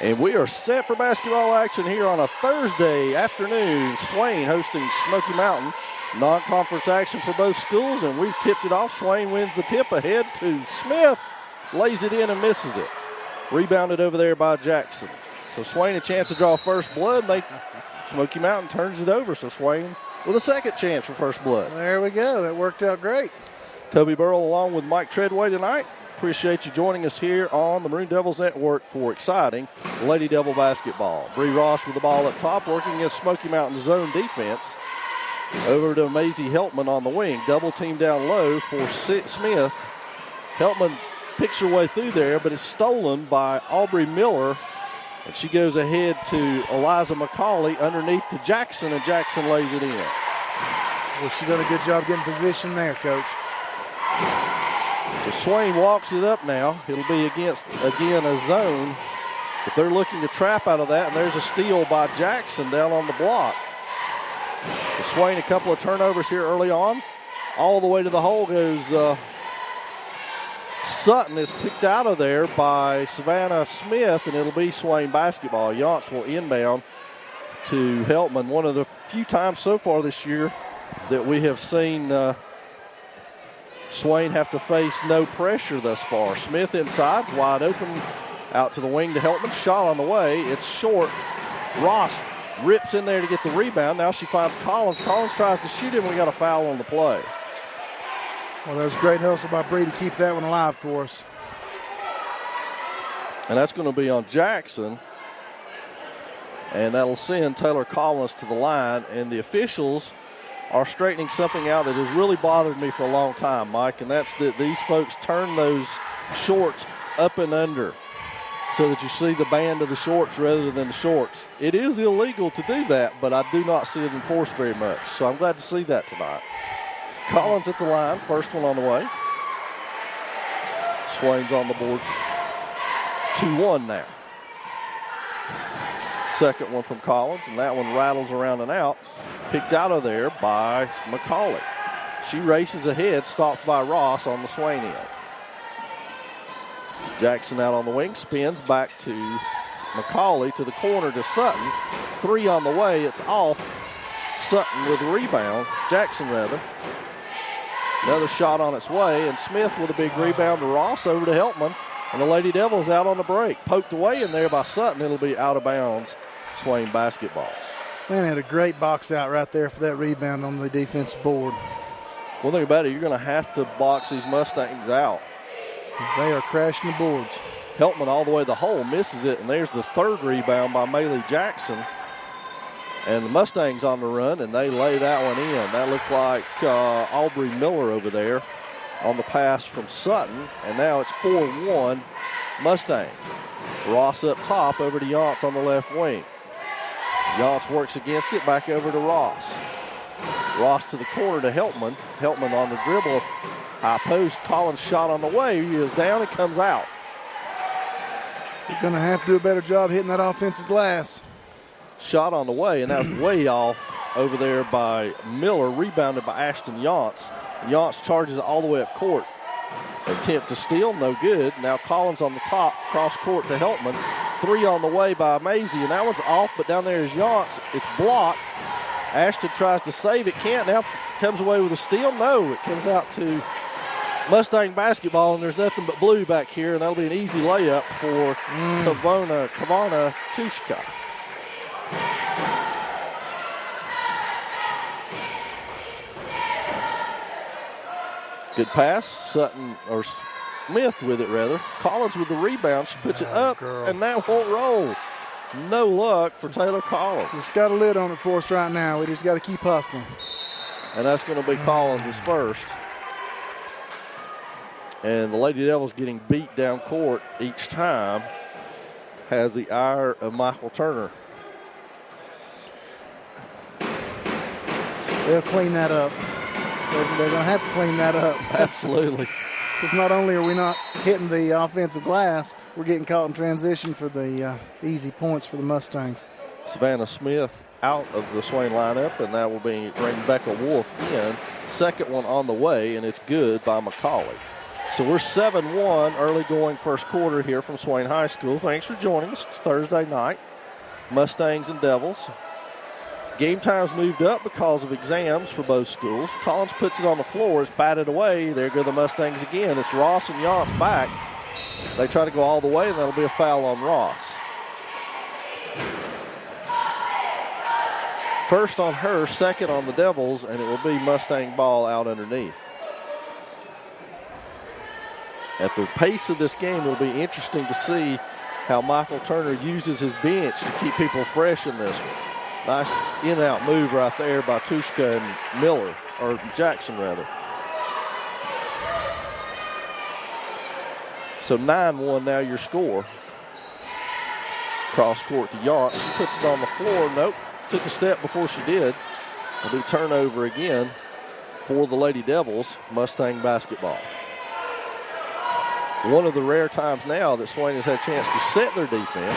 And we are set for basketball action here on a Thursday afternoon. Swain hosting Smoky Mountain. Non-conference action for both schools, and we've tipped it off. Swain wins the tip ahead to Smith. Lays it in and misses it. Rebounded over there by Jackson. So Swain a chance to draw first blood. Smoky Mountain turns it over, so Swain with a second chance for first blood. There we go. That worked out great. Toby Burrell along with Mike Treadway tonight. Appreciate you joining us here on the Maroon Devils Network for exciting Lady Devil basketball. Bree Ross with the ball up top, working against Smoky Mountain zone defense. Over to Maisie Heltman on the wing. Double team down low for Smith. Heltman picks her way through there, but it's stolen by Aubrey Miller. And she goes ahead to Eliza McCauley underneath to Jackson, and Jackson lays it in. Well, she done a good job getting position there, Coach. So Swain walks it up now. It'll be against, again, a zone. But they're looking to trap out of that, and there's a steal by Jackson down on the block. So Swain, a couple of turnovers here early on. All the way to the hole goes Sutton. Is picked out of there by Savannah Smith, and it'll be Swain basketball. Yance will inbound to Heltman. One of the few times so far this year that we have seen Swain have to face no pressure thus far. Smith inside, wide open, out to the wing to Heltman. Shot on the way. It's short. Ross rips in there to get the rebound. Now she finds Collins. Collins tries to shoot him. We got a foul on the play. Well, that was a great hustle by Bree to keep that one alive for us. And that's going to be on Jackson. And that'll send Taylor Collins to the line. And the officials are straightening something out that has really bothered me for a long time, Mike, and that's that these folks turn those shorts up and under so that you see the band of the shorts rather than the shorts. It is illegal to do that, but I do not see it enforced very much, so I'm glad to see that tonight. Collins at the line, first one on the way. Swain's on the board. 2-1 now. Second one from Collins, and that one rattles around and out. Picked out of there by McCauley. She races ahead, stopped by Ross on the Swain end. Jackson out on the wing, spins back to McCauley to the corner to Sutton. Three on the way, it's off. Sutton with a rebound, Jackson rather. Another shot on its way, and Smith with a big rebound to Ross over to Heltman. And the Lady Devils out on the break. Poked away in there by Sutton. It'll be out of bounds. Swain basketball. Swain had a great box out right there for that rebound on the defensive board. One thing about it, you're going to have to box these Mustangs out. They are crashing the boards. Heltman all the way to the hole, misses it, and there's the third rebound by Maylee Jackson. And the Mustangs on the run, and they lay that one in. That looked like Aubrey Miller over there on the pass from Sutton, and now it's 4-1 Mustangs. Ross up top over to Yance on the left wing. Yance works against it, back over to Ross. Ross to the corner to Heltman. Heltman on the dribble, high post. Collins shot on the way. He is down and comes out. You're going to have to do a better job hitting that offensive glass. Shot on the way, and that's way off over there by Miller, rebounded by Ashton Yance. Yance charges all the way up court. Attempt to steal, no good. Now Collins on the top, cross court to Heltman. Three on the way by Maisie, and that one's off, but down there is Yance. It's blocked. Ashton tries to save it, can't. Now comes away with a steal. No, it comes out to Mustang basketball, and there's nothing but blue back here, and that'll be an easy layup for Kavana Tushka. Good pass, Sutton, or Smith with it rather. Collins with the rebound, she puts it up, and that won't roll. No luck for Taylor Collins. It's got a lid on it for us right now. We just got to keep hustling. And that's going to be Collins' first. And the Lady Devils getting beat down court each time has the ire of Michael Turner. They'll clean that up. They're going to have to clean that up. Absolutely. Because not only are we not hitting the offensive glass, we're getting caught in transition for the easy points for the Mustangs. Savannah Smith out of the Swain lineup, and that will bring Becca Wolf in. Second one on the way, and it's good by McCauley. So we're 7-1 early going first quarter here from Swain High School. Thanks for joining us. It's Thursday night. Mustangs and Devils. Game time's moved up because of exams for both schools. Collins puts it on the floor. It's batted away. There go the Mustangs again. It's Ross and Yance back. They try to go all the way, and that'll be a foul on Ross. First on her, second on the Devils, and it will be Mustang ball out underneath. At the pace of this game, it'll be interesting to see how Michael Turner uses his bench to keep people fresh in this one. Nice in-out move right there by Tushka and Miller, or Jackson rather. So 9-1 now your score. Cross court to Yance. She puts it on the floor. Nope. Took a step before she did. It'll be turnover again for the Lady Devils. Mustang basketball. One of the rare times now that Swain has had a chance to set their defense.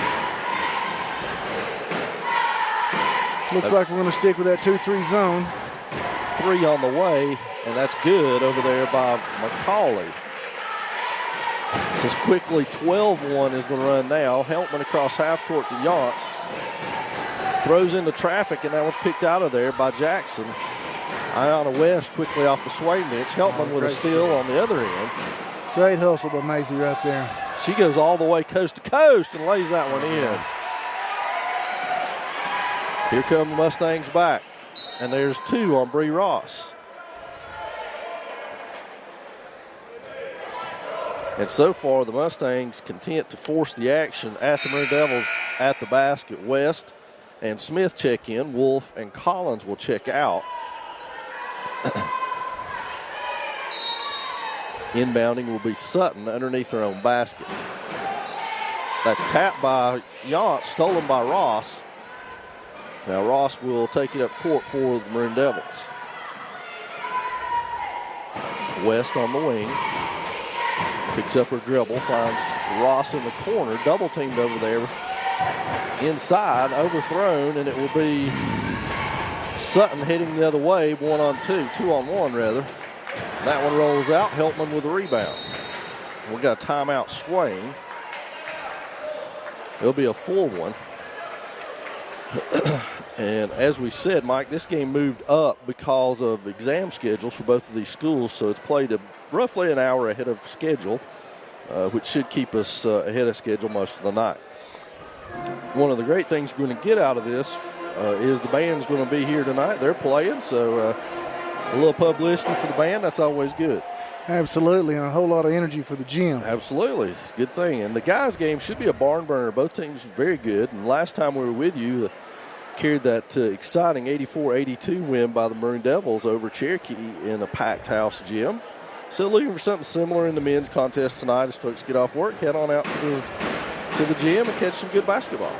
Looks like we're going to stick with that 2-3 zone. 3 on the way, and that's good over there by McCauley. Says quickly 12-1 is the run now. Heltman across half court to Yance. Throws into traffic, and that one's picked out of there by Jackson. Ayanna West quickly off the Swain bench. Heltman with a steal on the other end. Great hustle by Maisie right there. She goes all the way coast to coast and lays that one in. Here come the Mustangs back. And there's 2 on Bree Ross. And so far, the Mustangs content to force the action at the Maroon Devils at the basket. West and Smith check in. Wolf and Collins will check out. Inbounding will be Sutton underneath her own basket. That's tapped by Yance, stolen by Ross. Now Ross will take it up court for the Maroon Devils. West on the wing. Picks up her dribble, finds Ross in the corner, double teamed over there. Inside, overthrown, and it will be Sutton hitting the other way, 1-on-2, 2-on-1 rather. That one rolls out, Heltman with a rebound. We got a timeout Swain. It'll be a full one. And as we said, Mike, this game moved up because of exam schedules for both of these schools, so it's played roughly an hour ahead of schedule, which should keep us ahead of schedule most of the night. One of the great things we're going to get out of this is the band's going to be here tonight. They're playing, so a little publicity for the band, that's always good. Absolutely, and a whole lot of energy for the gym. Absolutely, good thing. And the guys' game should be a barn burner. Both teams are very good. And last time we were with you, carried that exciting 84-82 win by the Maroon Devils over Cherokee in a packed house gym. So looking for something similar in the men's contest tonight as folks get off work, head on out to the gym and catch some good basketball.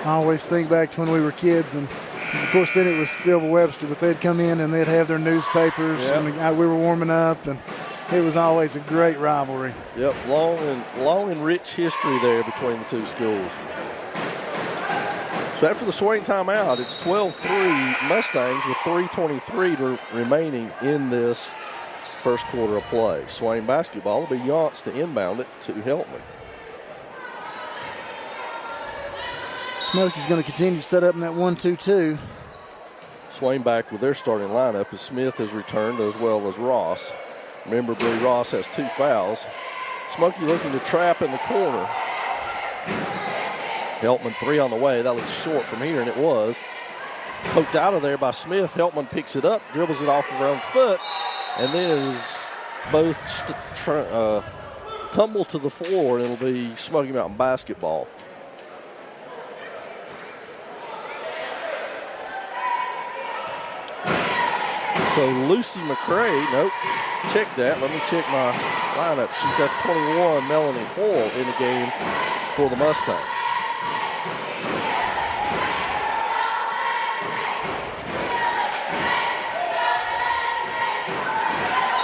I always think back to when we were kids, and of course then it was Silver Webster, but they'd come in and they'd have their newspapers, and we were warming up, and it was always a great rivalry. Yep, long and rich history there between the two schools. So after the Swain timeout, it's 12-3 Mustangs with 3:23 remaining in this first quarter of play. Swain basketball will be Yance to inbound it to Heltman. Smoky's going to continue to set up in that 1-2-2. Swain back with their starting lineup as Smith has returned as well as Ross. Remember, Bree Ross has 2 fouls. Smoky looking to trap in the corner. Heltman 3 on the way. That looks short from here, and it was. Poked out of there by Smith. Heltman picks it up, dribbles it off of her own foot, and then is both tumble to the floor, and it'll be Smoky Mountain basketball. So Lucy McCray, nope, check that. Let me check my lineup. She's got 21, Melanie Hoyle in the game for the Mustangs.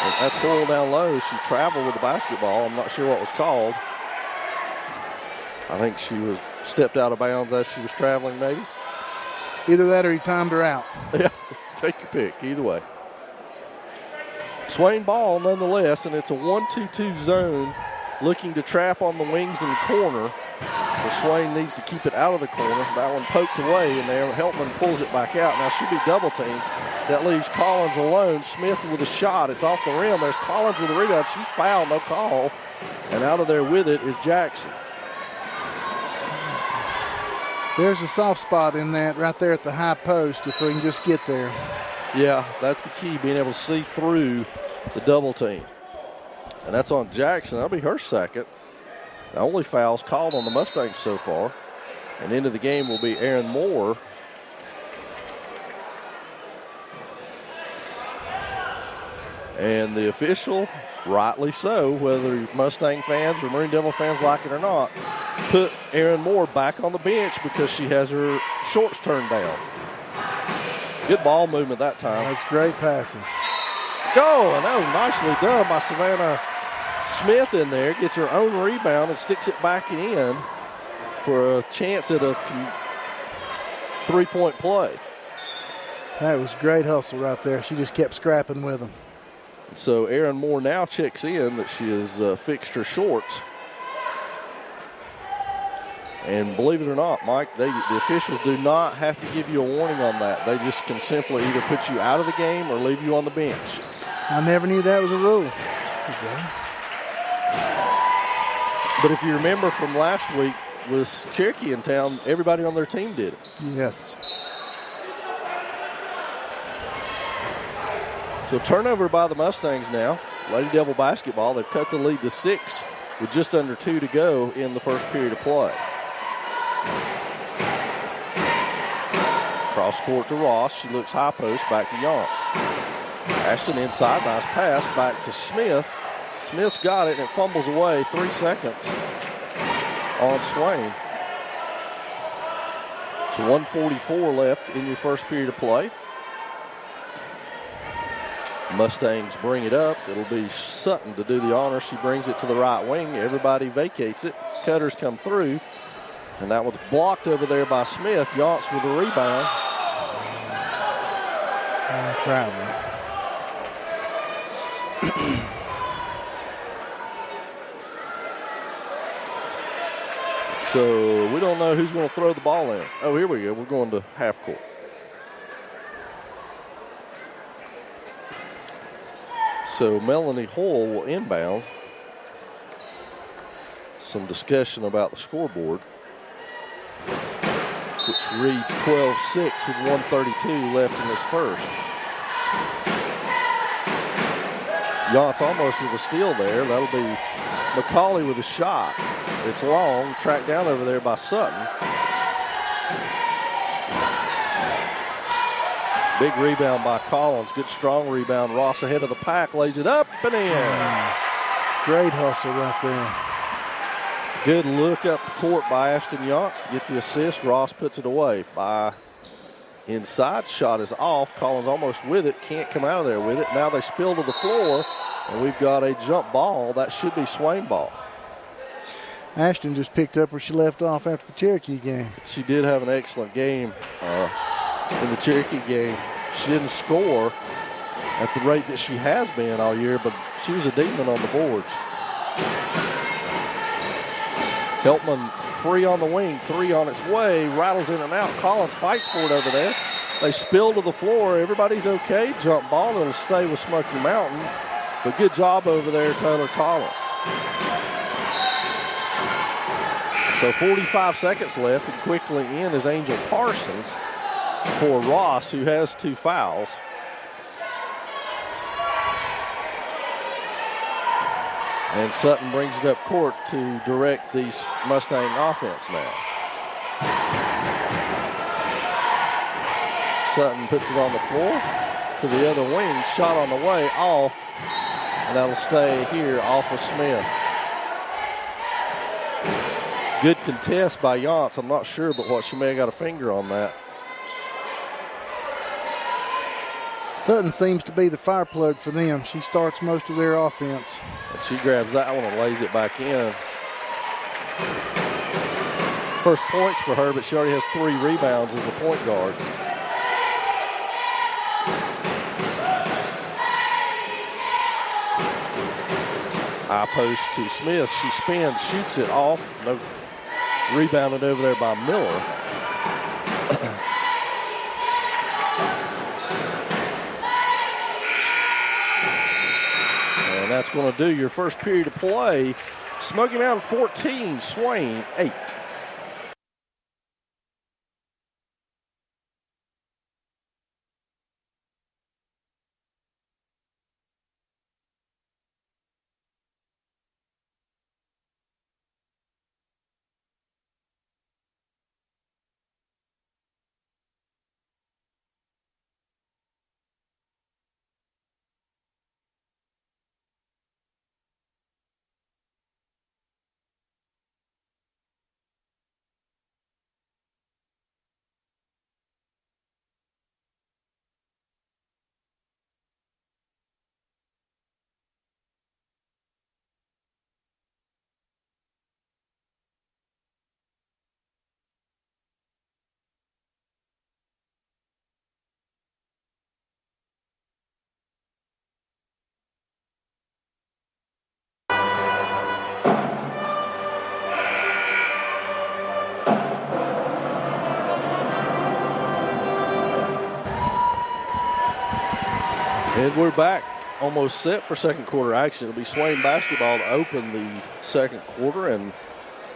And that's Hoyle down low. She traveled with the basketball. I'm not sure what was called. I think she was stepped out of bounds as she was traveling, maybe. Either that or he timed her out. Yeah, take your pick, either way. Swain ball nonetheless, and it's a 1-2-2 zone looking to trap on the wings and corner. So Swain needs to keep it out of the corner. That one poked away, and there Heltman pulls it back out. Now should be double team. That leaves Collins alone. Smith with a shot. It's off the rim. There's Collins with a rebound. She's fouled, no call. And out of there with it is Jackson. There's a soft spot in that right there at the high post if we can just get there. Yeah, that's the key, being able to see through the double team. And that's on Jackson. That'll be her second. The only fouls called on the Mustangs so far. And into the game will be Aaron Moore. And the official, rightly so, whether Mustang fans or Maroon Devil fans like it or not, put Aaron Moore back on the bench because she has her shorts turned down. Good ball movement that time. That's great passing. Go, and that was nicely done by Savannah Smith in there. Gets her own rebound and sticks it back in for a chance at a three-point play. That was great hustle right there. She just kept scrapping with them. So Aaron Moore now checks in that she has fixed her shorts. And believe it or not, Mike, the officials do not have to give you a warning on that. They just can simply either put you out of the game or leave you on the bench. I never knew that was a rule. But if you remember from last week with Cherokee in town, everybody on their team did it. Yes. So turnover by the Mustangs now. Lady Devil basketball. They've cut the lead to 6 with just under 2 to go in the first period of play. Cross court to Ross. She looks high post, back to Yonts. Ashton inside, nice pass, back to Smith. Smith's got it, and it fumbles away. 3 seconds on Swain. So 1:44 left in your first period of play. Mustangs bring it up. It'll be Sutton to do the honor. She brings it to the right wing. Everybody vacates it. Cutters come through. And that was blocked over there by Smith. Yonts with the rebound. Traveling. So we don't know who's going to throw the ball in. Oh, here we go. We're going to half court. So Melanie Hoyle will inbound. Some discussion about the scoreboard, which reads 12-6 with 1:32 left in this first. Yonts almost with a steal there. That'll be McCauley with a shot. It's long, tracked down over there by Sutton. Big rebound by Collins. Good strong rebound. Ross ahead of the pack, lays it up and in. Great hustle right there. Good look up the court by Ashton Yonts to get the assist. Ross puts it away. By inside, shot is off. Collins almost with it, can't come out of there with it. Now they spill to the floor, and we've got a jump ball. That should be Swain ball. Ashton just picked up where she left off after the Cherokee game. She did have an excellent game in the Cherokee game. She didn't score at the rate that she has been all year, but she was a demon on the boards. Heltman free on the wing, 3 on its way, rattles in and out. Collins fights for it over there. They spill to the floor. Everybody's okay. Jump ball. It'll stay with Smoky Mountain. But good job over there, Taylor Collins. So 45 seconds left, and quickly in is Angel Parsons for Ross, who has 2 fouls. And Sutton brings it up court to direct the Mustang offense now. Sutton puts it on the floor to the other wing. Shot on the way, off. And that'll stay here off of Smith. Good contest by Yonts. I'm not sure, but what she may have got a finger on that. Sutton seems to be the fire plug for them. She starts most of their offense. And she grabs that one and lays it back in. First points for her, but she already has 3 rebounds as a point guard. High post to Smith. She spins, shoots it off. No, rebounded over there by Miller. And that's going to do your first period of play. Smoky Mountain 14, Swain 8. And we're back, almost set for second quarter action. It'll be Swain basketball to open the second quarter, and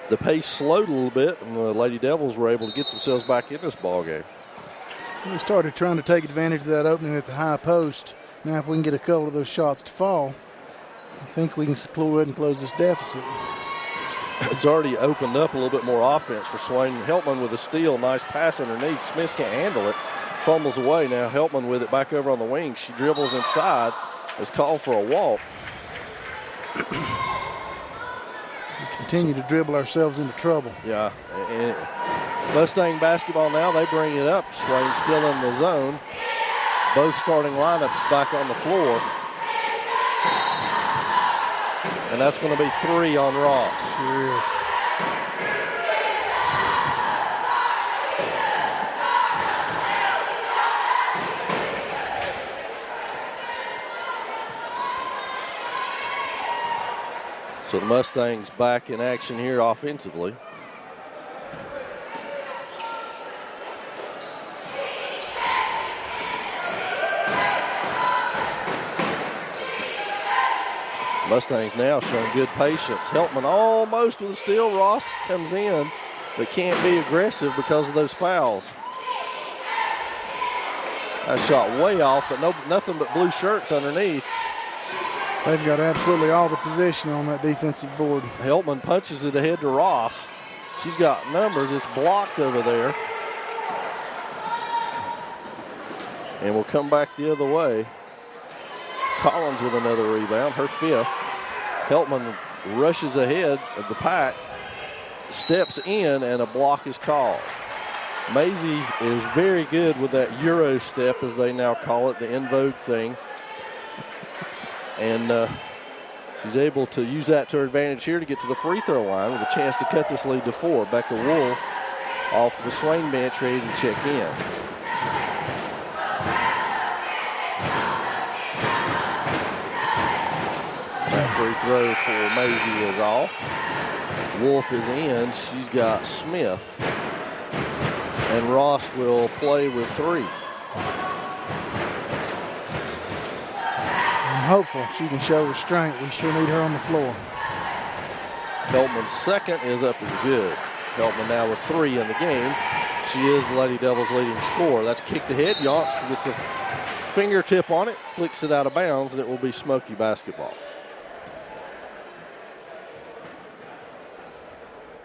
the pace slowed a little bit, and the Lady Devils were able to get themselves back in this ball game. We started trying to take advantage of that opening at the high post. Now, if we can get a couple of those shots to fall, I think we can go ahead and close this deficit. It's already opened up a little bit more offense for Swain. Heltman with a steal, nice pass underneath. Smith can't handle it. Fumbles away now. Heltman with it back over on the wing. She dribbles inside. Is called for a walk. We continue to dribble ourselves into trouble. Yeah. And Mustang basketball now. They bring it up. Swain still in the zone. Both starting lineups back on the floor. And that's going to be 3 on Ross. Sure is. So the Mustangs back in action here offensively. Mustangs now showing good patience. Heltman almost with a steal. Ross comes in, but can't be aggressive because of those fouls. That shot way off, but nothing but blue shirts underneath. They've got absolutely all the position on that defensive board. Heltman punches it ahead to Ross. She's got numbers. It's blocked over there. And we'll come back the other way. Collins with another rebound, her 5th. Heltman rushes ahead of the pack, steps in, and a block is called. Maisie is very good with that Euro step, as they now call it, the in vogue thing. And she's able to use that to her advantage here to get to the free throw line with a chance to cut this lead to 4. Becca Wolf off the Swain bench ready to check in. That free throw for Maisie is off. Wolf is in. She's got Smith. And Ross will play with 3. Hopeful she can show restraint. We sure need her on the floor. Heltman's second is up and good. Heltman now with 3 in the game. She is the Lady Devils' leading scorer. That's kicked ahead. Yance gets a fingertip on it, flicks it out of bounds, and it will be Smoky basketball.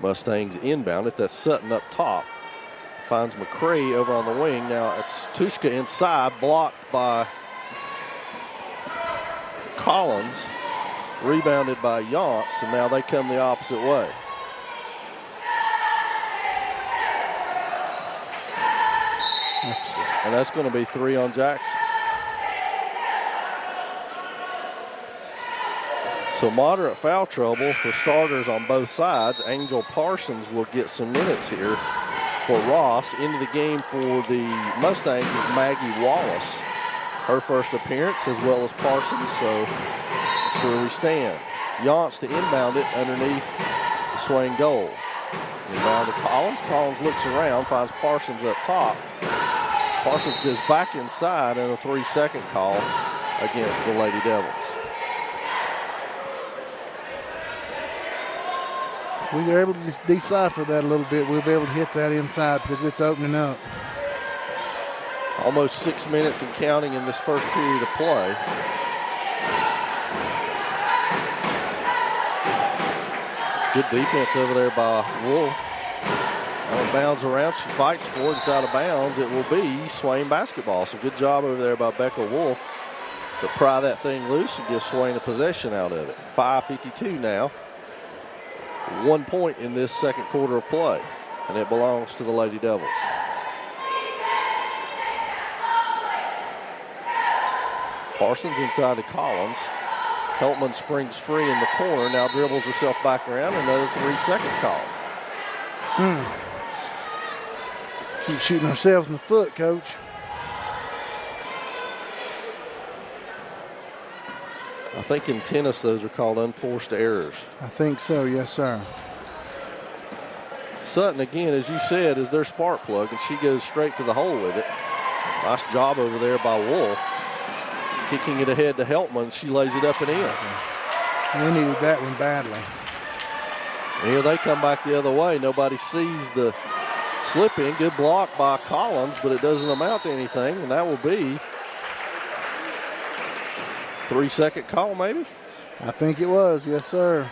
Mustangs inbound it. That's Sutton up top. Finds McCray over on the wing. Now it's Tushka inside, blocked by Collins, rebounded by Yance, and now they come the opposite way. And that's going to be 3 on Jackson. So moderate foul trouble for starters on both sides. Angel Parsons will get some minutes here for Ross. Into the game for the Mustangs is Maggie Wallace. Her first appearance, as well as Parsons, so that's where we stand. Yance to inbound it underneath the swing goal. Inbound to Collins. Collins looks around, finds Parsons up top. Parsons goes back inside and a 3-second call against the Lady Devils. If we are able to just decipher that a little bit, we'll be able to hit that inside because it's opening up. Almost 6 minutes and counting in this first period of play. Good defense over there by Wolf. Out of bounds around, she fights for it. It's out of bounds. It will be Swain basketball. So good job over there by Becca Wolf to pry that thing loose and give Swain a possession out of it. 5:52 now. 1 point in this second quarter of play, and it belongs to the Lady Devils. Parsons inside to Collins. Heltman springs free in the corner, now dribbles herself back around, another 3-second call. Keep shooting ourselves in the foot, Coach. I think in tennis those are called unforced errors. I think so, yes, sir. Sutton, again, as you said, is their spark plug, and she goes straight to the hole with it. Nice job over there by Wolf. Kicking it ahead to Heltman. She lays it up and in. We needed that one badly. And here they come back the other way. Nobody sees the slip in. Good block by Collins, but it doesn't amount to anything, and that will be 3-second call, maybe? I think it was, yes, sir.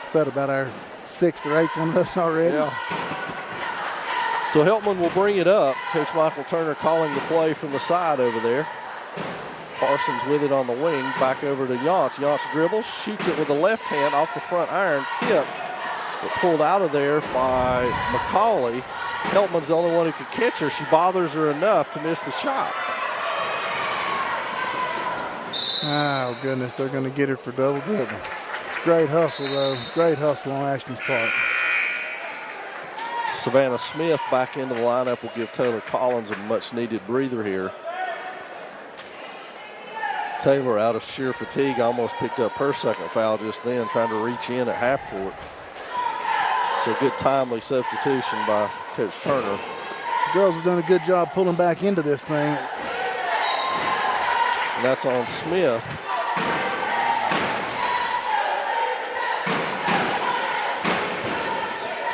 Is that about our 6th or 8th one of those already? Yeah. So Heltman will bring it up. Coach Michael Turner calling the play from the side over there. Parsons with it on the wing, back over to Yance. Yance dribbles, shoots it with the left hand off the front iron, tipped, but pulled out of there by McCauley. Heltman's the only one who could catch her. She bothers her enough to miss the shot. Oh, goodness, they're going to get her for double dribble. It's great hustle, though. Great hustle on Ashton's part. Savannah Smith back into the lineup will give Taylor Collins a much-needed breather here. Taylor, out of sheer fatigue, almost picked up her second foul just then, trying to reach in at half court. So a good timely substitution by Coach Turner. The girls have done a good job pulling back into this thing. And that's on Smith.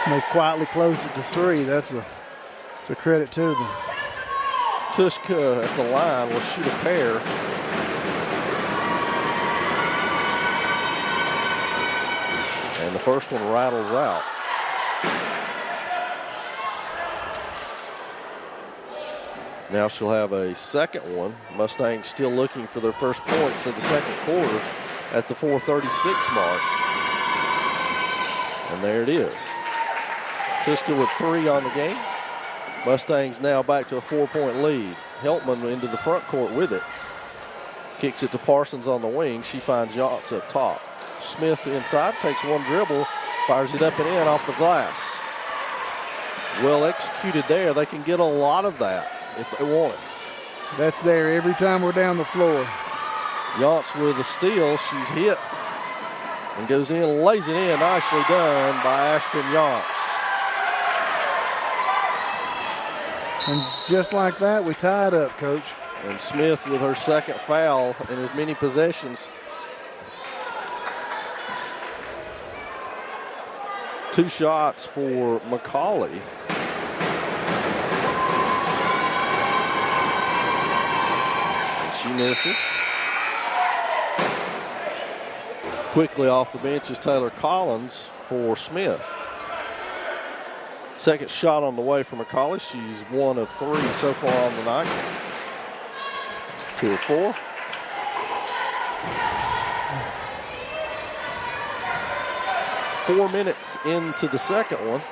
And they've quietly closed it to 3. That's a credit to them. Tushka at the line will shoot a pair. And the first one rattles out. Now she'll have a second one. Mustangs still looking for their first points of the second quarter at the 4:36 mark. And there it is. Tushka with 3 on the game. Mustangs now back to a 4-point lead. Heltman into the front court with it. Kicks it to Parsons on the wing. She finds Yance up top. Smith inside, takes one dribble, fires it up and in off the glass. Well executed there. They can get a lot of that if they want it. That's there every time we're down the floor. Yance with a steal. She's hit and goes in, lays it in. Nicely done by Ashton Yance. And just like that, we tied up, Coach. And Smith with her second foul in as many possessions. 2 shots for McCauley. And she misses. Quickly off the bench is Taylor Collins for Smith. Second shot on the way for McCauley. She's 1 of 3 so far on the night. 2 of 4. Four minutes into the second one.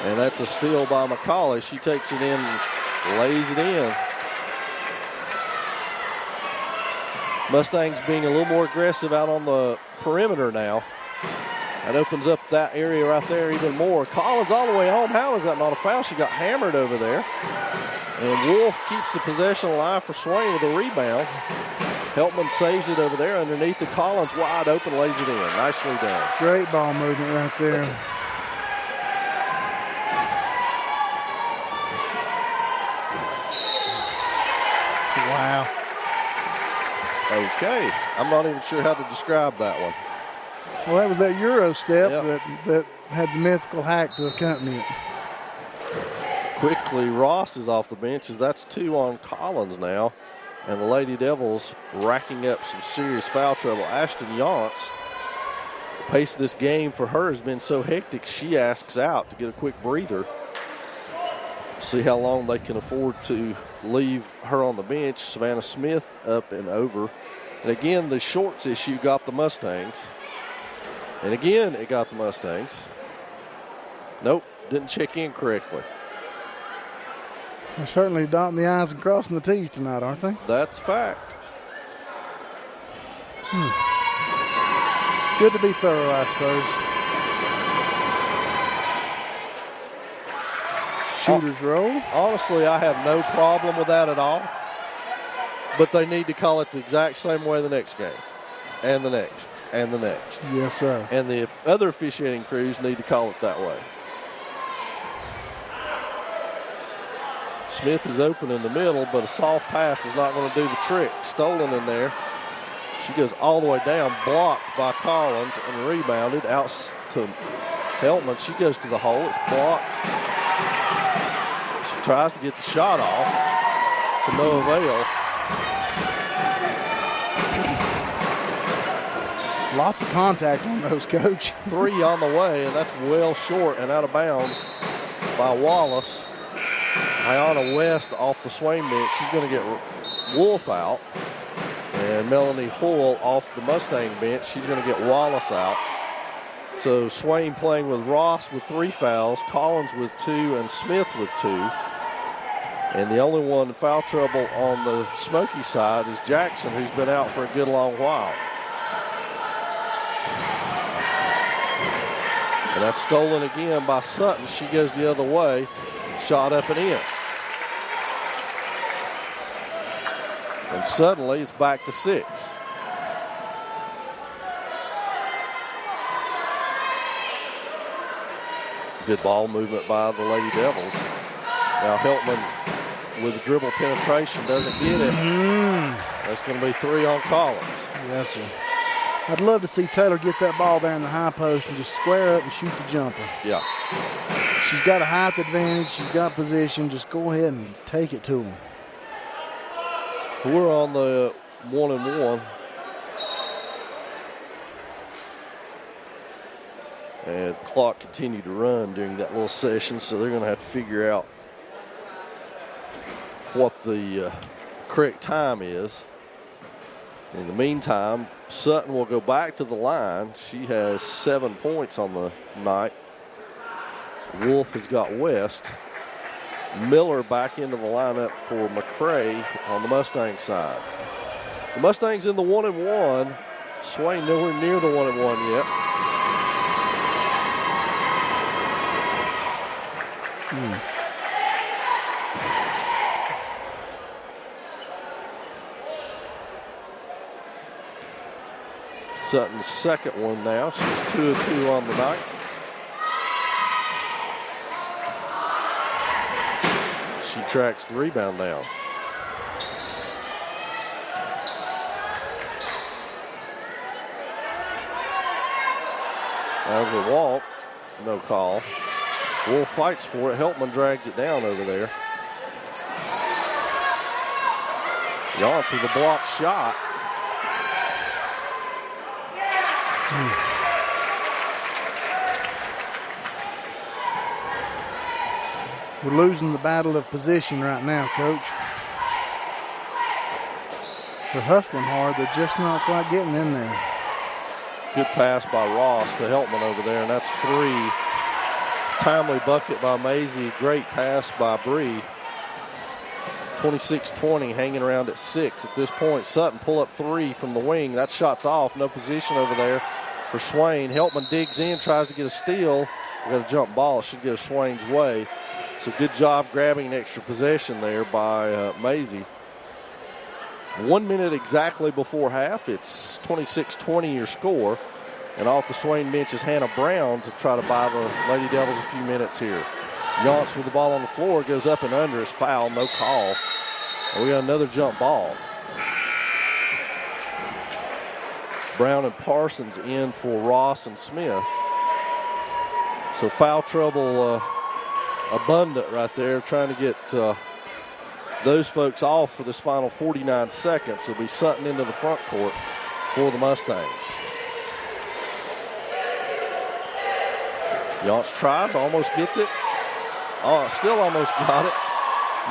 And that's a steal by McCauley. She takes it in, lays it in. Mustangs being a little more aggressive out on the perimeter now. That opens up that area right there even more. Collins all the way home. How is that not a foul? She got hammered over there. And Wolf keeps the possession alive for Swain with a rebound. Heltman saves it over there underneath the Collins, wide open, lays it in. Nicely done. Great ball movement right there. Wow. Okay. I'm not even sure how to describe that one. Well, that was that Euro step Yep. that had the mythical hack to accompany it. Quickly, Ross is off the bench as that's 2 on Collins now. And the Lady Devils racking up some serious foul trouble. Ashton Yance, the pace of this game for her has been so hectic, she asks out to get a quick breather. See how long they can afford to leave her on the bench. Savannah Smith up and over. And again, the shorts issue got the Mustangs. And again, it got the Mustangs. Nope, didn't check in correctly. They're certainly dotting the I's and crossing the T's tonight, aren't they? That's fact. It's good to be thorough, I suppose. Shooter's roll. Honestly, I have no problem with that at all. But they need to call it the exact same way the next game. And the next. And the next. Yes, sir. And the other officiating crews need to call it that way. Smith is open in the middle, but a soft pass is not going to do the trick. Stolen in there. She goes all the way down, blocked by Collins and rebounded out to Heltman. She goes to the hole. It's blocked. She tries to get the shot off to no avail. Lots of contact on those, Coach. 3 on the way, and that's well short and out of bounds by Wallace. Ayanna West off the Swain bench. She's going to get Wolf out. And Melanie Hoyle off the Mustang bench. She's going to get Wallace out. So Swain playing with Ross with 3 fouls, Collins with 2, and Smith with 2. And the only one in foul trouble on the Smoky side is Jackson, who's been out for a good long while. And that's stolen again by Sutton. She goes the other way. Shot up and in. And suddenly it's back to 6. Good ball movement by the Lady Devils. Now Heltman with the dribble penetration doesn't get it. That's going to be 3 on Collins. Yes, sir. I'd love to see Taylor get that ball there in the high post and just square up and shoot the jumper. Yeah. She's got a height advantage. She's got position. Just go ahead and take it to him. We're on the 1-and-1. And the clock continued to run during that little session, so they're going to have to figure out what the correct time is. In the meantime, Sutton will go back to the line. She has 7 points on the night. Wolf has got West. Miller back into the lineup for McCray on the Mustang side. The Mustangs in the 1-and-1. Swain nowhere near the 1-and-1 yet. Sutton's second one now. She's 2 of 2 on the night. She tracks the rebound down. As a walk, no call. Wolf fights for it. Heltman drags it down over there. Yance with a blocked shot. We're losing the battle of position right now, Coach. They're hustling hard. They're just not quite getting in there. Good pass by Ross to Heltman over there, and that's 3. Timely bucket by Maisie. Great pass by Bree. 26-20, hanging around at 6 at this point. Sutton pull up 3 from the wing. That shot's off. No position over there for Swain. Heltman digs in, tries to get a steal. We got a jump ball. It should go Swain's way. So good job grabbing an extra possession there by Maisie. 1 minute exactly before half. It's 26-20 your score. And off the Swain bench is Hannah Brown to try to buy the Lady Devils a few minutes here. Yance with the ball on the floor, goes up and under, is foul, no call. And we got another jump ball. Brown and Parsons in for Ross and Smith. So foul trouble abundant right there, trying to get those folks off for this final 49 seconds. It'll be Sutton into the front court for the Mustangs. Yance tries, almost gets it. Oh, still almost got it.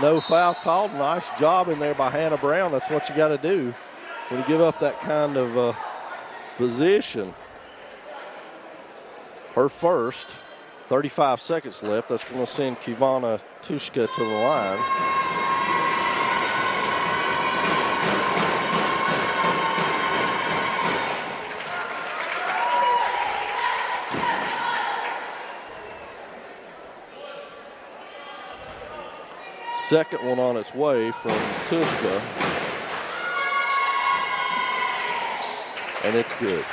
No foul called. Nice job in there by Hannah Brown. That's what you got to do when you give up that kind of position. Her first. 35 seconds left. That's going to send Kivana Tushka to the line. Second one on its way from Tushka. And it's good.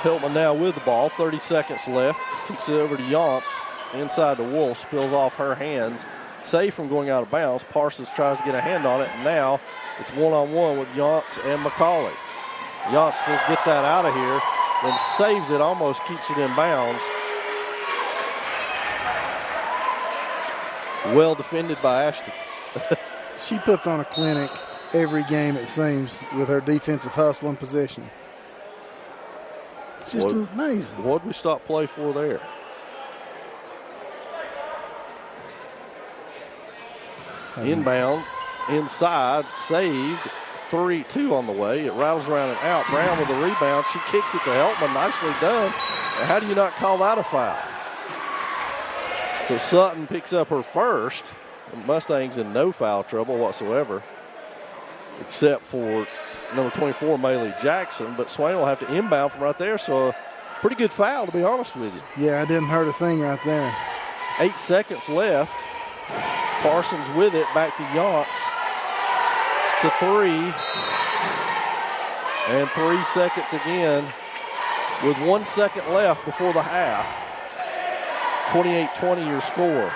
Hiltman now with the ball, 30 seconds left. Kicks it over to Yance, inside the Wolf, spills off her hands. Saved from going out of bounds. Parsons tries to get a hand on it, and now it's one-on-one with Yance and McCauley. Yance says, get that out of here, then saves it, almost keeps it in bounds. Well defended by Ashton. She puts on a clinic every game, it seems, with her defensive hustle and possession. It's just amazing. What did we stop play for there? Inbound, inside, saved, 3-2 on the way. It rattles around and out. Brown with the rebound. She kicks it to Heltman. Nicely done. And how do you not call that a foul? So Sutton picks up her first. The Mustangs in no foul trouble whatsoever, except for number 24, Maylee Jackson. But Swain will have to inbound from right there, so a pretty good foul, to be honest with you. Yeah, I didn't hurt a thing right there. 8 seconds left. Parsons with it, back to Yance. It's to 3. And 3 seconds again with 1 second left before the half. 28-20 your score.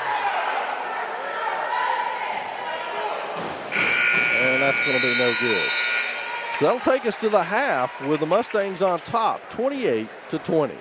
And that's going to be no good. So that'll take us to the half with the Mustangs on top, 28-20.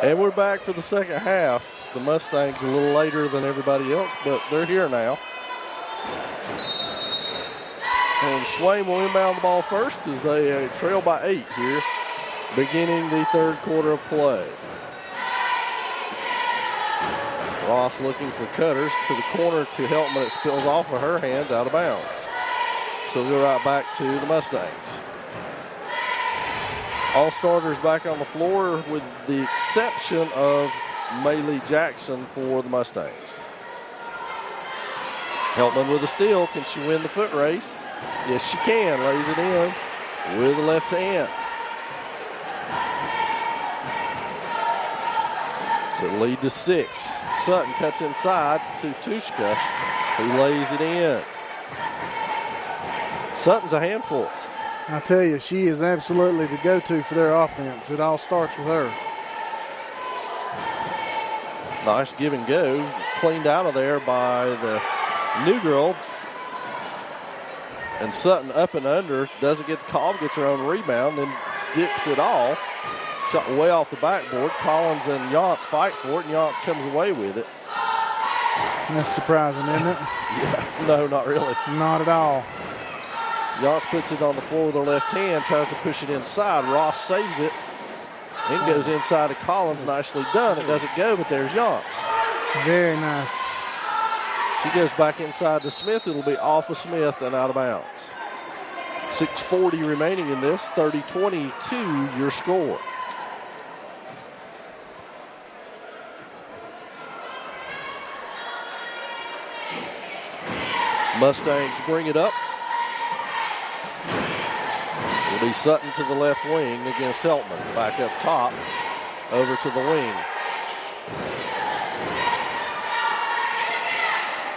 And we're back for the second half. The Mustangs a little later than everybody else, but they're here now. And Swain will inbound the ball first as they trail by 8 here, beginning the third quarter of play. Ross looking for cutters to the corner to Heltman. It spills off of her hands, out of bounds. So we'll go right back to the Mustangs. All starters back on the floor with the exception of Maylee Jackson for the Mustangs. Heltman with a steal. Can she win the foot race? Yes, she can. Lays it in with the left hand. So lead to 6. Sutton cuts inside to Tushka, who lays it in. Sutton's a handful. I tell you, she is absolutely the go-to for their offense. It all starts with her. Nice give and go. Cleaned out of there by the new girl. And Sutton up and under. Doesn't get the call, gets her own rebound, then dips it off. Shot way off the backboard. Collins and Yance fight for it, and Yance comes away with it. That's surprising, isn't it? Yeah, no, not really. Not at all. Yance puts it on the floor with her left hand, tries to push it inside. Ross saves it. Then goes inside to Collins. Nicely done. It doesn't go, but there's Yance. Very nice. She goes back inside to Smith. It'll be off of Smith and out of bounds. 6:40 remaining in this. 30-22 your score. Mustangs bring it up. It'll be Sutton to the left wing against Heltman. Back up top, over to the wing.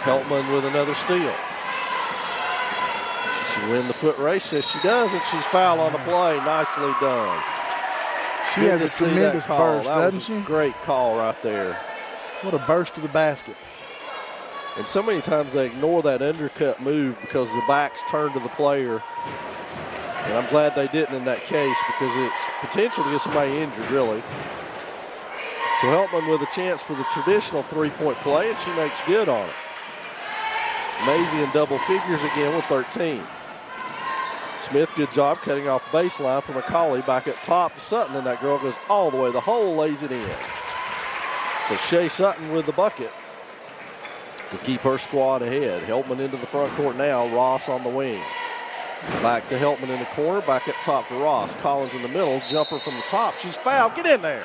Heltman with another steal. She win the foot race, yes she does, and she's fouled on the play. Nicely done. She has a tremendous burst, doesn't she? Great call right there. What a burst to the basket. And so many times they ignore that undercut move because the back's turned to the player. And I'm glad they didn't in that case because it's potential to get somebody injured, really. So Heltman with a chance for the traditional three-point play, and she makes good on it. Maisie in double figures again with 13. Smith, good job cutting off baseline from McCauley. Back up top to Sutton, and that girl goes all the way. The hole lays it in. So Shea Sutton with the bucket to keep her squad ahead. Heltman into the front court now. Ross on the wing. Back to Heltman in the corner. Back up top to Ross. Collins in the middle. Jumper from the top. She's fouled. Get in there.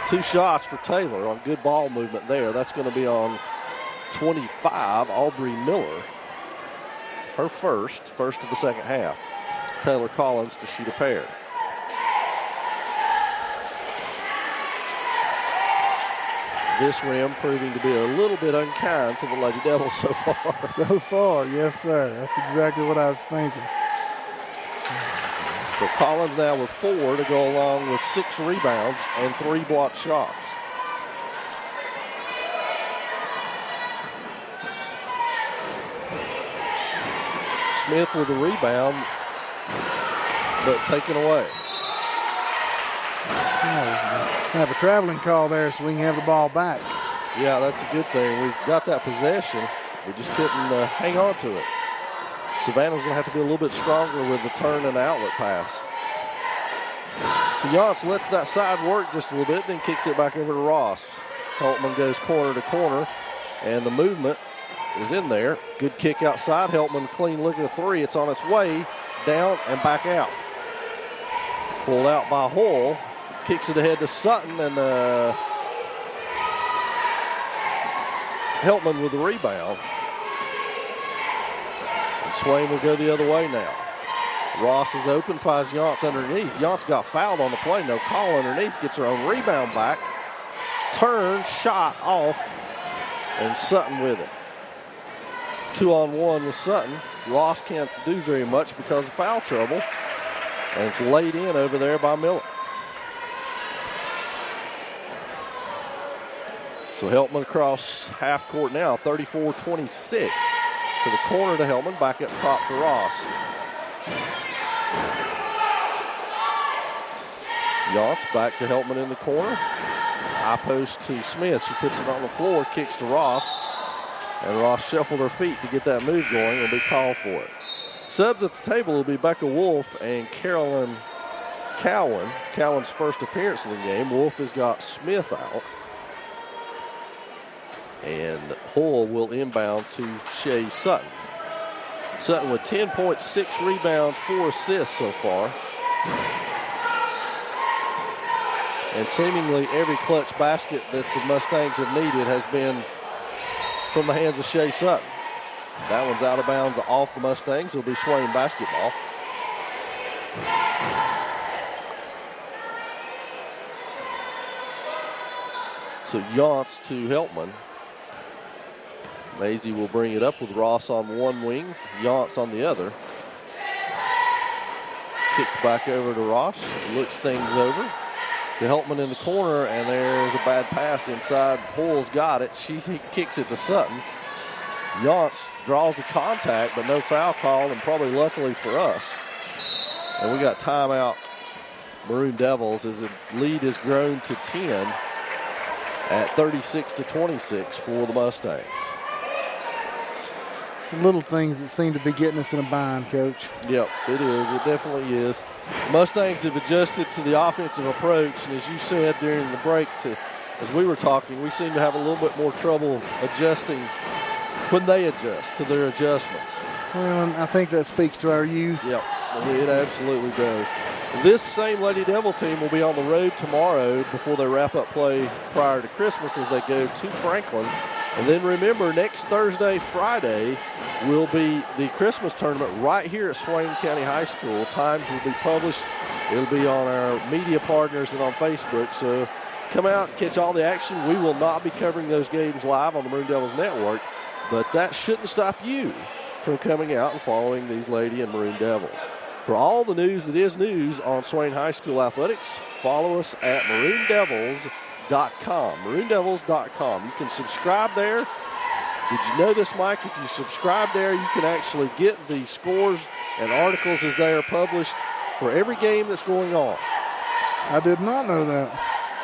2 shots for Taylor on good ball movement there. That's going to be on 25, Aubrey Miller. Her first of the second half. Taylor Collins to shoot a pair. This rim proving to be a little bit unkind to the Lady Devils so far. So far, yes, sir. That's exactly what I was thinking. So Collins now with 4 to go along with 6 rebounds and 3 blocked shots. Smith with a rebound, but taken away. Have a traveling call there so we can have the ball back. Yeah, that's a good thing. We've got that possession. We just couldn't hang on to it. Savannah's going to have to be a little bit stronger with the turn and outlet pass. So Yance lets that side work just a little bit, then kicks it back over to Ross. Heltman goes corner to corner, and the movement is in there. Good kick outside. Heltman clean look at a 3. It's on its way down and back out. Pulled out by Hoyle. Kicks it ahead to Sutton, and Heltman with the rebound. And Swain will go the other way now. Ross is open, finds Yance underneath. Yance got fouled on the play. No call underneath. Gets her own rebound back. Turn, shot off, and Sutton with it. 2-on-1 with Sutton. Ross can't do very much because of foul trouble. And it's laid in over there by Miller. So Heltman across half court now, 34-26. To the corner to Heltman, back up top to Ross. Yachts back to Heltman in the corner. High post to Smith. She puts it on the floor, kicks to Ross. And Ross shuffled her feet to get that move going and be called for it. Subs at the table will be Becca Wolf and Carolyn Cowan. Cowan's first appearance in the game. Wolf has got Smith out. And Hull will inbound to Shea Sutton. Sutton with 10 points, 6 rebounds, 4 assists so far. And seemingly every clutch basket that the Mustangs have needed has been from the hands of Shea Sutton. That one's out of bounds off the Mustangs. It'll be Swain basketball. So Yachts to Heltman. Maisie will bring it up with Ross on one wing, Yachts on the other. Kicked back over to Ross, looks things over to Heltman in the corner, and there's a bad pass inside. Hull's got it. She kicks it to Sutton. Yachts draws the contact, but no foul call, and probably luckily for us. And we got timeout, Maroon Devils, as the lead has grown to 10 at 36-26 for the Mustangs. The little things that seem to be getting us in a bind, Coach. Yep, it is. It definitely is. Mustangs have adjusted to the offensive approach, and as you said during the break, as we were talking, we seem to have a little bit more trouble adjusting when they adjust to their adjustments. Well, I think that speaks to our youth. Yep, it absolutely does. This same Lady Devil team will be on the road tomorrow before they wrap up play prior to Christmas as they go to Franklin. And then remember, next Thursday, Friday, will be the Christmas tournament right here at Swain County High School. Times will be published. It'll be on our media partners and on Facebook. So come out and catch all the action. We will not be covering those games live on the Maroon Devils Network, but that shouldn't stop you from coming out and following these Lady and Maroon Devils. For all the news that is news on Swain High School athletics, follow us at maroondevils.com. maroondevils.com. You can subscribe there. Did you know this, Mike? If you subscribe there, you can actually get the scores and articles as they are published for every game that's going on. I did not know that.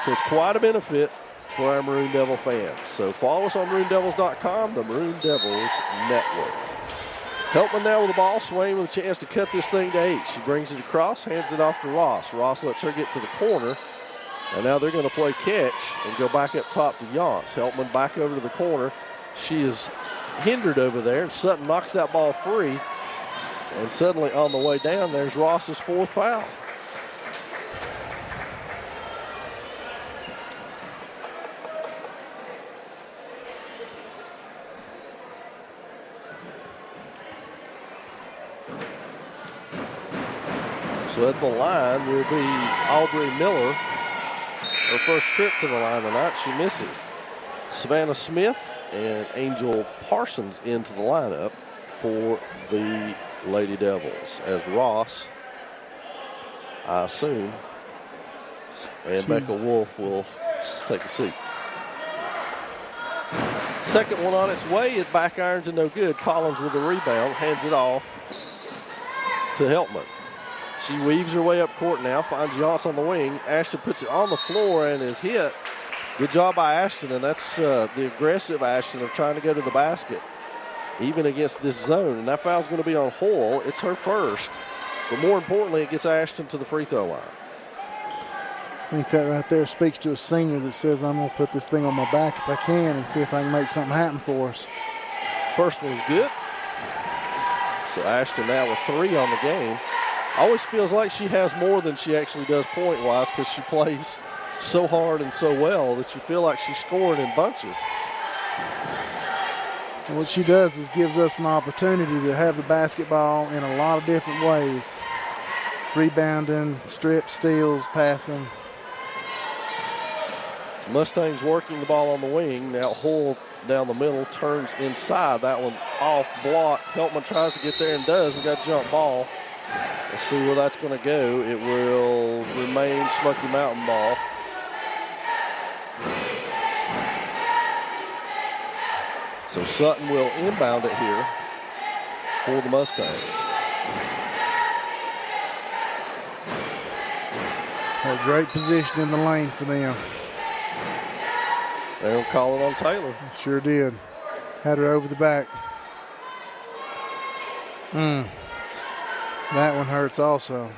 So it's quite a benefit for our Maroon Devil fans. So follow us on maroondevils.com, the Maroon Devils Network. Heltman now with the ball. Swain with a chance to cut this thing to 8. She brings it across, hands it off to Ross. Ross lets her get to the corner. And now they're going to play catch and go back up top to Yachts. Heltman back over to the corner. She is hindered over there, and Sutton knocks that ball free. And suddenly on the way down, there's Ross's 4th foul. So at the line will be Aubrey Miller. Her first trip to the line tonight, she misses. Savannah Smith and Angel Parsons into the lineup for the Lady Devils as Ross, I assume, and Becca Wolf will take a seat. Second one on its way. It back irons and no good. Collins with a rebound, hands it off to Heltman. She weaves her way up court now, finds Yachts on the wing. Ashton puts it on the floor and is hit. Good job by Ashton, and that's the aggressive Ashton of trying to go to the basket, even against this zone. And that foul's going to be on Hull. It's her first. But more importantly, it gets Ashton to the free throw line. I think that right there speaks to a senior that says, I'm going to put this thing on my back if I can and see if I can make something happen for us. First one's good. So Ashton now with 3 on the game. Always feels like she has more than she actually does point-wise because she plays so hard and so well that you feel like she's scoring in bunches. And what she does is gives us an opportunity to have the basketball in a lot of different ways. Rebounding, strip, steals, passing. Mustangs working the ball on the wing. Now Hull down the middle, turns inside. That one's off, blocked. Heltman tries to get there and does. We got jump ball. Let's see where that's going to go. It will remain Smoky Mountain ball. So Sutton will inbound it here for the Mustangs. Had a great position in the lane for them. They don't call it on Taylor. Sure did. Had her over the back. That one hurts also.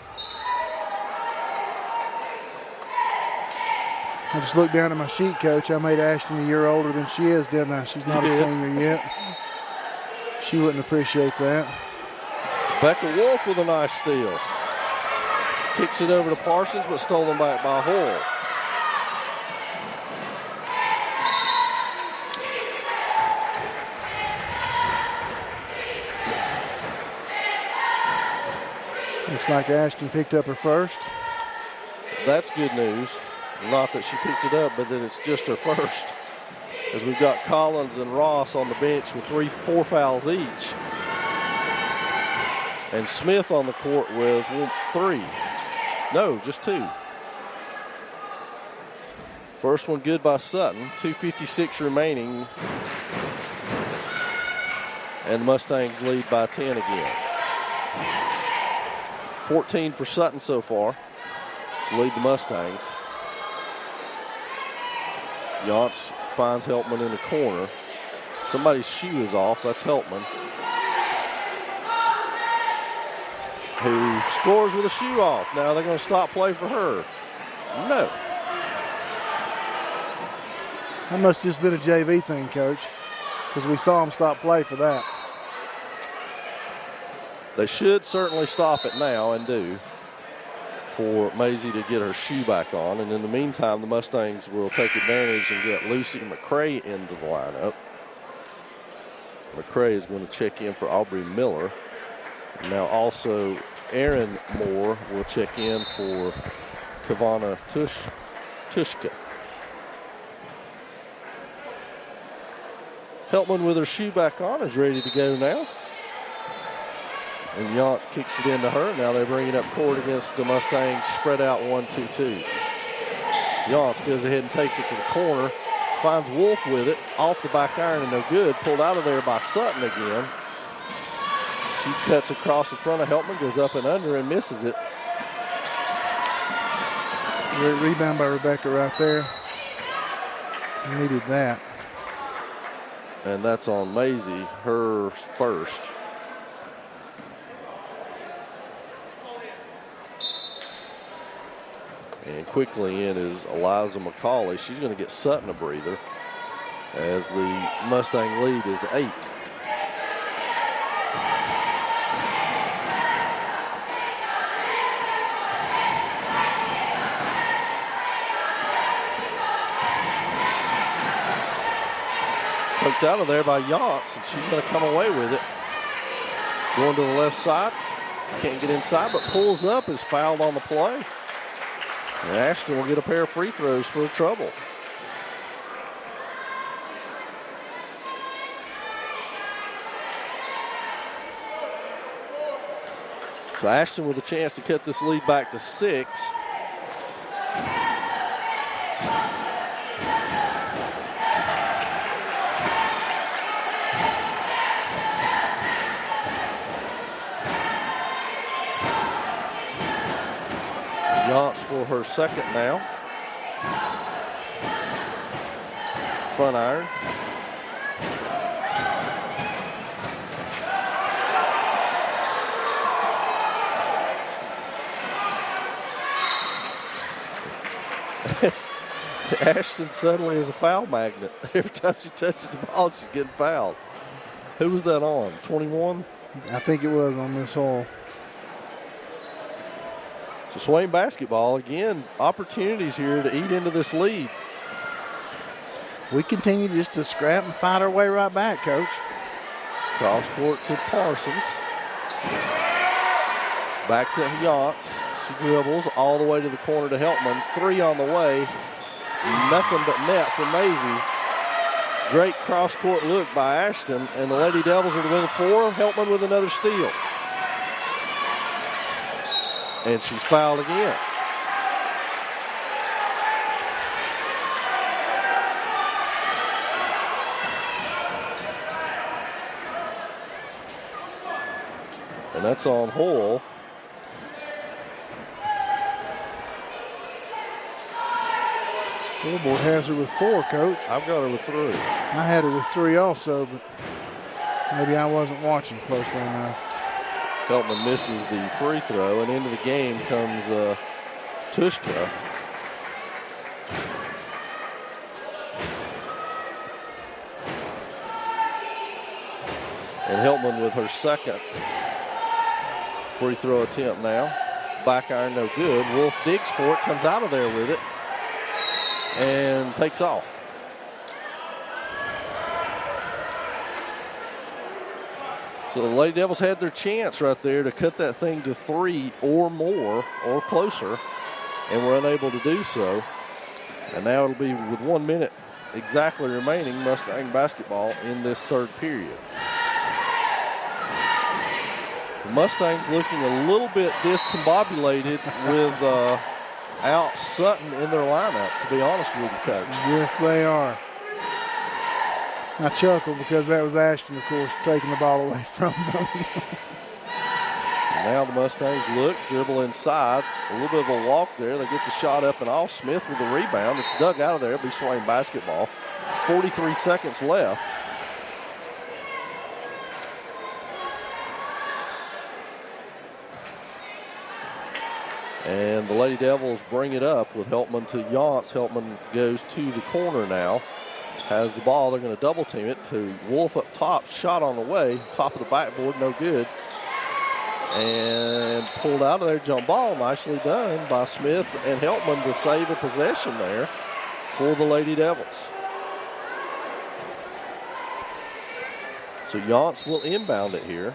I just looked down at my sheet, Coach. I made Ashton a year older than she is, didn't I? She's not a senior yet. She wouldn't appreciate that. Becca Wolf with a nice steal. Kicks it over to Parsons, but stolen back by Hoyle. Looks like Ashton picked up her first. That's good news. Not that she picked it up, but that it's just her first. As we've got Collins and Ross on the bench with 4 fouls each. And Smith on the court with 3. No, just 2. First one good by Sutton. 2:56 remaining. And the Mustangs lead by 10 again. 14 for Sutton so far to lead the Mustangs. Yance finds Heltman in the corner. Somebody's shoe is off. That's Heltman, who scores with a shoe off. Now they're going to stop play for her. No. That must have just been a JV thing, Coach, because we saw them stop play for that. They should certainly stop it now and do for Maisie to get her shoe back on. And in the meantime, the Mustangs will take advantage and get Lucy McCray into the lineup. McCray is going to check in for Aubrey Miller. Now also Aaron Moore will check in for Kavana Tushka. Heltman with her shoe back on is ready to go now. And Yance kicks it into her. Now they bring it up court against the Mustangs. Spread out 1-2-2. Yance goes ahead and takes it to the corner. Finds Wolf with it. Off the back iron and no good. Pulled out of there by Sutton again. She cuts across in front of Heltman. Goes up and under and misses it. Great rebound by Rebecca right there. Needed that. And that's on Maisie, her first. And quickly in is Eliza McCauley. She's going to get Sutton a breather as the Mustang lead is 8. Poked out of there by Yance, and she's going to come away with it. Going to the left side. Can't get inside, but pulls up, is fouled on the play. And Ashton will get a pair of free throws for trouble. So Ashton with a chance to cut this lead back to 6. Yance for her second now. Front iron. Ashton suddenly is a foul magnet. Every time she touches the ball, she's getting fouled. Who was that on? 21? I think it was on Miss Hall. So Swain basketball, again, opportunities here to eat into this lead. We continue just to scrap and fight our way right back, Coach. Cross court to Parsons. Back to Yance. She dribbles all the way to the corner to Heltman. 3 on the way. Nothing but net for Maisie. Great cross court look by Ashton, and the Lady Devils are to win 4. Heltman with another steal. And she's fouled again. And that's on Hoyle. Scoreboard has her with 4, Coach. I've got her with 3. I had her with 3 also, but maybe I wasn't watching closely enough. Heltman misses the free throw, and into the game comes Tushka. And Heltman with her second free throw attempt now. Back iron, no good. Wolf digs for it, comes out of there with it, and takes off. So the Lady Devils had their chance right there to cut that thing to 3 or more or closer, and were unable to do so. And now it'll be with 1 minute exactly remaining, Mustang basketball in this third period. The Mustangs looking a little bit discombobulated with out Sutton in their lineup, to be honest with you, Coach. Yes, they are. I chuckled because that was Ashton, of course, taking the ball away from them. Now the Mustangs look, dribble inside. A little bit of a walk there. They get the shot up and off. Smith with the rebound. It's dug out of there. It'll be Swain basketball. 43 seconds left. And the Lady Devils bring it up with Heltman to Yance. Heltman goes to the corner now. Has the ball. They're going to double team it to Wolf up top. Shot on the way. Top of the backboard. No good. And pulled out of there. Jump ball. Nicely done by Smith and Heltman to save a possession there for the Lady Devils. So Yance will inbound it here.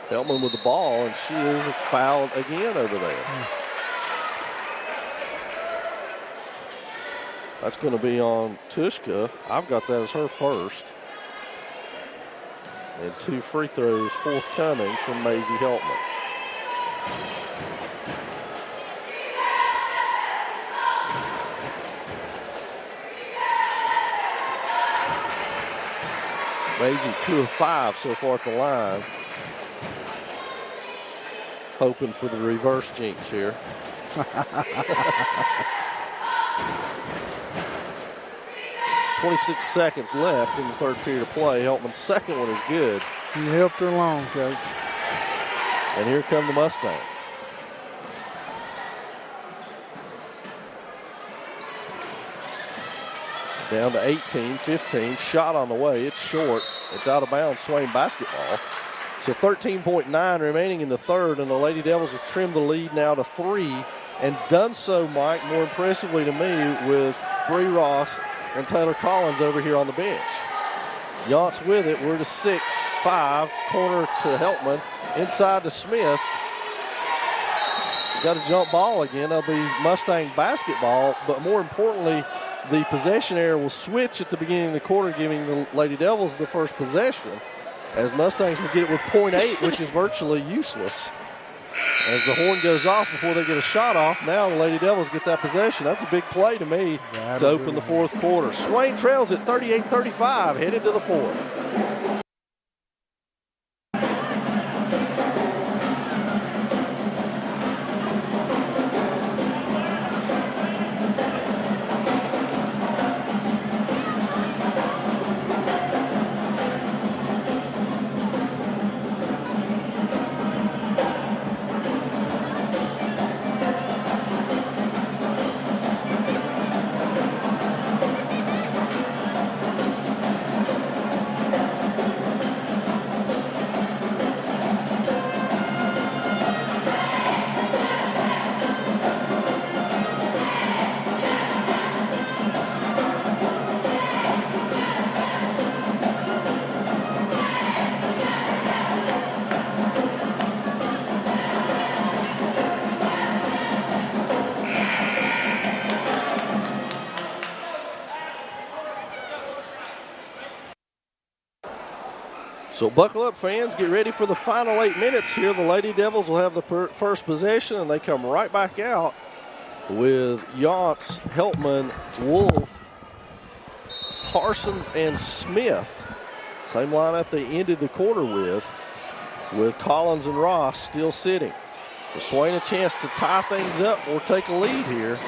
Heltman with the ball, and she is fouled again over there. That's going to be on Tushka. I've got that as her first. And 2 free throws forthcoming from Maisie Heltman. Maisie 2 of 5 so far at the line. Hoping for the reverse jinx here. 26 seconds left in the third period of play. Heltman's second one is good. You helped her along, Coach. And here come the Mustangs. Down to 18, 15. Shot on the way. It's short. It's out of bounds. Swain basketball. So 13.9 remaining in the third, and the Lady Devils have trimmed the lead now to 3, and done so, Mike, more impressively to me, with Bree Ross and Taylor Collins over here on the bench. Yance with it. We're to 6-5. Corner to Heltman. Inside to Smith. Got a jump ball again. That'll be Mustang basketball, but more importantly, the possession error will switch at the beginning of the quarter, giving the Lady Devils the first possession, as Mustangs will get it with .8, which is virtually useless. As the horn goes off before they get a shot off, now the Lady Devils get that possession. That's a big play to me to open the fourth quarter. Swain trails at 38-35, headed to the fourth. So buckle up, fans. Get ready for the final 8 minutes here. The Lady Devils will have the first possession, and they come right back out with Yance, Heltman, Wolf, Parsons, and Smith. Same lineup they ended the quarter with Collins and Ross still sitting. So Swain a chance to tie things up or take a lead here.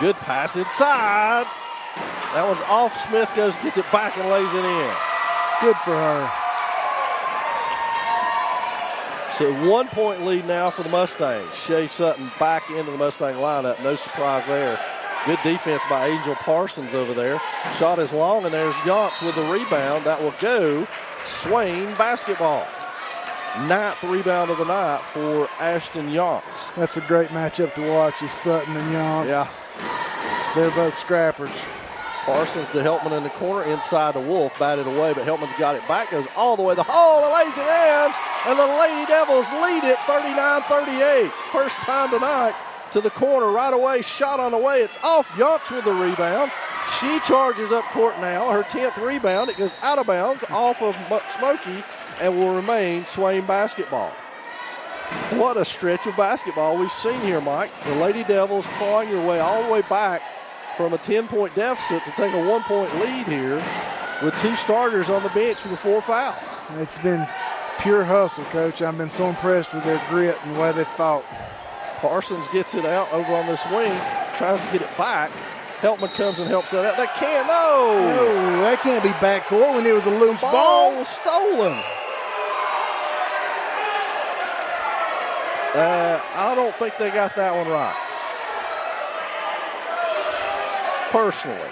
Good pass inside. That one's off. Smith gets it back and lays it in. Good for her. So 1 point lead now for the Mustangs. Shea Sutton back into the Mustang lineup. No surprise there. Good defense by Angel Parsons over there. Shot is long, and there's Yance with the rebound. That will go Swain basketball. 9th rebound of the night for Ashton Yance. That's a great matchup to watch, is Sutton and Yance. Yeah. They're both scrappers. Parsons to Heltman in the corner, inside to Wolf, batted away, but Heltman's got it back, goes all the way to the hole, and lays it in, and the Lady Devils lead it 39-38. First time tonight to the corner right away, shot on the way, it's off. Yance with the rebound. She charges up court now, her 10th rebound. It goes out of bounds off of Smoky and will remain Swain basketball. What a stretch of basketball we've seen here, Mike. The Lady Devils clawing their way all the way back from a 10-point deficit to take a 1-point lead here with 2 starters on the bench with 4 fouls. It's been pure hustle, Coach. I've been so impressed with their grit and the way they fought. Parsons gets it out over on this wing, tries to get it back. Heltman comes and helps that out. That can't, no, that can't be backcourt when it was a loose ball. The ball was stolen. I don't think they got that one right. Personally.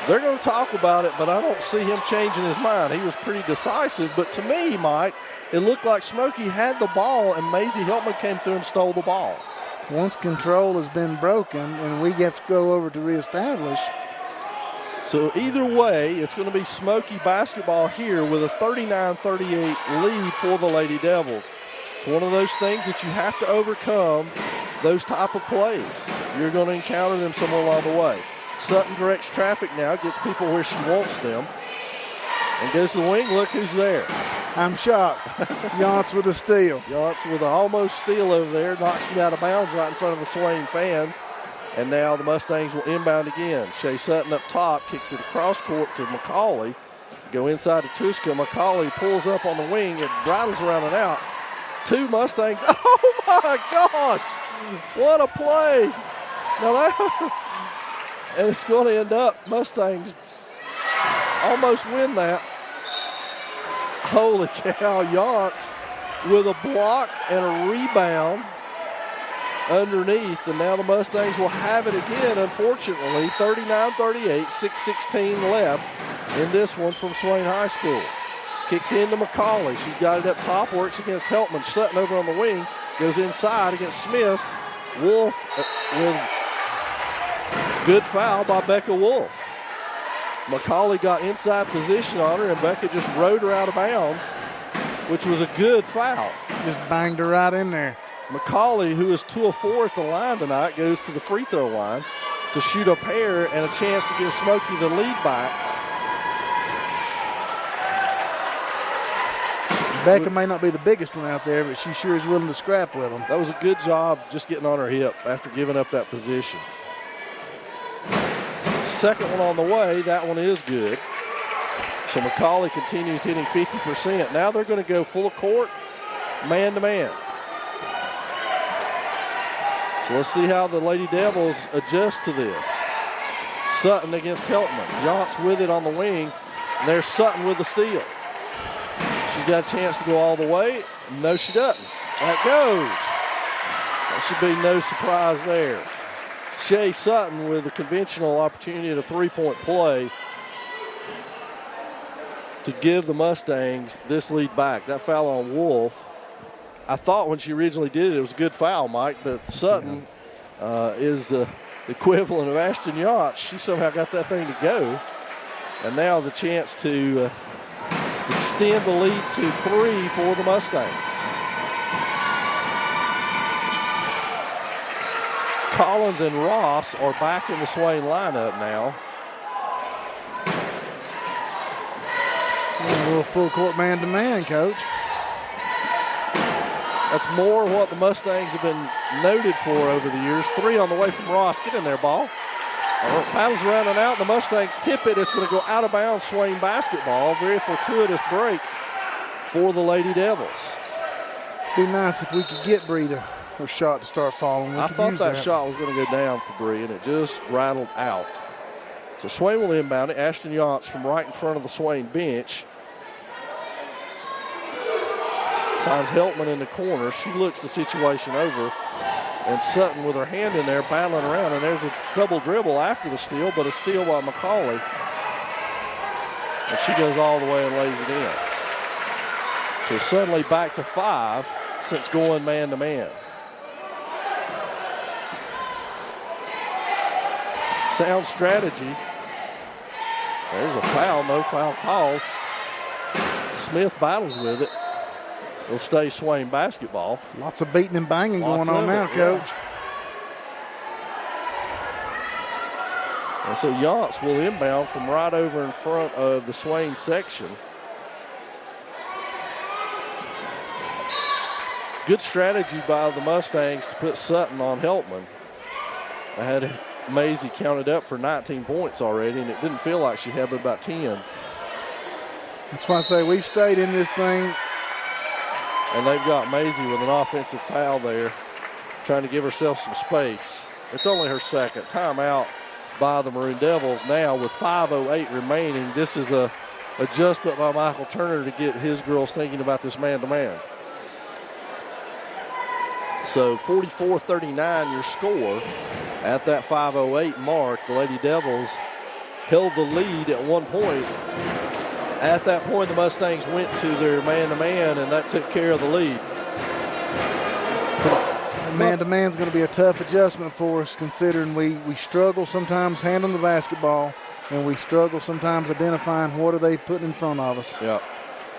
They're going to talk about it, but I don't see him changing his mind. He was pretty decisive, but to me, Mike, it looked like Smoky had the ball and Maisie Heltman came through and stole the ball. Once control has been broken and we have to go over to reestablish. So either way, it's going to be Smoky basketball here with a 39-38 lead for the Lady Devils. It's one of those things that you have to overcome, those type of plays. You're going to encounter them somewhere along the way. Sutton directs traffic now, gets people where she wants them, and goes to the wing. Look who's there. I'm shocked. Yance with a steal. Yance with an almost steal over there, knocks it out of bounds right in front of the Swain fans. And now the Mustangs will inbound again. Shea Sutton up top, kicks it across court to McCauley. Go inside to Tuska. McCauley pulls up on the wing and rattles around and out. 2 Mustangs. Oh my gosh! What a play! Now that, and it's going to end up Mustangs almost win that. Holy cow! Yance with a block and a rebound underneath, and now the Mustangs will have it again, unfortunately. 39-38, 6:16 left in this one from Swain High School. Kicked into McCauley. She's got it up top, works against Heltman. Sutton over on the wing, goes inside against Smith. Wolf with good foul by Becca Wolf. McCauley got inside position on her, and Becca just rode her out of bounds, which was a good foul. Just banged her right in there. McCauley, who is 2 of 4 at the line tonight, goes to the free throw line to shoot a pair and a chance to give Smoky the lead back. Becca may not be the biggest one out there, but she sure is willing to scrap with them. That was a good job just getting on her hip after giving up that position. Second one on the way. That one is good. So McCauley continues hitting 50%. Now they're going to go full court, man-to-man. So let's see how the Lady Devils adjust to this. Sutton against Heltman. Yance with it on the wing. And there's Sutton with the steal. She's got a chance to go all the way. No, she doesn't. That goes. That should be no surprise there. Shea Sutton with a conventional opportunity at a 3-point play to give the Mustangs this lead back. That foul on Wolf, I thought when she originally did it, it was a good foul, Mike, but Sutton is the equivalent of Ashton Yance. She somehow got that thing to go. And now the chance to extend the lead to 3 for the Mustangs. Collins and Ross are back in the Swain lineup now. A little full court man-to-man, Coach. That's more what the Mustangs have been noted for over the years. 3 on the way from Ross. Get in there, ball. Paddles around and out. The Mustangs tip it. It's going to go out of bounds. Swain basketball. Very fortuitous break for the Lady Devils. Be nice if we could get Bree her shot to start falling. I thought that shot was going to go down for Bree, and it just rattled out. So Swain will inbound it. Ashton Yance from right in front of the Swain bench. Finds Heltman in the corner. She looks the situation over. And Sutton with her hand in there battling around. And there's a double dribble after the steal, but a steal by McCauley. And she goes all the way and lays it in. So suddenly back to 5 since going man-to-man. Sound strategy. There's a foul, no foul called. Smith battles with it. It'll stay Swain basketball. Lots of beating and banging going on now, Coach. And so Yance will inbound from right over in front of the Swain section. Good strategy by the Mustangs to put Sutton on Heltman. I had Maisie counted up for 19 points already, and it didn't feel like she had but about 10. That's why I say we've stayed in this thing. And they've got Maisie with an offensive foul there, trying to give herself some space. It's only her second. Timeout by the Maroon Devils now with 5:08 remaining. This is a adjustment by Michael Turner to get his girls thinking about this man-to-man. So 44-39 your score. At that 5:08 mark, the Lady Devils held the lead at 1 point. At that point, the Mustangs went to their man-to-man, and that took care of the lead. Man-to-man is going to be a tough adjustment for us, considering we struggle sometimes handling the basketball, and we struggle sometimes identifying what are they putting in front of us. Yeah.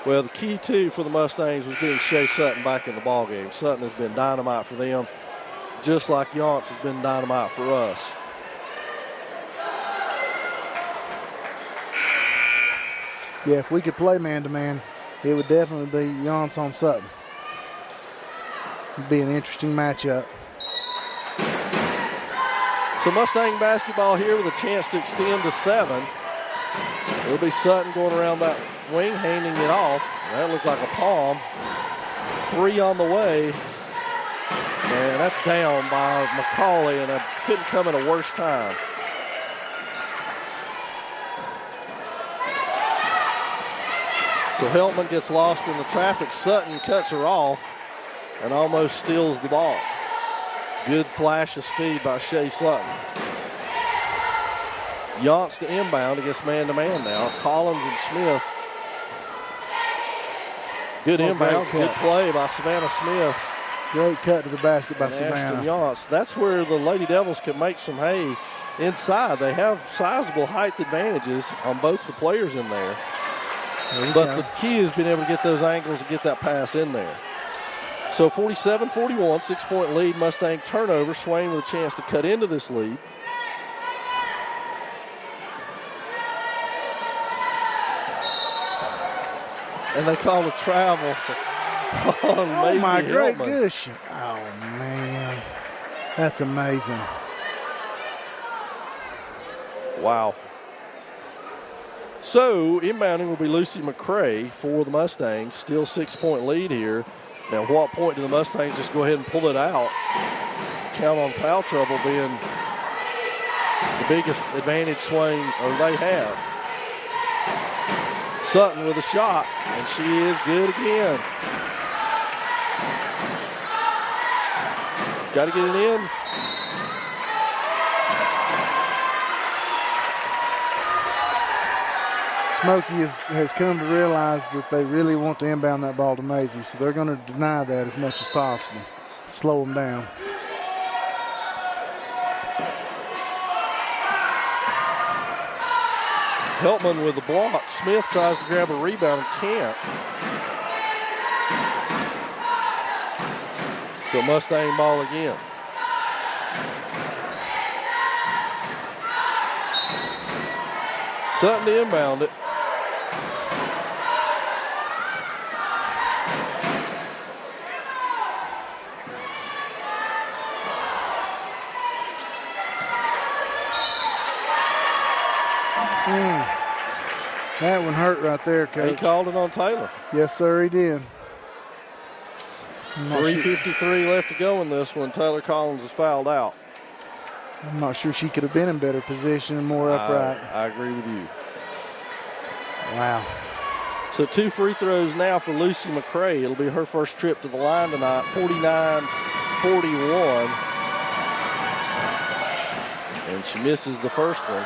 Well, the key, too, for the Mustangs was getting Shea Sutton back in the ballgame. Sutton has been dynamite for them, just like Yance has been dynamite for us. Yeah, if we could play man-to-man, it would definitely be Yance on Sutton. It'd be an interesting matchup. So Mustang basketball here with a chance to extend to 7. It'll be Sutton going around that wing, handing it off. That looked like a palm. 3 on the way. And that's down by McCauley, and it couldn't come at a worse time. So Heltman gets lost in the traffic. Sutton cuts her off and almost steals the ball. Good flash of speed by Shea Sutton. Yance to inbound against man-to-man now. Collins and Smith. Good inbound, good play by Savannah Smith. Great cut to the basket by Savannah. Ashton Yance. That's where the Lady Devils can make some hay inside. They have sizable height advantages on both the players in there. But the key is being able to get those angles and get that pass in there. So 47-41, 6-point lead. Mustang turnover. Swain with a chance to cut into this lead. And they call a travel on Oh, my great Heltman. gosh. Oh, man. That's amazing. Wow. So, inbounding will be Lucy McCray for the Mustangs. Still 6-point lead here. Now, at what point do the Mustangs just go ahead and pull it out? Count on foul trouble being the biggest advantage Swain or they have. Sutton with a shot, and she is good again. Got to get it in. Smoky has come to realize that they really want to inbound that ball to Maisie, so they're going to deny that as much as possible. Slow them down. Heltman with the block. Smith tries to grab a rebound and can't. So Mustang ball again. Sutton to inbound it. That one hurt right there, Coach. He called it on Taylor. Yes, sir, he did. 3:53 left to go in this one. Taylor Collins is fouled out. I'm not sure she could have been in better position and more upright. I agree with you. Wow. So 2 free throws now for Lucy McCray. It'll be her first trip to the line tonight, 49-41. And she misses the first one.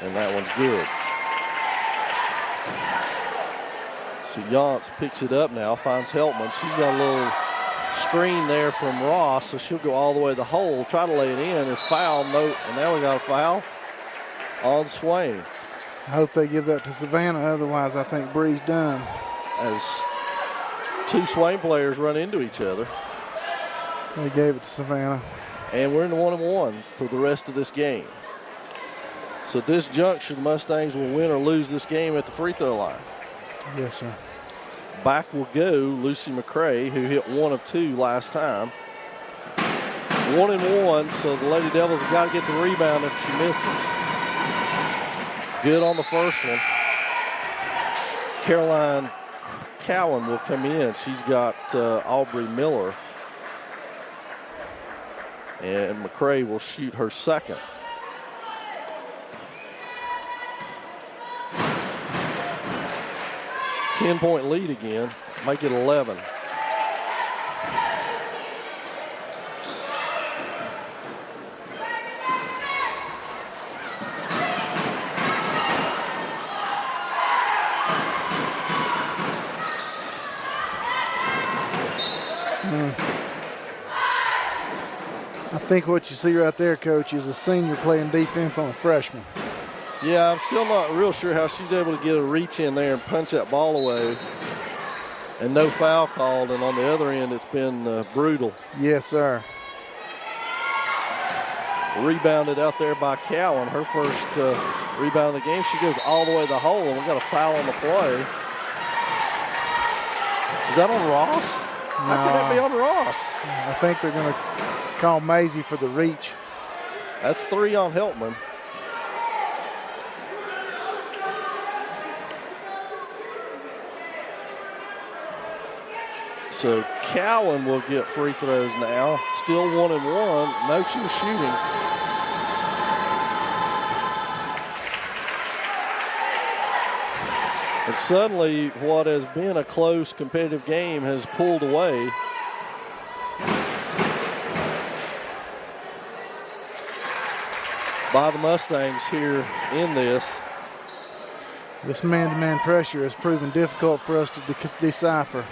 And that one's good. So Yance picks it up now, finds Heltman. She's got a little screen there from Ross, so she'll go all the way to the hole, try to lay it in. It's foul, no, and now we got a foul on Swain. I hope they give that to Savannah, otherwise I think Bree's done. As 2 Swain players run into each other. They gave it to Savannah. And we're in the 1-1 for the rest of this game. So at this juncture, the Mustangs will win or lose this game at the free throw line. Yes, sir. Back will go Lucy McCray, who hit 1 of 2 last time. 1-1, so the Lady Devils have got to get the rebound if she misses. Good on the first one. Caroline Cowan will come in. She's got Aubrey Miller. And McCray will shoot her second. Ten-point lead again, make it 11. I think what you see right there, Coach, is a senior playing defense on a freshman. Yeah, I'm still not real sure how she's able to get a reach in there and punch that ball away. And no foul called, and on the other end, it's been brutal. Yes, sir. Rebounded out there by Cowan, her first rebound of the game. She goes all the way to the hole, and we got a foul on the play. Is that on Ross? No. How could that be on Ross? I think they're going to call Maisie for the reach. That's 3 on Heltman. So Cowan will get free throws now. Still 1-1. No, she was shooting. And suddenly what has been a close competitive game has pulled away. By the Mustangs here in this. This man-to-man pressure has proven difficult for us to decipher.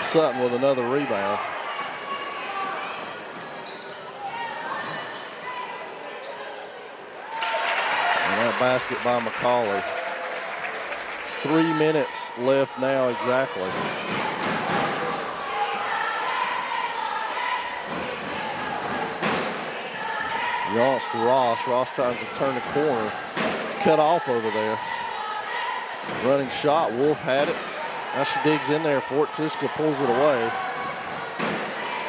Sutton with another rebound. And that basket by McCauley. 3 minutes left now exactly. Yance to Ross. Ross tries to turn the corner. It's cut off over there. Running shot. Wolf had it. Now she digs in there for it. Tiska pulls it away.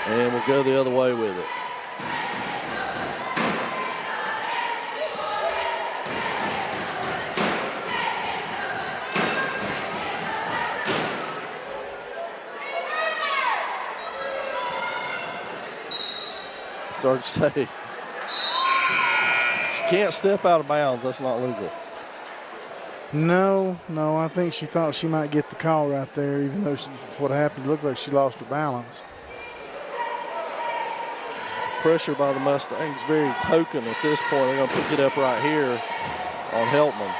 And we'll go the other way with it. Start to say, she can't step out of bounds. That's not legal. No, I think she thought she might get the call right there, even though what happened looked like she lost her balance. Pressure by the Mustangs, very token at this point. They're going to pick it up right here on Heltman.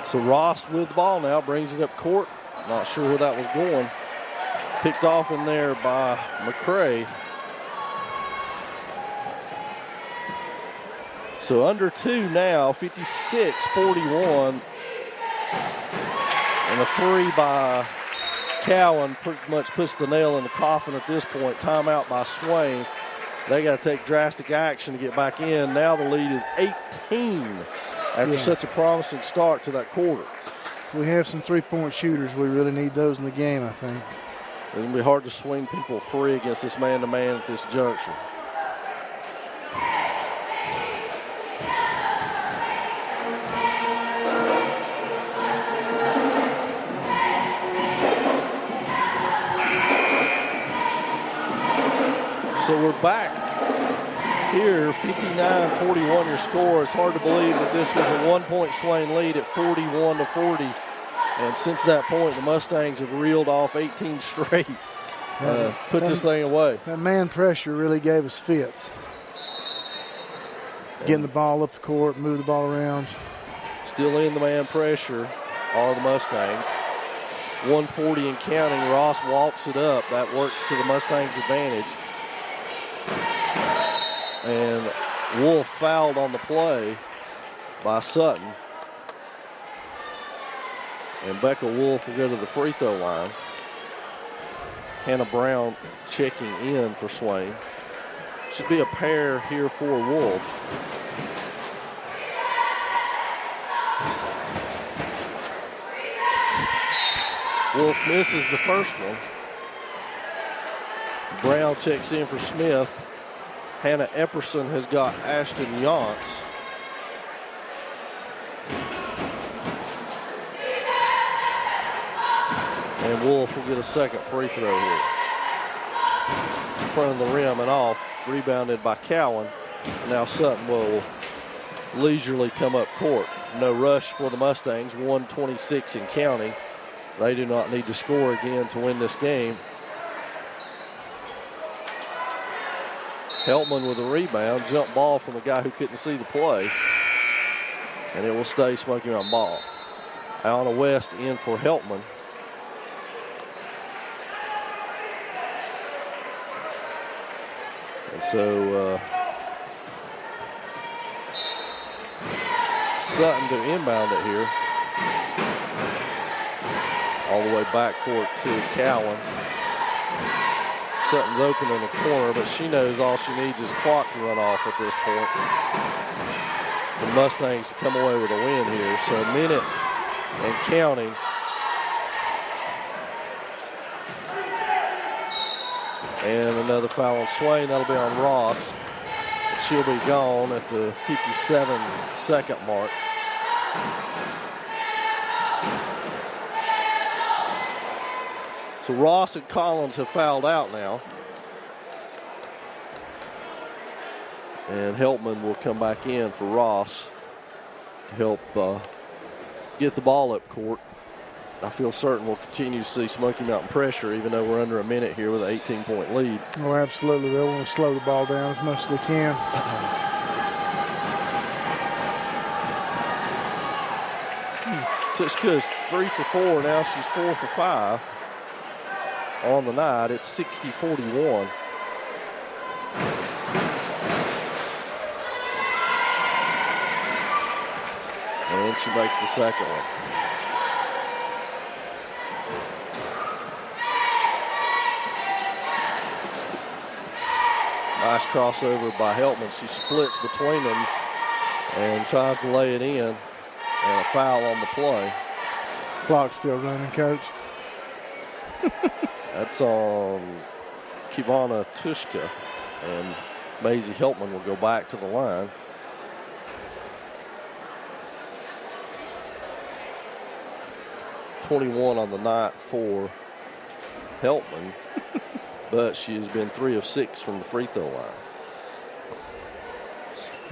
So Ross with the ball now, brings it up court. Not sure where that was going. Picked off in there by McCray. So under 2 now, 56-41. And a 3 by Cowan pretty much puts the nail in the coffin at this point. Timeout by Swain. They got to take drastic action to get back in. Now the lead is 18 after such a promising start to that quarter. We have some three-point shooters. We really need those in the game, I think. It's going to be hard to swing people free against this man-to-man at this juncture. So we're back here, 59-41 your score. It's hard to believe that this was a 1-point Swain lead at 41-40. And since that point, the Mustangs have reeled off 18 straight. Put this thing away. That man pressure really gave us fits. Getting the ball up the court, move the ball around. Still in the man pressure are the Mustangs. 140 and counting. Ross walks it up. That works to the Mustangs' advantage. And Wolf fouled on the play by Sutton. And Becca Wolf will go to the free throw line. Hannah Brown checking in for Swain. Should be a pair here for Wolf. Wolf misses the first one. Brown checks in for Smith. Hannah Epperson has got Ashton Yance. And Wolf will get a second free throw here. In front of the rim and off. Rebounded by Cowan. Now Sutton will leisurely come up court. No rush for the Mustangs. 126 and counting. They do not need to score again to win this game. Heltman with a rebound. Jump ball from a guy who couldn't see the play. And it will stay Smoky Mountain ball. Alana West in for Heltman. And so Sutton to inbound it here. All the way back court to Cowan. Sutton's open in the corner, but she knows all she needs is clock to run off at this point. The Mustangs to come away with a win here. So a minute and counting. And another foul on Swain. That'll be on Ross. She'll be gone at the 57-second mark. So Ross and Collins have fouled out now. And Heltman will come back in for Ross to help get the ball up court. I feel certain we'll continue to see Smoky Mountain pressure, even though we're under a minute here with an 18-point lead. Oh, absolutely. They'll want to slow the ball down as much as they can. Tushka's 3 for 4. Now she's 4 for 5 on the night. It's 60-41. And she makes the second one. Nice crossover by Heltman. She splits between them and tries to lay it in. And a foul on the play. Clock's still running, Coach. That's on Kivana Tushka. And Maisie Heltman will go back to the line. .21 on the night for Heltman. But she has been 3 of 6 from the free throw line.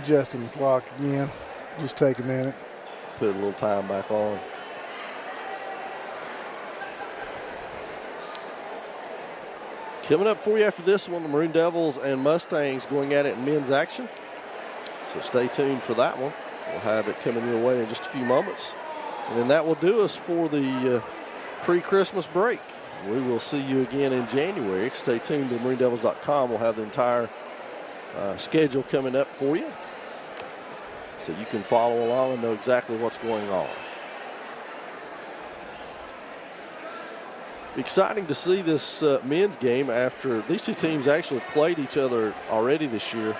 Adjusting the clock again. Just take a minute. Put a little time back on. Coming up for you after this one, the Maroon Devils and Mustangs going at it in men's action. So stay tuned for that one. We'll have it coming your way in just a few moments. And then that will do us for the pre-Christmas break. We will see you again in January. Stay tuned to MaroonDevils.com. We'll have the entire schedule coming up for you. so you can follow along and know exactly what's going on. Exciting to see this men's game after these two teams actually played each other already this year.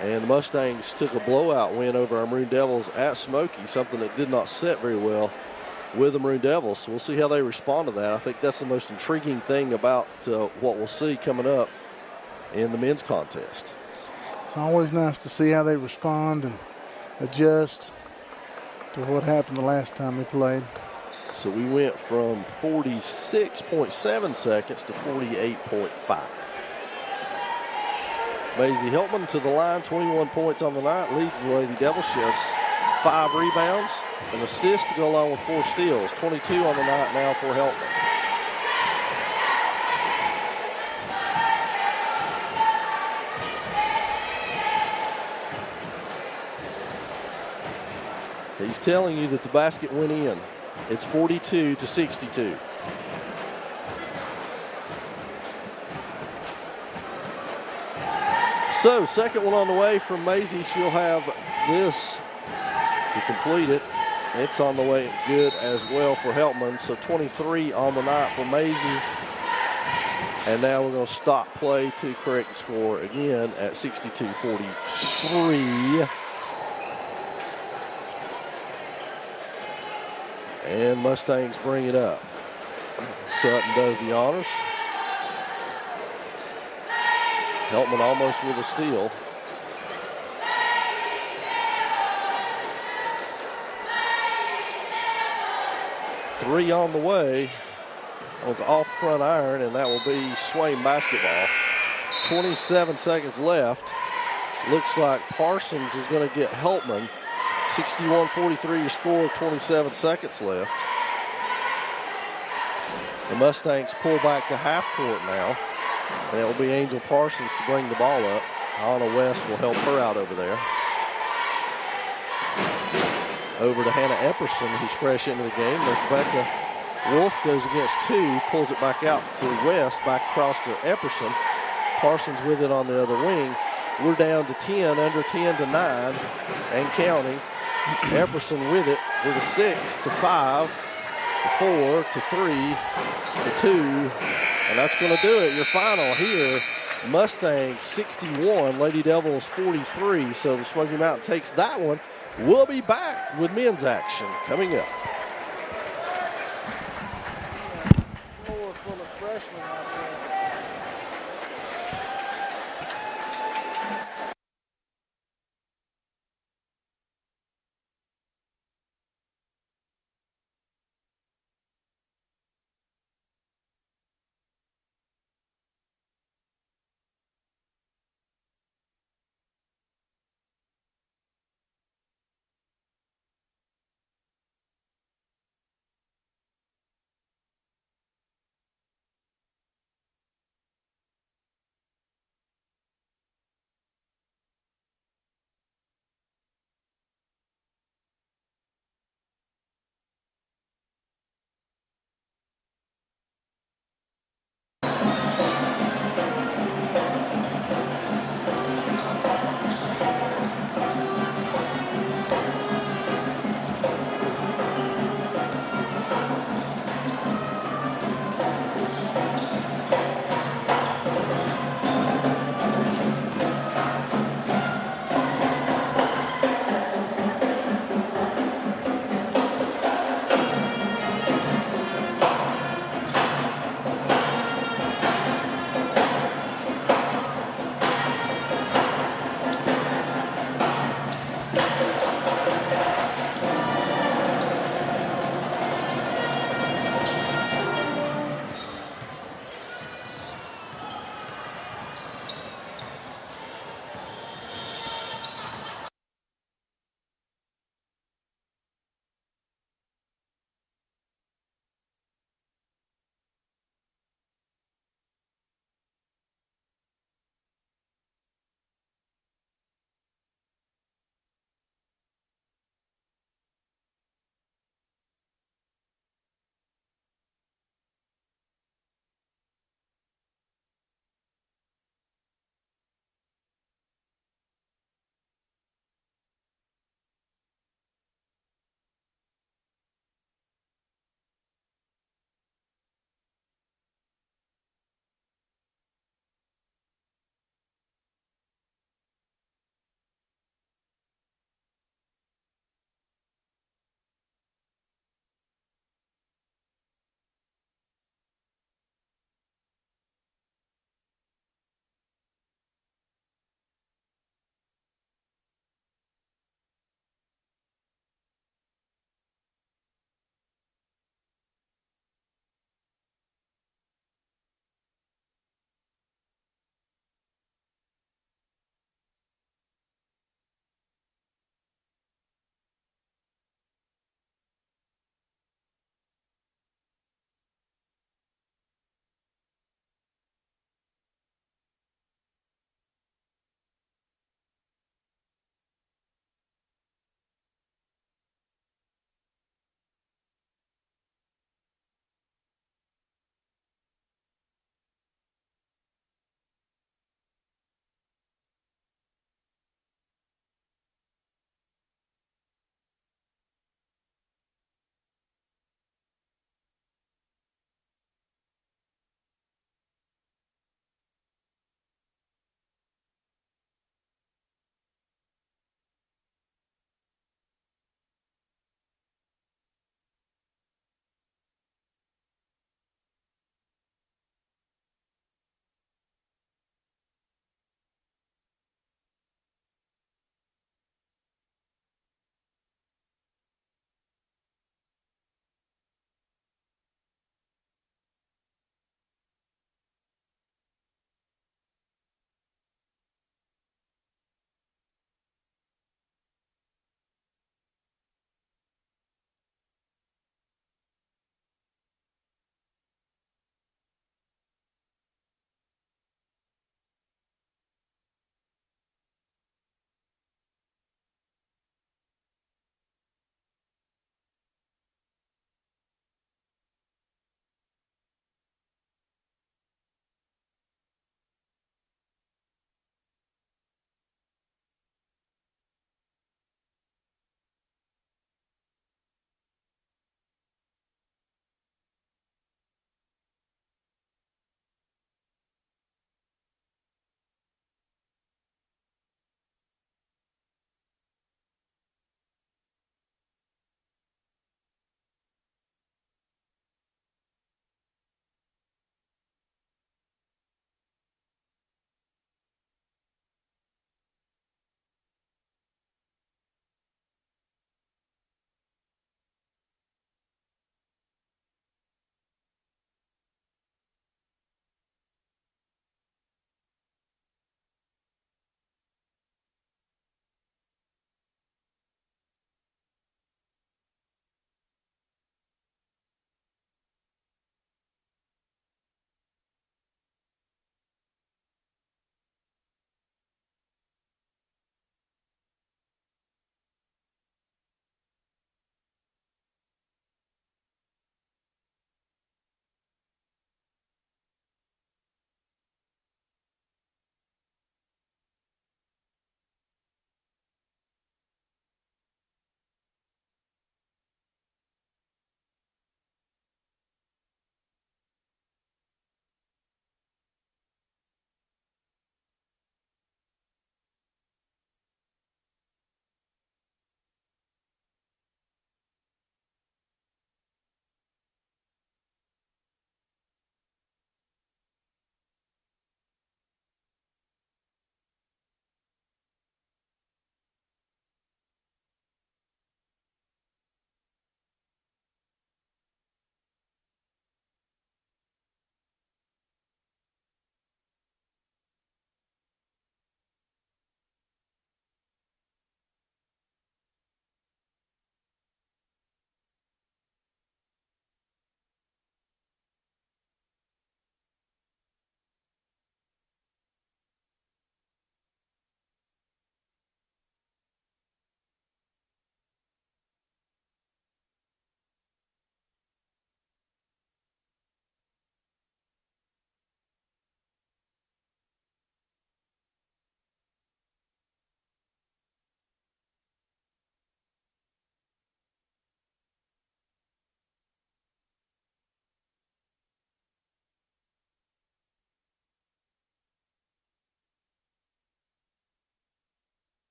And the Mustangs took a blowout win over our Maroon Devils at Smoky, something that did not set very well with the Maroon Devils. So we'll see how they respond to that. I think that's the most intriguing thing about what we'll see coming up in the men's contest. It's always nice to see how they respond and adjust to what happened the last time they played. So we went from 46.7 seconds to 48.5. Maisie Heltman to the line, 21 points on the night, leads the Lady Devils. She has 5 rebounds, an assist to go along with 4 steals. 22 on the night now for Heltman. He's telling you that the basket went in. It's 42-62. So, second one on the way from Maisie. She'll have this to complete it. It's on the way good as well for Heltman. So 23 on the night for Maisie. And now we're going to stop play to correct the score again at 62-43. And Mustangs bring it up. Sutton does the honors. Heltman almost with a steal. Three on the way. Was off front iron, and that will be Swain basketball. 27 seconds left. Looks like Parsons is going to get Heltman. 61-43 your score, 27 seconds left. The Mustangs pull back to half court now. And it will be Angel Parsons to bring the ball up. Anna West will help her out over there. Over to Hannah Epperson, who's fresh into the game. There's Becca Wolf, goes against 2, pulls it back out to West, back across to Epperson. Parsons with it on the other wing. We're down to 10, under 10 to 9, and counting. Epperson with it with a 6 to 5, to 4 to 3 to 2. And that's going to do it. Your final here, Mustangs 61, Lady Devils 43. So the Smoky Mountain takes that one. We'll be back with men's action coming up. Floor full of freshmen out there.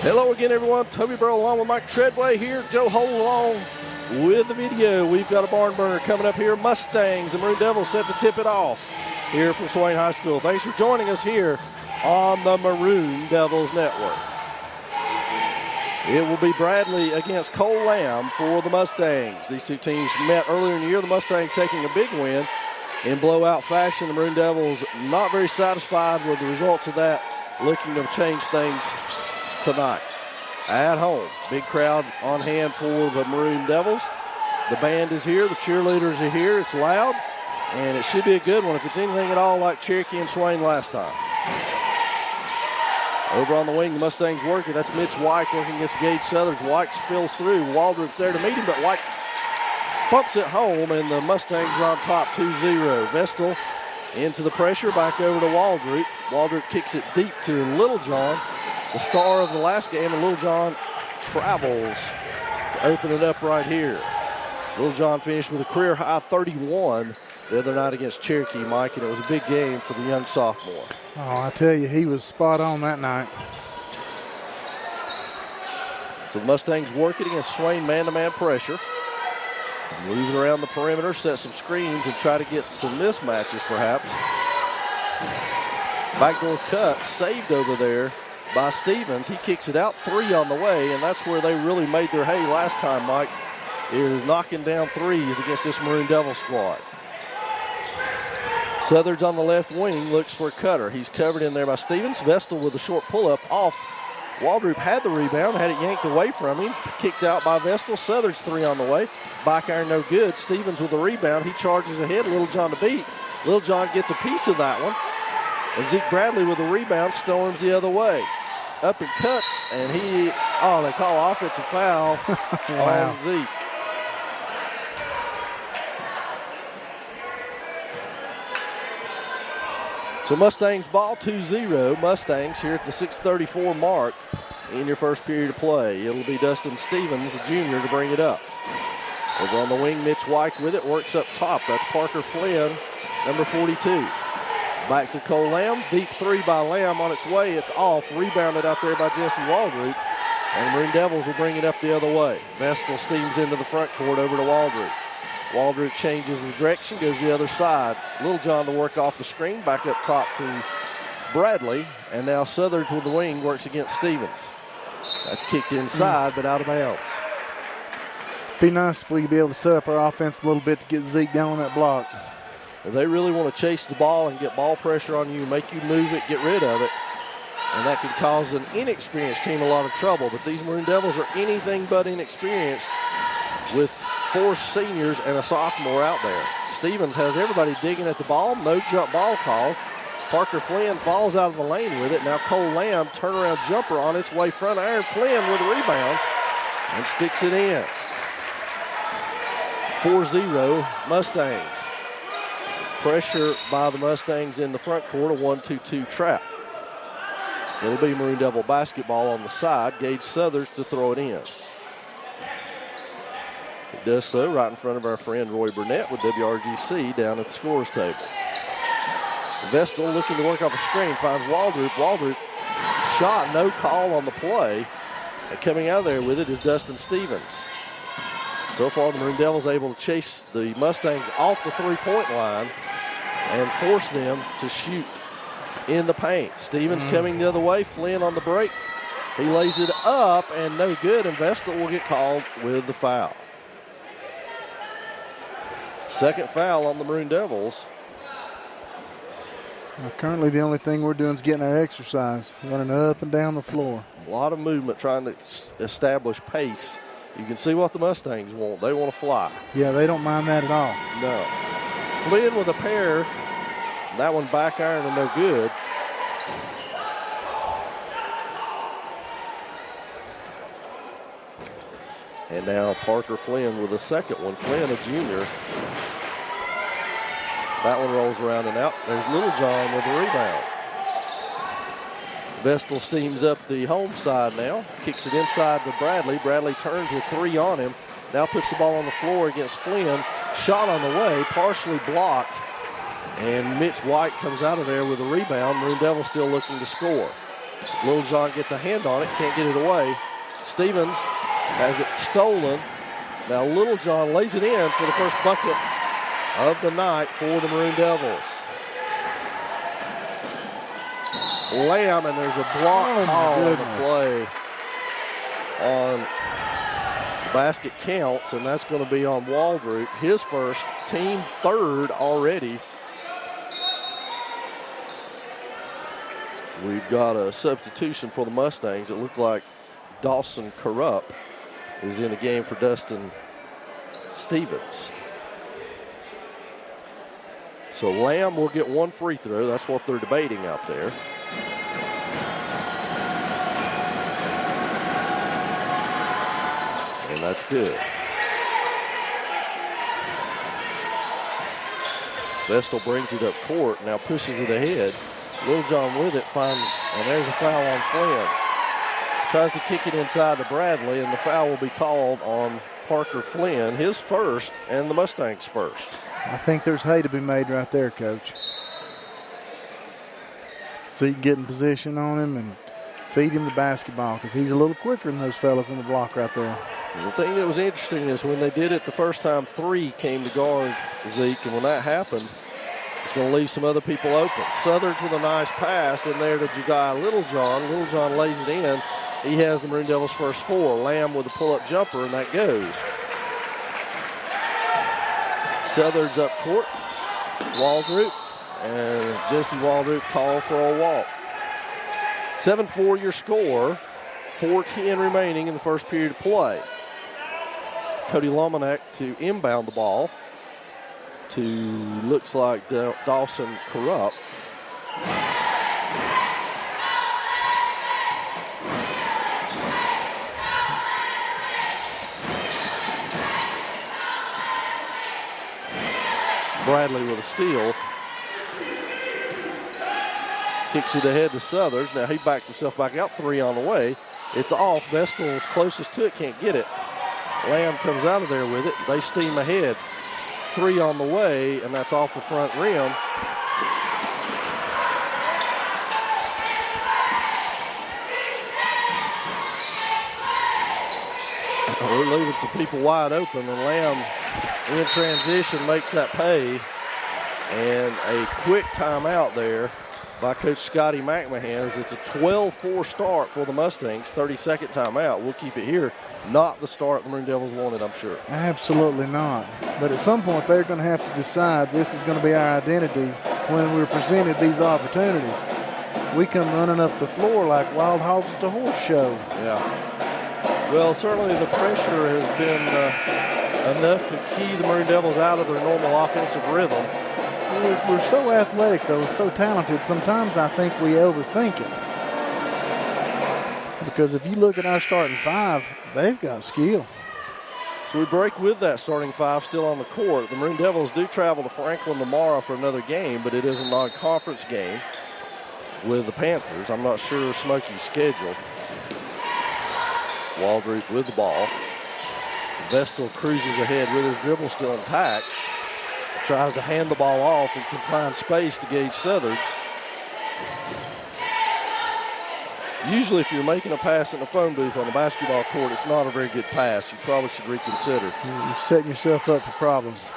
Hello again, everyone. Toby Burrow along with Mike Treadway here. Joe Holt along with the video. We've got a barn burner coming up here. Mustangs and Maroon Devils set to tip it off here from Swain High School. Thanks for joining us here on the Maroon Devils Network. It will be Bradley against Cole Lamb for the Mustangs. These two teams met earlier in the year. The Mustangs taking a big win in blowout fashion. The Maroon Devils not very satisfied with the results of that, looking to change things tonight at home. Big crowd on hand for the Maroon Devils. The band is here. The cheerleaders are here. It's loud, and it should be a good one if it's anything at all like Cherokee and Swain last time. Over on the wing, the Mustangs working. That's Mitch White working against Gage Southers. White spills through. Waldrop's there to meet him, but White pumps it home, and the Mustangs are on top 2-0. Vestal into the pressure, back over to Waldrop. Waldrop kicks it deep to Littlejohn, the star of the last game, and Littlejohn travels to open it up right here. Littlejohn finished with a career-high 31 the other night against Cherokee, Mike, and it was a big game for the young sophomore. Oh, I tell you, he was spot on that night. So the Mustangs work it against Swain man-to-man pressure. Move it around the perimeter, set some screens, and try to get some mismatches perhaps. Backdoor cut saved over there by Stevens. He kicks it out, 3 on the way, and that's where they really made their hay last time, Mike, is knocking down threes against this Maroon Devil squad. Southard's on the left wing, looks for a cutter. He's covered in there by Stevens. Vestal with a short pull-up off. Waldrop had the rebound, had it yanked away from him. Kicked out by Vestal. Southard's 3 on the way. Back iron no good. Stevens with the rebound. He charges ahead. Littlejohn to beat. Littlejohn gets a piece of that one. And Zeke Bradley with the rebound storms the other way. Up and cuts, and they call offensive foul on Zeke. So Mustangs ball 2-0. Mustangs here at the 6:34 mark in your first period of play. It'll be Dustin Stevens, a junior, to bring it up. Over on the wing, Mitch White with it, works up top. That's Parker Flynn, number 42. Back to Cole Lamb. Deep 3 by Lamb on its way. It's off. Rebounded out there by Jesse Waldrop. And the Maroon Devils will bring it up the other way. Vestal steams into the front court over to Waldrop. Waldrop changes the direction, goes the other side. Littlejohn to work off the screen, back up top to Bradley. And now Southers with the wing works against Stevens. That's kicked inside, but out of bounds. Be nice if we could be able to set up our offense a little bit to get Zeke down on that block. They really want to chase the ball and get ball pressure on you, make you move it, get rid of it. And that could cause an inexperienced team a lot of trouble. But these Maroon Devils are anything but inexperienced with 4 seniors and a sophomore out there. Stevens has everybody digging at the ball. No jump ball call. Parker Flynn falls out of the lane with it. Now Cole Lamb, turnaround jumper on its way front iron. Flynn with a rebound and sticks it in. 4-0 Mustangs. Pressure by the Mustangs in the front court, a 1-2-2 trap. It'll be Maroon Devil basketball on the side. Gage Southers to throw it in. It does so right in front of our friend Roy Burnett with WRGC down at the scorer's table. Vestal looking to work off a screen, finds Waldrop. Waldrop shot, no call on the play. And coming out of there with it is Dustin Stevens. So far, the Maroon Devils able to chase the Mustangs off the three-point line and force them to shoot in the paint. Stevens coming the other way. Flynn on the break. He lays it up and no good, and Vestal will get called with the foul. Second foul on the Maroon Devils. Well, currently, the only thing we're doing is getting our exercise, running up and down the floor. A lot of movement trying to establish pace. You can see what the Mustangs want. They want to fly. Yeah, they don't mind that at all. No. Flynn with a pair. That one back iron and no good. And now Parker Flynn with a second one. Flynn, a junior. That one rolls around and out. There's Littlejohn with the rebound. Vestal steams up the home side now. Kicks it inside to Bradley. Bradley turns with 3 on him. Now puts the ball on the floor against Flynn. Shot on the way, partially blocked. And Mitch White comes out of there with a rebound. Maroon Devils still looking to score. Little John gets a hand on it, can't get it away. Stevens has it stolen. Now Little John lays it in for the first bucket of the night for the Maroon Devils. Lamb, and there's a block call on the play on the basket counts, and that's going to be on Waldrop. His first, team third already. We've got a substitution for the Mustangs. It looked like Dawson Corrupt is in the game for Dustin Stevens. So Lamb will get one free throw. That's what they're debating out there. And that's good. Vestal brings it up court, now pushes it ahead. Little John with it finds, and there's a foul on Flynn. Tries to kick it inside to Bradley, and the foul will be called on Parker Flynn, his first and the Mustangs' first. I think there's hay to be made right there, Coach. So you can get in position on him and feed him the basketball because he's a little quicker than those fellas in the block right there. The thing that was interesting is when they did it the first time, 3 came to guard Zeke, and when that happened, it's going to leave some other people open. Southard's with a nice pass in there to Jediah Littlejohn. Littlejohn lays it in. He has the Maroon Devils' first 4. Lamb with a pull-up jumper, and that goes. Southard's up court. Waldrop, and Jesse Waldrop called for a walk. 7-4 your score. 4:10 remaining in the first period of play. Cody Lomanek to inbound the ball to, looks like Dawson Corrupt. Bradley with a steal. Kicks it ahead to Southers. Now he backs himself back out. 3 on the way. It's off. Vestal's closest to it, can't get it. Lamb comes out of there with it. They steam ahead. 3 on the way, and that's off the front rim. We're leaving some people wide open, and Lamb in transition makes that pay. And a quick timeout there by Coach Scotty McMahon as it's a 12-4 start for the Mustangs. 30-second timeout. We'll keep it here. Not the start the Maroon Devils wanted, I'm sure. Absolutely not. But at some point, they're going to have to decide this is going to be our identity when we're presented these opportunities. We come running up the floor like wild hogs at the horse show. Yeah. Well, certainly the pressure has been enough to key the Maroon Devils out of their normal offensive rhythm. We're so athletic, though, so talented. Sometimes I think we overthink it. Because if you look at our starting 5, they've got skill. So we break with that starting 5 still on the court. The Maroon Devils do travel to Franklin tomorrow for another game, but it is a non-conference game with the Panthers. I'm not sure Smoky's schedule. Waldrop with the ball. Vestal cruises ahead with his dribble still intact. Tries to hand the ball off and can find space to Gage Southers. Usually if you're making a pass in the phone booth on the basketball court, it's not a very good pass. You probably should reconsider. You're setting yourself up for problems.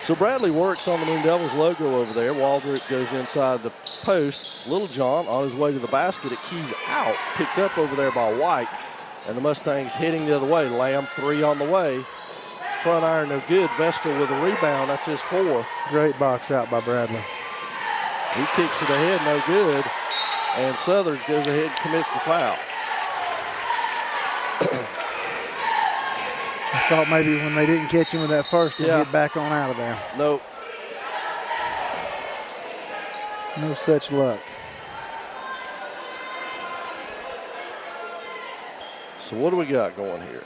So Bradley works on the Maroon Devils logo over there. Waldrop goes inside the post. Littlejohn on his way to the basket. It keys out. Picked up over there by White. And the Mustangs heading the other way. Lamb 3 on the way. Front iron no good. Vestal with a rebound. That's his 4th. Great box out by Bradley. He kicks it ahead, no good. And Southers goes ahead and commits the foul. I thought maybe when they didn't catch him with that first one, he'd back on out of there. Nope. No such luck. So what do we got going here?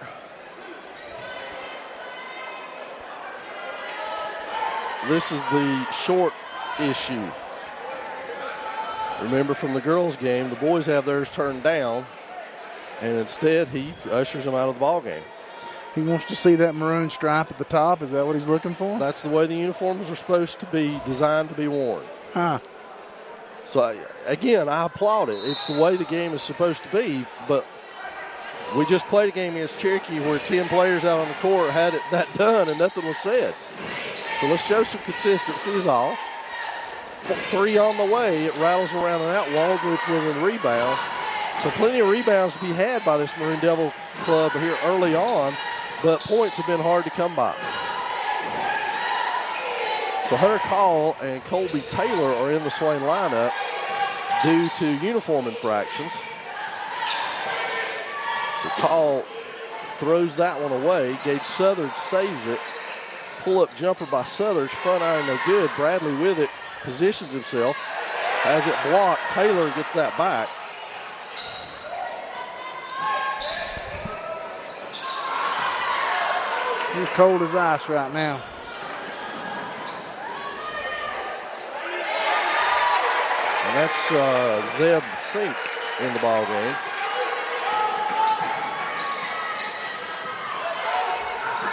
This is the short issue. Remember from the girls' game, the boys have theirs turned down, and instead he ushers them out of the ball game. He wants to see that maroon stripe at the top. Is that what he's looking for? That's the way the uniforms are supposed to be designed to be worn. Huh. So, again, I applaud it. It's the way the game is supposed to be, but we just played a game against Cherokee where 10 players out on the court had that done and nothing was said. So let's show some consistency is all. 3 on the way. It rattles around and out. Waldrop with a rebound. So plenty of rebounds to be had by this Maroon Devil club here early on, but points have been hard to come by. So Hunter Call and Colby Taylor are in the Swain lineup due to uniform infractions. So Call throws that one away. Gage Southard saves it. Pull-up jumper by Southard. Front iron no good. Bradley with it. Positions himself. Has it blocked. Taylor gets that back. He's cold as ice right now. And that's Zeb Sink in the ball game.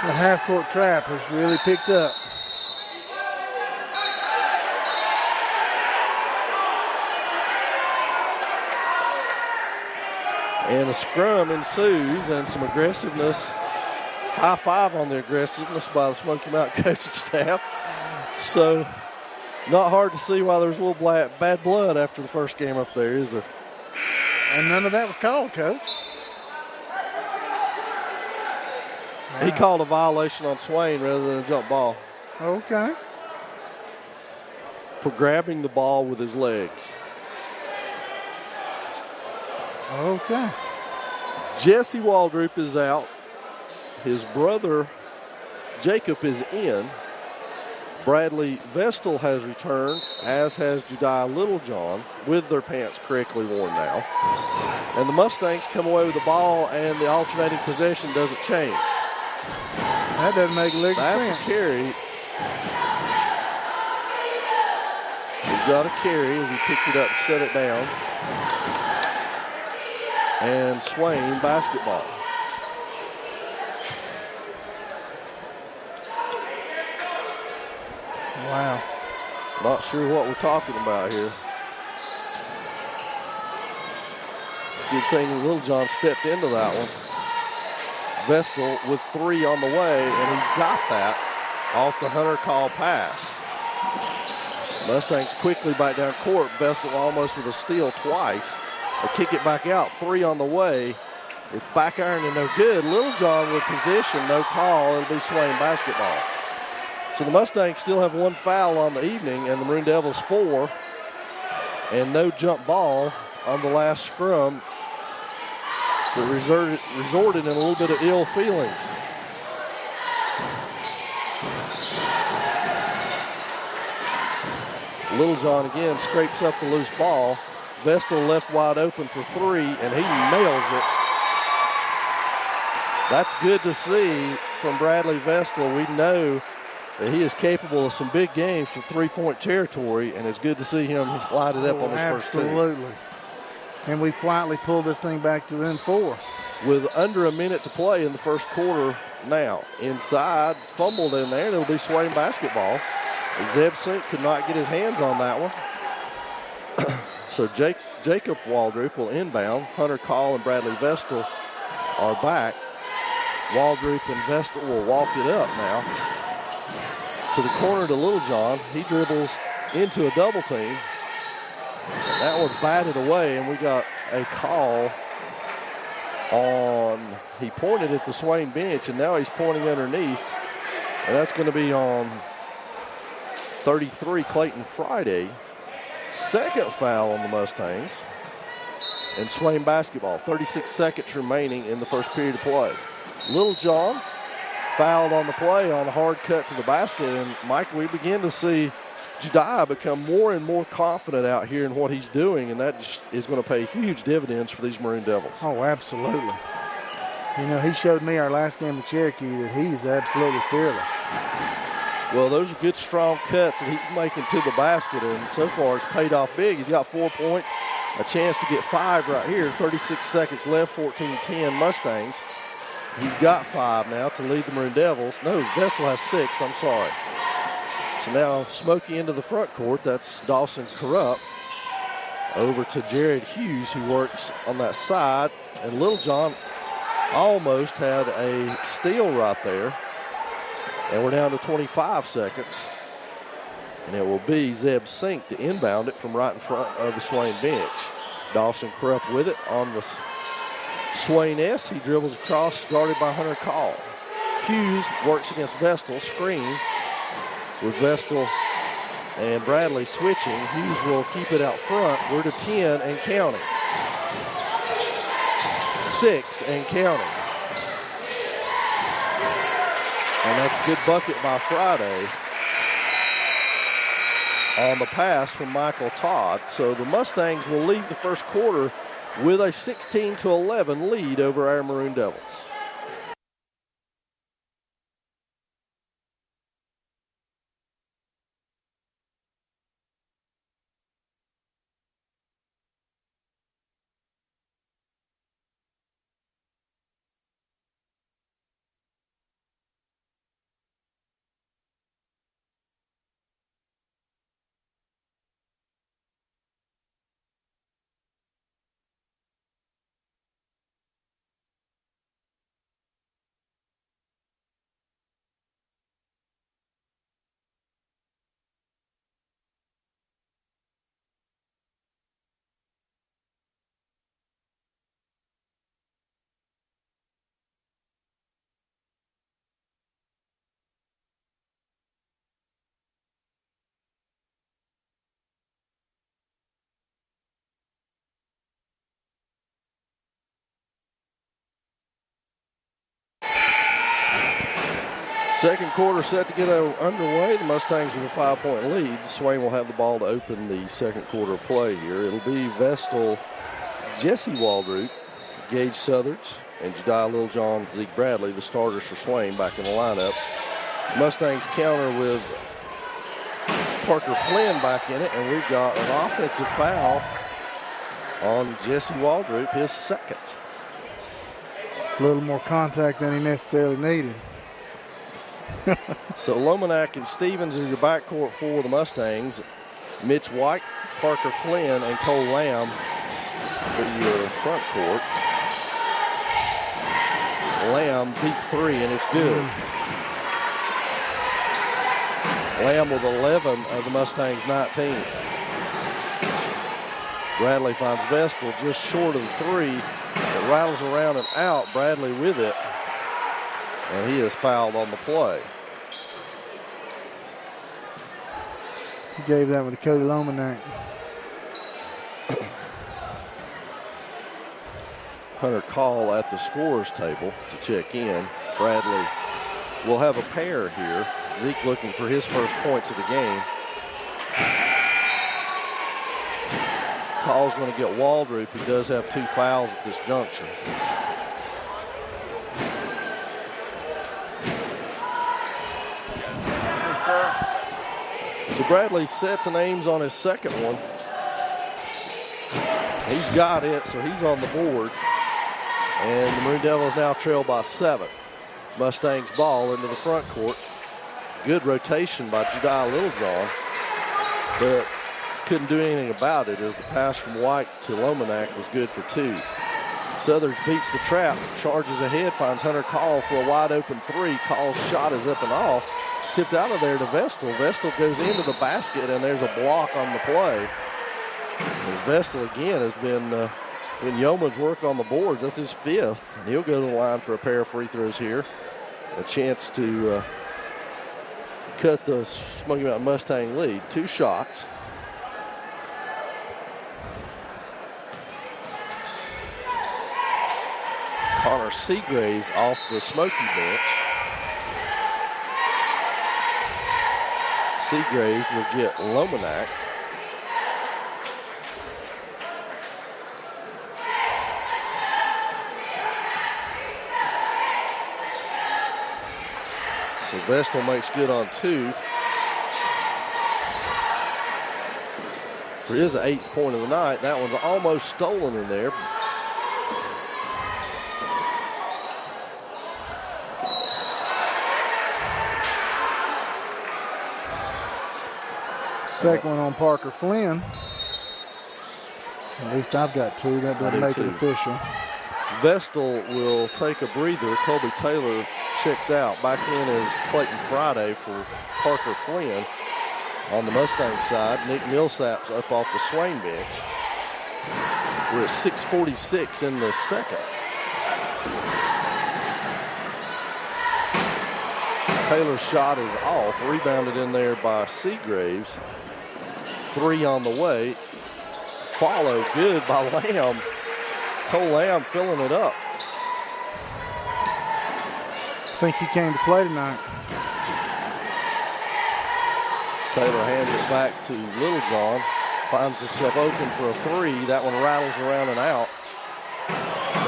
That half-court trap has really picked up. And a scrum ensues and some aggressiveness. High five on the aggressiveness by the Smoky Mountain coaching staff. So not hard to see why there's a little bad blood after the first game up there, is there? And none of that was called, Coach. He called a violation on Swain rather than a jump ball. Okay. For grabbing the ball with his legs. Okay. Jesse Waldrop is out. His brother Jacob is in. Bradley Vestal has returned, as has Jediah Littlejohn, with their pants correctly worn now. And the Mustangs come away with the ball, and the alternating possession doesn't change. That doesn't make a lick of sense. That's a carry. He got a carry as he picked it up and set it down. And Swain basketball. Wow. Not sure what we're talking about here. It's a good thing Littlejohn stepped into that one. Vestal with 3 on the way, and he's got that off the Hunter Call pass. Mustangs quickly back down court. Vestal almost with a steal twice. They kick it back out, 3 on the way. With back iron and no good. Littlejohn with position, no call. It'll be Swain basketball. So the Mustangs still have 1 foul on the evening, and the Maroon Devils 4. And no jump ball on the last scrum. That resorted in a little bit of ill feelings. Littlejohn again scrapes up the loose ball. Vestal left wide open for 3, and he nails it. That's good to see from Bradley Vestal. We know that he is capable of some big games from three-point territory, and it's good to see him light it up on his first team. Absolutely. And we quietly pulled this thing back to within 4. With under a minute to play in the first quarter now. Inside, fumbled in there, and it'll be Swain basketball. Zeb Sink could not get his hands on that one. So Jacob Waldrop will inbound. Hunter Call and Bradley Vestal are back. Waldrop and Vestal will walk it up now. To the corner to Littlejohn. He dribbles into a double team. And that one's batted away, and we got a call on, he pointed at the Swain bench, and now he's pointing underneath. And that's going to be on 33, Clayton Friday. Second foul on the Mustangs. And Swain basketball, 36 seconds remaining in the first period of play. Littlejohn fouled on the play on a hard cut to the basket. And, Mike, we begin to see Jediah become more and more confident out here in what he's doing, and that just is going to pay huge dividends for these Maroon Devils. Oh, absolutely. You know, he showed me our last game of Cherokee that he's absolutely fearless. Well, those are good, strong cuts that he's making to the basket, and so far it's paid off big. He's got 4 points, a chance to get 5 right here. 36 seconds left, 14-10 Mustangs. He's got 5 now to lead the Maroon Devils. No, Vestal has 6, I'm sorry. So now Smoky into the front court. That's Dawson Corrupt. Over to Jared Hughes, who works on that side. And Littlejohn almost had a steal right there. And we're down to 25 seconds. And it will be Zeb Sink to inbound it from right in front of the Swain bench. Dawson Krupp with it on the Swain S. He dribbles across, guarded by Hunter Call. Hughes works against Vestal, screen with Vestal and Bradley switching. Hughes will keep it out front. We're to 10 and counting. 6 and counting. And that's a good bucket by Friday on the pass from Michael Todd. So the Mustangs will leave the first quarter with a 16-11 lead over our Maroon Devils. Second quarter set to get underway. The Mustangs with a 5-point lead. Swain will have the ball to open the second quarter play here. It'll be Vestal, Jesse Waldroop, Gage Southards, and Jediah Littlejohn, Zeke Bradley, the starters for Swain, back in the lineup. Mustangs counter with Parker Flynn back in it, and we've got an offensive foul on Jesse Waldroop, his second. A little more contact than he necessarily needed. So Lomanak and Stevens are your backcourt for the Mustangs. Mitch White, Parker Flynn, and Cole Lamb for your front court. Lamb deep three, and it's good. Lamb with 11 of the Mustangs' 19. Bradley finds Vestal just short of the three. It rattles around and out. Bradley with it. And he is fouled on the play. He gave that one to Cody Lomanak. Hunter Call at the scorer's table to check in. Bradley will have a pair here. Zeke looking for his first points of the game. Call's going to get Waldroop, who does have 2 fouls at this juncture. So Bradley sets and aims on his second one. He's got it, so he's on the board. And the Maroon Devils now trail by 7. Mustangs ball into the front court. Good rotation by Jediah Littlejohn, but couldn't do anything about it as the pass from White to Lomanak was good for 2. Southards beats the trap, charges ahead, finds Hunter Call for a wide open 3. Call's shot is up and off. It's tipped out of there to Vestal. Vestal goes into the basket, and there's a block on the play. As Vestal again has been in yeoman's work on the boards. That's his 5th. And he'll go to the line for a pair of free throws here. A chance to cut the Smoky Mountain Mustang lead. 2 shots. Connor Seagraves off the Smoky bench. Seagraves will get Lomanak. So Vestal makes good on 2. For his 8th point of the night. That one's almost stolen in there. Second one on Parker Flynn. At least I've got two. That doesn't make it official. Vestal will take a breather. Colby Taylor checks out. Back in is Clayton Friday for Parker Flynn. On the Mustang side, Nick Millsap's up off the Swain bench. We're at 6:46 in the second. Taylor's shot is off, rebounded in there by Seagraves. 3 on the way. Follow good by Lamb. Cole Lamb filling it up. I think he came to play tonight. Taylor hands it back to Littlejohn. Finds himself open for a 3. That one rattles around and out.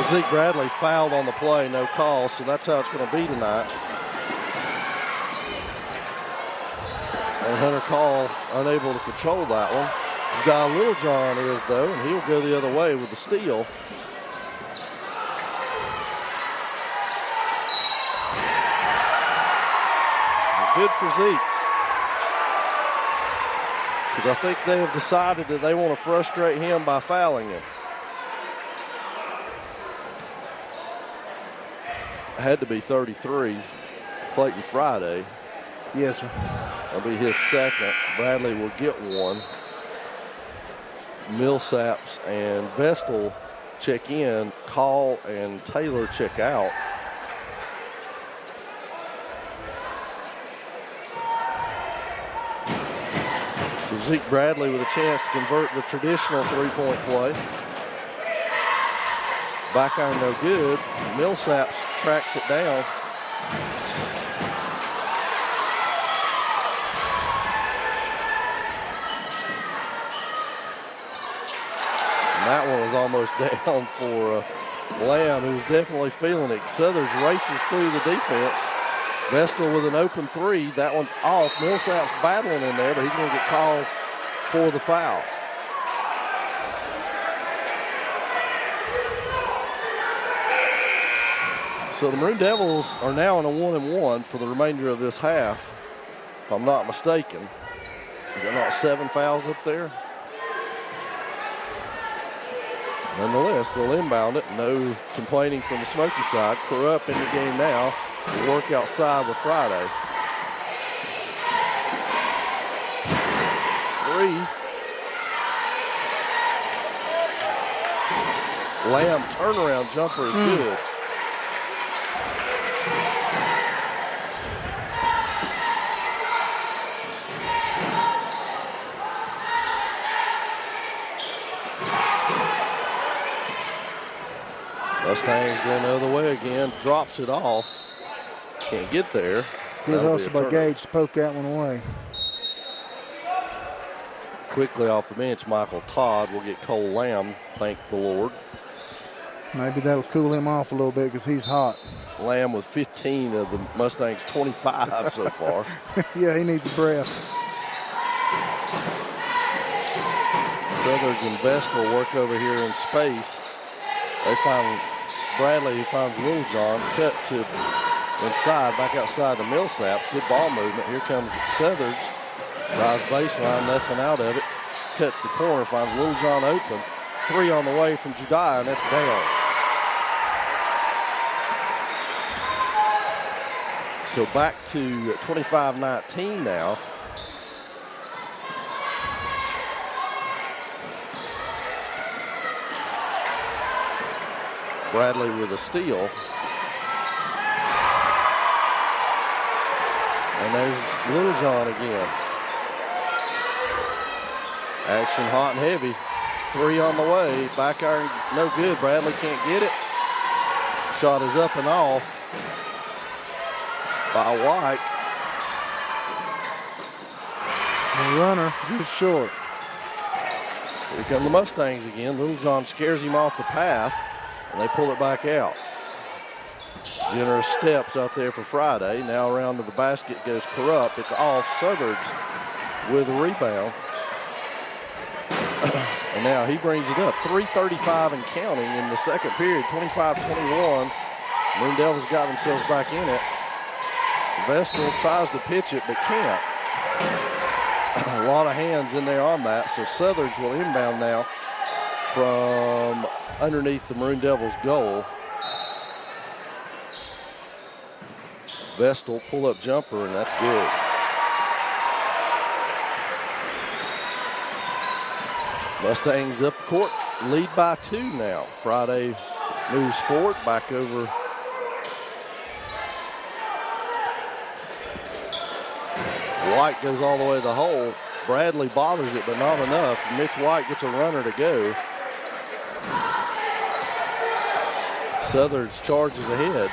Zeke Bradley fouled on the play, no call, so that's how it's going to be tonight. And Hunter Call unable to control that one. Guy Littlejohn is, though, and he'll go the other way with the steal. Good for Zeke. Because I think they have decided that they want to frustrate him by fouling him. Had to be 33, Clayton Friday. Yes, sir. That'll be his second. Bradley will get one. Millsaps and Vestal check in. Call and Taylor check out. So Zeke Bradley with a chance to convert the traditional three-point play. Back iron no good. Millsaps tracks it down. And that one was almost down for Lamb, who's definitely feeling it. Southers races through the defense. Vestal with an open 3. That one's off. Millsap's battling in there, but he's going to get called for the foul. So the Maroon Devils are now in a 1-1 for the remainder of this half, if I'm not mistaken. Is there not 7 fouls up there? Nonetheless, they'll inbound it. No complaining from the Smoky side. Corrupt in the game now. We'll work outside with Friday. 3. Lamb turnaround jumper is good. Mustangs going the other way again. Drops it off. Can't get there. Good hustle by Gage to poke that one away. Quickly off the bench, Michael Todd will get Cole Lamb. Thank the Lord. Maybe that'll cool him off a little bit because he's hot. Lamb with 15 of the Mustangs' 25 so far. Yeah, he needs a breath. Southers and Vestal work over here in space. They find Bradley, who finds Littlejohn, cut to inside, back outside the Millsaps. Good ball movement. Here comes Southers. Drives baseline, nothing out of it. Cuts the corner, finds Littlejohn open. 3 on the way from Judiah, and that's down. So back to 25-19 now. Bradley with a steal. And there's Littlejohn again. Action hot and heavy. 3 on the way. Back iron, no good. Bradley can't get it. Shot is up and off by White. The runner just short. Here come the Mustangs again. Littlejohn scares him off the path, and they pull it back out. Generous steps out there for Friday. Now around to the basket goes Corrupt. It's off. Southers with a rebound. And now he brings it up. 3:35 and counting in the second period. 25-21. Maroon Devils got themselves back in it. Vestal tries to pitch it but can't. A lot of hands in there on that. So Southers will inbound now from underneath the Maroon Devils goal. Vestal pull-up jumper, and that's good. Mustangs up court, lead by 2 now. Friday moves forward, back over. White goes all the way to the hole. Bradley bothers it, but not enough. Mitch White gets a runner to go. Southern's charges ahead.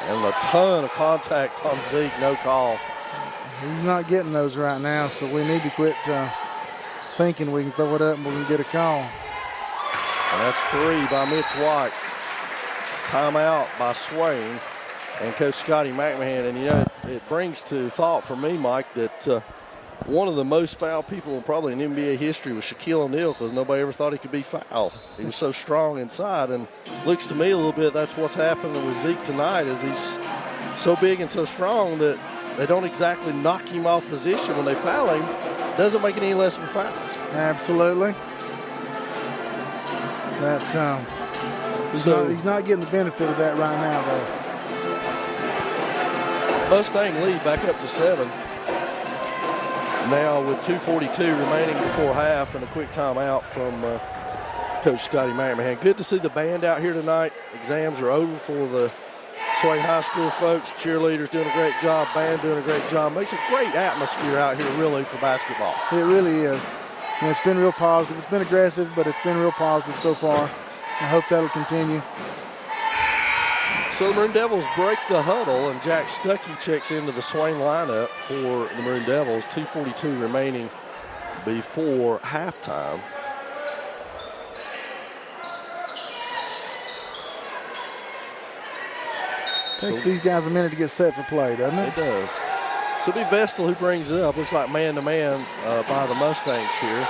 And a ton of contact on Zeke, no call. He's not getting those right now, so we need to quit thinking we can throw it up and we can get a call. And that's 3 by Mitch White. Timeout by Swain and Coach Scotty McMahon. And, you know, it brings to thought for me, Mike, that one of the most fouled people probably in NBA history was Shaquille O'Neal, because nobody ever thought he could be fouled. He was so strong inside, and looks to me a little bit that's what's happening with Zeke tonight, is he's so big and so strong that they don't exactly knock him off position when they foul him. Doesn't make it any less of a foul. Absolutely. That he's not getting the benefit of that right now, though. Mustang lead back up to 7. Now with 2:42 remaining before half and a quick timeout from Coach Scotty McMahon. Good to see the band out here tonight. Exams are over for the Swain High School folks. Cheerleaders doing a great job. Band doing a great job. Makes a great atmosphere out here, really, for basketball. It really is. And it's been real positive. It's been aggressive, but it's been real positive so far. I hope that'll continue. So the Maroon Devils break the huddle, and Jack Stuckey checks into the Swain lineup for the Maroon Devils. 2:42 remaining before halftime. Takes these guys a minute to get set for play, doesn't it? It does. So it'll be Vestal who brings it up. Looks like man-to-man by the Mustangs here.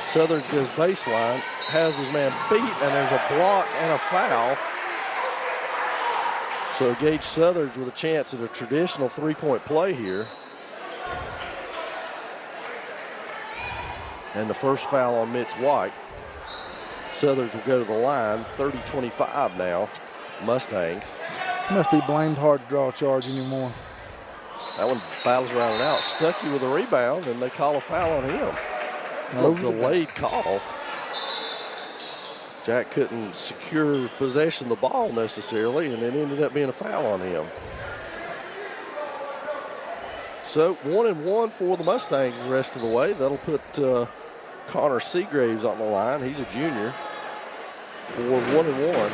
Southern goes baseline, has his man beat, and there's a block and a foul. So Gage Southern's with a chance at a traditional three-point play here. And the first foul on Mitch White. Southern's will go to the line, 30-25 now, Mustangs. He must be blamed hard to draw a charge anymore. That one battles around and out. Stuckey with a rebound, and they call a foul on him. A delayed call. Jack couldn't secure possession of the ball necessarily, and it ended up being a foul on him. So 1-1 for the Mustangs the rest of the way. That'll put Connor Seagraves on the line. He's a junior for 1-1.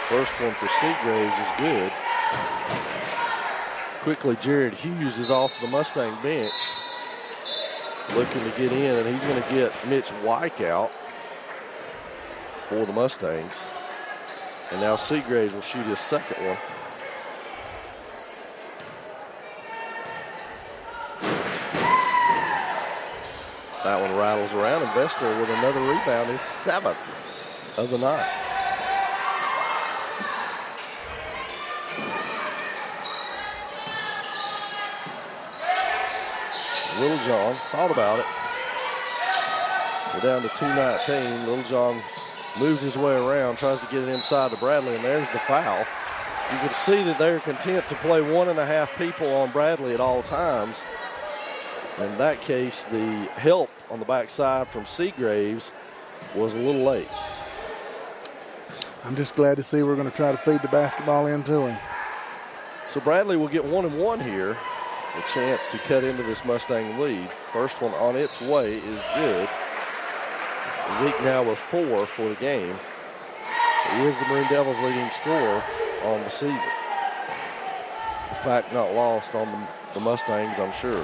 First one for Seagraves is good. Quickly, Jared Hughes is off the Mustang bench, looking to get in, and he's going to get Mitch White out for the Mustangs. And now Seagraves will shoot his second one. That one rattles around, and Vestal with another rebound, his 7th of the night. Little John thought about it. We're down to 2:19. Little John moves his way around, tries to get it inside to Bradley, and there's the foul. You can see that they're content to play 1.5 people on Bradley at all times. In that case, the help on the backside from Seagraves was a little late. I'm just glad to see we're going to try to feed the basketball into him. So Bradley will get 1-1 here. A chance to cut into this Mustang lead. First one on its way is good. Zeke now with 4 for the game. He is the Maroon Devils' leading scorer on the season. The fact not lost on the Mustangs, I'm sure.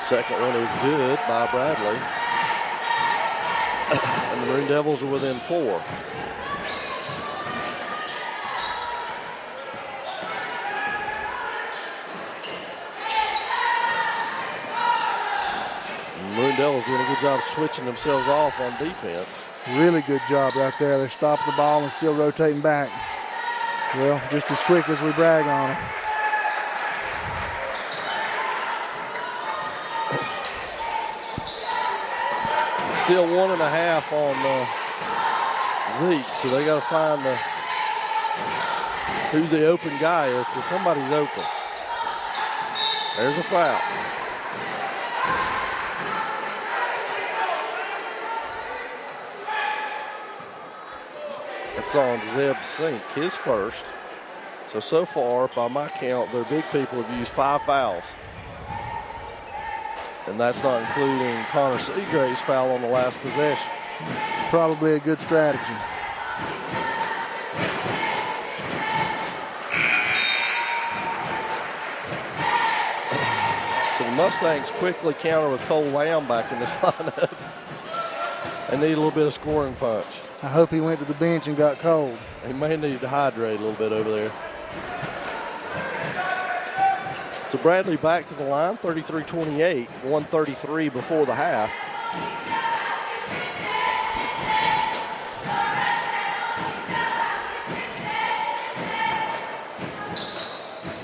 Second one is good by Bradley. And the Maroon Devils are within 4. Maroon Devils doing a good job switching themselves off on defense. Really good job right there. They're stopping the ball and still rotating back. Well, just as quick as we brag on them. Still 1.5 on Zeke, so they got to find who the open guy is because somebody's open. There's a foul. It's on Zeb Sink, his first. So far, by my count, their big people have used 5 fouls. And that's not including Connor Seagrave's foul on the last possession. It's probably a good strategy. So the Mustangs quickly counter with Cole Lamb back in this lineup. They need a little bit of scoring punch. I hope he went to the bench and got cold. He may need to hydrate a little bit over there. So Bradley back to the line, 33-28, 1:33 before the half.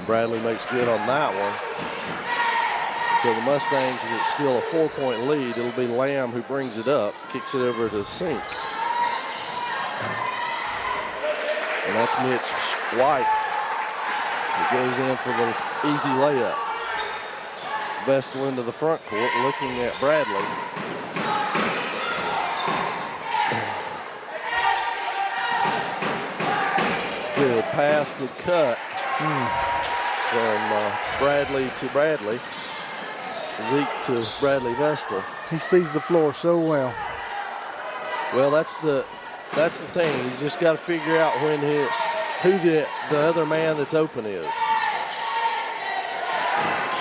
Bradley makes good on that one. So the Mustangs with still a 4-point lead. It'll be Lamb who brings it up, kicks it over to Sink. And that's Mitch White. He goes in for the easy layup. Vestal into the front court, looking at Bradley. Good pass, good cut from Bradley to Bradley. Zeke to Bradley Vestal. He sees the floor so well. Well, that's the thing. He's just got to figure out who the other man that's open is.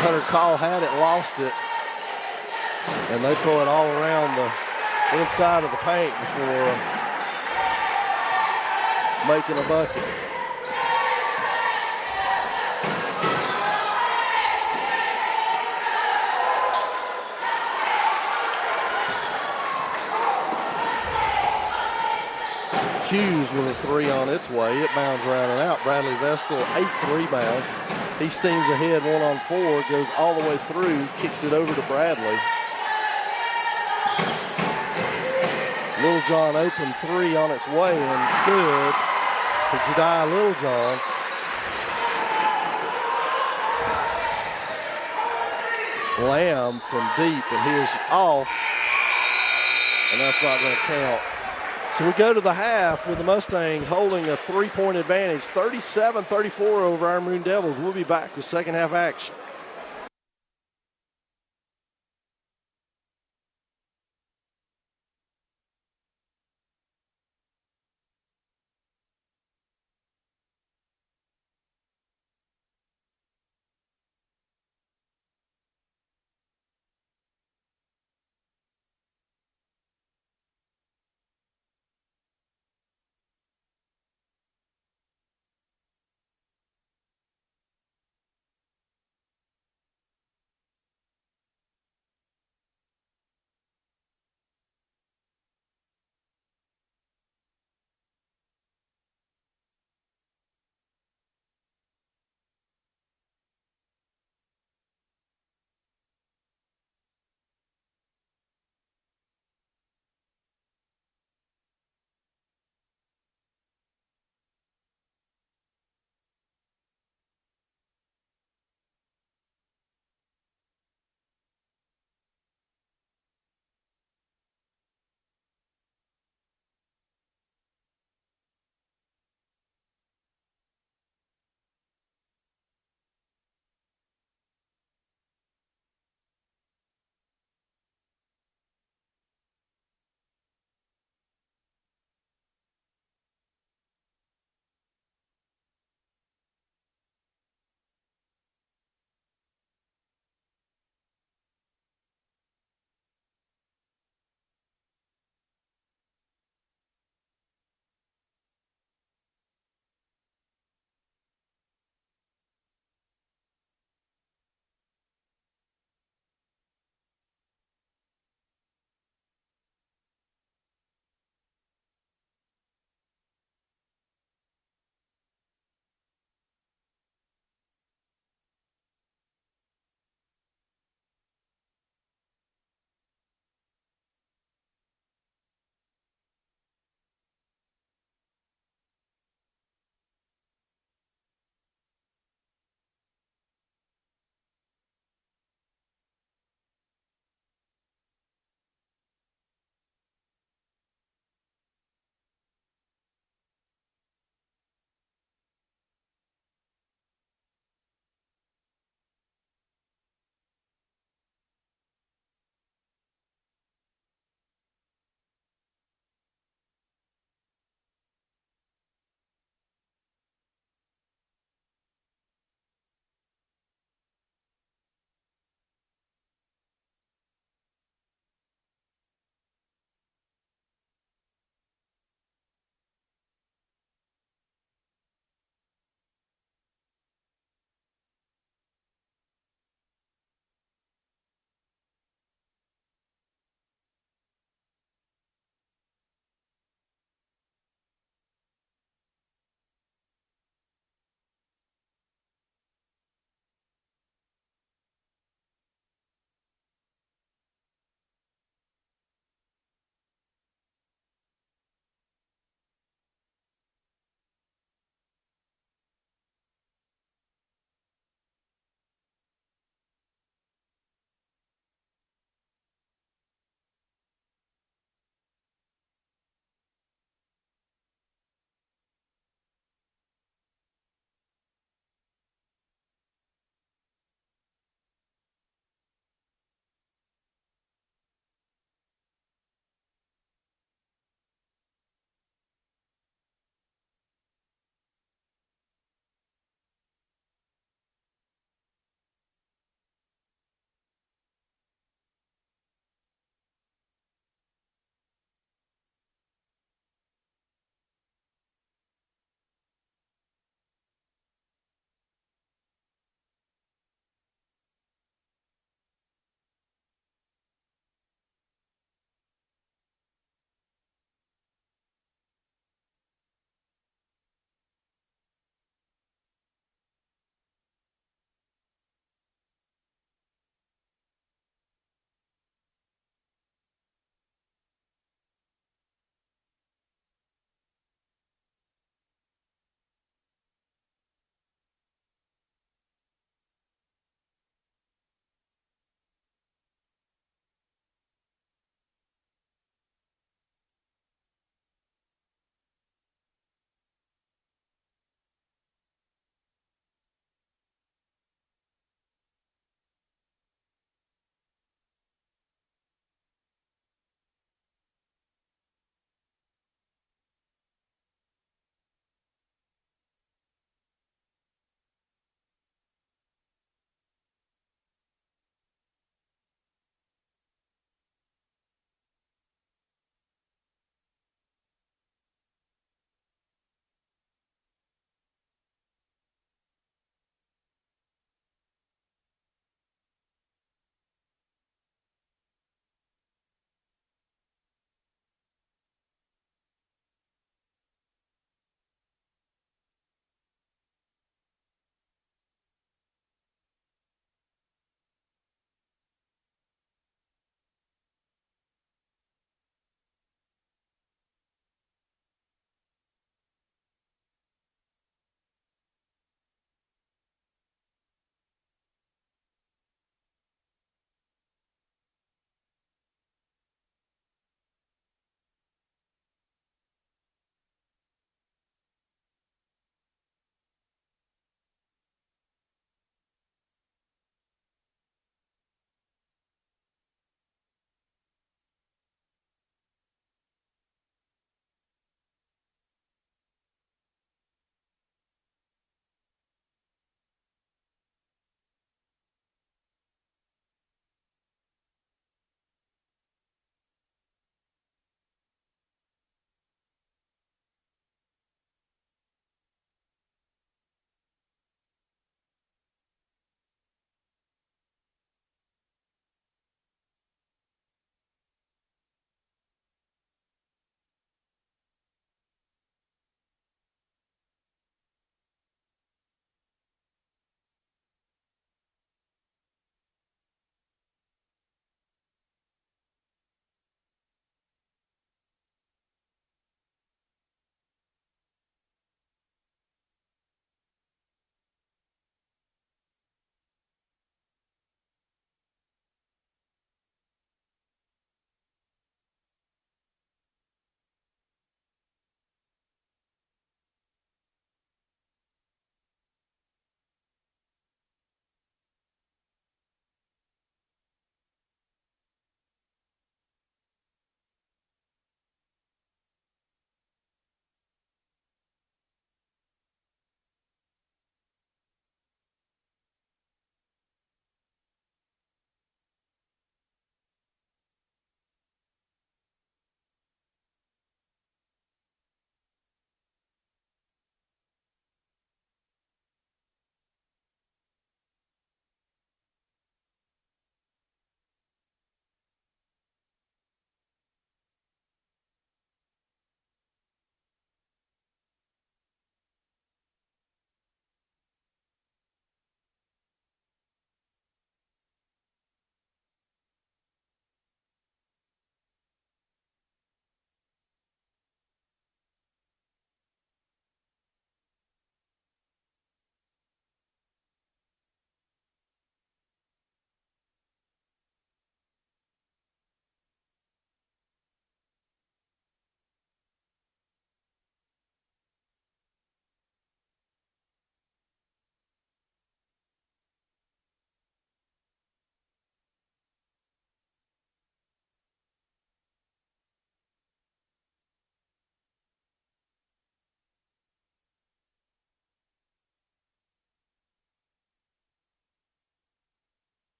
Hunter Call had it, lost it, and they throw it all around the inside of the paint before making a bucket. Hughes with a 3 on its way. It bounds around and out. Bradley Vestal, 8th rebound. He steams ahead 1-on-4, goes all the way through, kicks it over to Bradley. Littlejohn open 3 on its way and good for Jediah Littlejohn. Lamb from deep, and he is off, and that's not going to count. So we go to the half with the Mustangs holding a 3-point advantage, 37-34 over our Maroon Devils. We'll be back with second half action.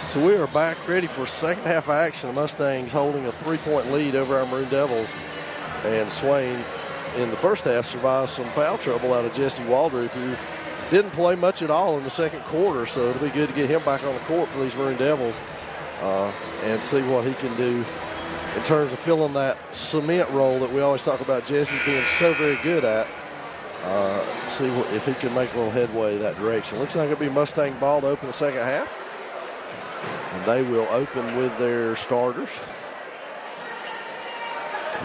So we are back ready for second half action. The Mustangs holding a 3-point lead over our Maroon Devils. And Swain in the first half survived some foul trouble out of Jesse Waldrop, who didn't play much at all in the second quarter. So it'll be good to get him back on the court for these Maroon Devils and see what he can do in terms of filling that cement role that we always talk about Jesse being so very good at. See if he can make a little headway that direction. Looks like it'll be Mustang ball to open the second half. And they will open with their starters.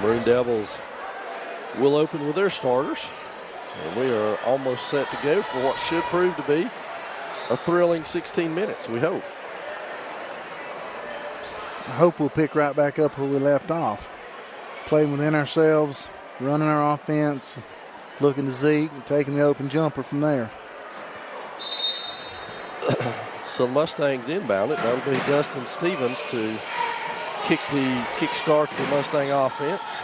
Maroon Devils will open with their starters. And we are almost set to go for what should prove to be a thrilling 16 minutes, we hope. I hope we'll pick right back up where we left off. Playing within ourselves, running our offense, looking to Zeke and taking the open jumper from there. So the Mustangs inbound it. That'll be Dustin Stevens to kickstart the Mustang offense.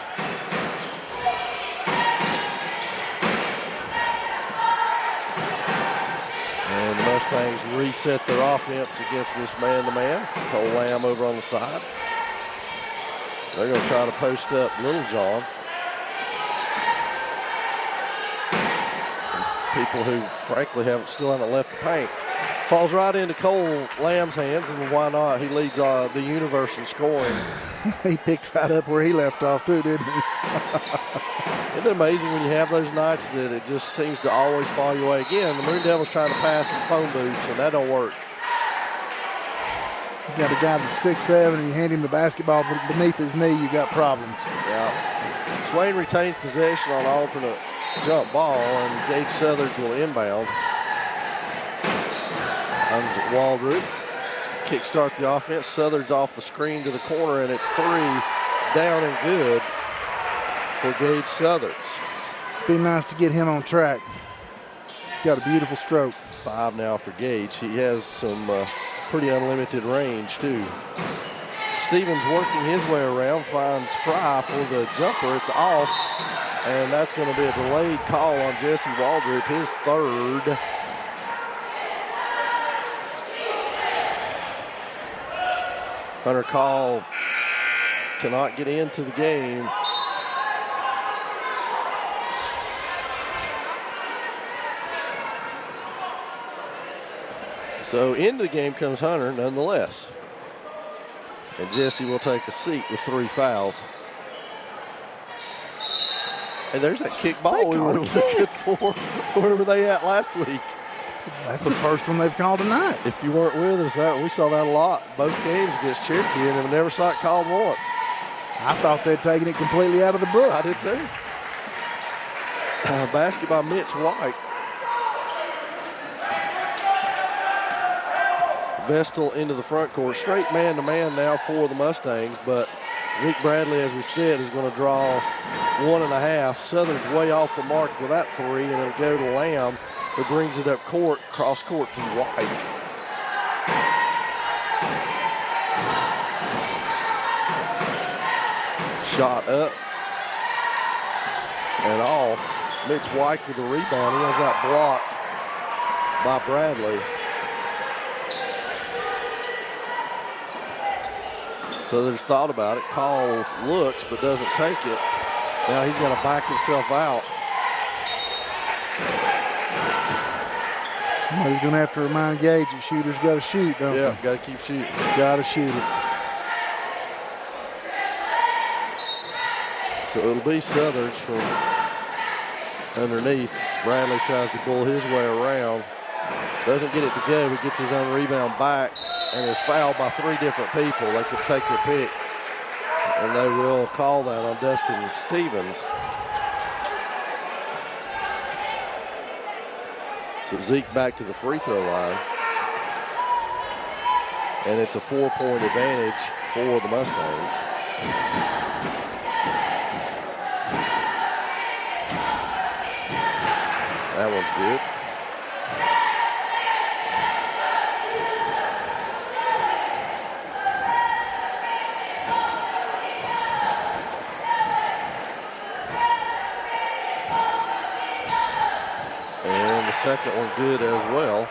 And the Mustangs reset their offense against this man-to-man. Cole Lamb over on the side. They're going to try to post up Little John. People who, frankly, still haven't left the paint. Falls right into Cole Lamb's hands, and why not? He leads the universe in scoring. He picked right up where he left off, too, didn't he? Isn't it amazing when you have those nights that it just seems to always fall your way? Again, the Maroon Devils trying to pass in phone booths, and that don't work. You got a guy that's 6'7", and you hand him the basketball beneath his knee, you got problems. Yeah. Swain retains possession on alternate jump ball, and Gage Southers will inbound. Comes at Waldrop. Kickstart the offense. Southers off the screen to the corner, and it's 3 down and good for Gage Southers. Be nice to get him on track. He's got a beautiful stroke. 5 now for Gage. He has some pretty unlimited range, too. Stevens working his way around, finds Fry for the jumper. It's off, and that's going to be a delayed call on Jesse Waldrop, his third. Hunter Call cannot get into the game. So into the game comes Hunter nonetheless. And Jesse will take a seat with 3 fouls. And there's that kick ball we were looking for. Where were they at last week? That's the first one they've called tonight. If you weren't with us, we saw that a lot. Both games against Cherokee, and we never saw it called once. I thought they'd taken it completely out of the book. I did too. Basket by Mitch White. Vestal into the front court. Straight man-to-man now for the Mustangs, but Zeke Bradley, as we said, is going to draw 1.5. Southern's way off the mark with that 3, and it'll go to Lamb, who brings it up court, cross court to White. Shot up and off. Mitch White with the rebound. He has that blocked by Bradley. So there's thought about it. Call looks but doesn't take it. Now he's going to back himself out. Somebody's going to have to remind Gage that shooters got to shoot, don't they? Yeah, got to keep shooting. Got to shoot it. So it'll be Southers from underneath. Bradley tries to pull his way around. Doesn't get it to go, but gets his own rebound back and is fouled by 3 different people. They could take their pick, and they will call that on Dustin Stevens. So Zeke back to the free throw line. And it's a 4-point advantage for the Mustangs. That one's good. And the second one good as well.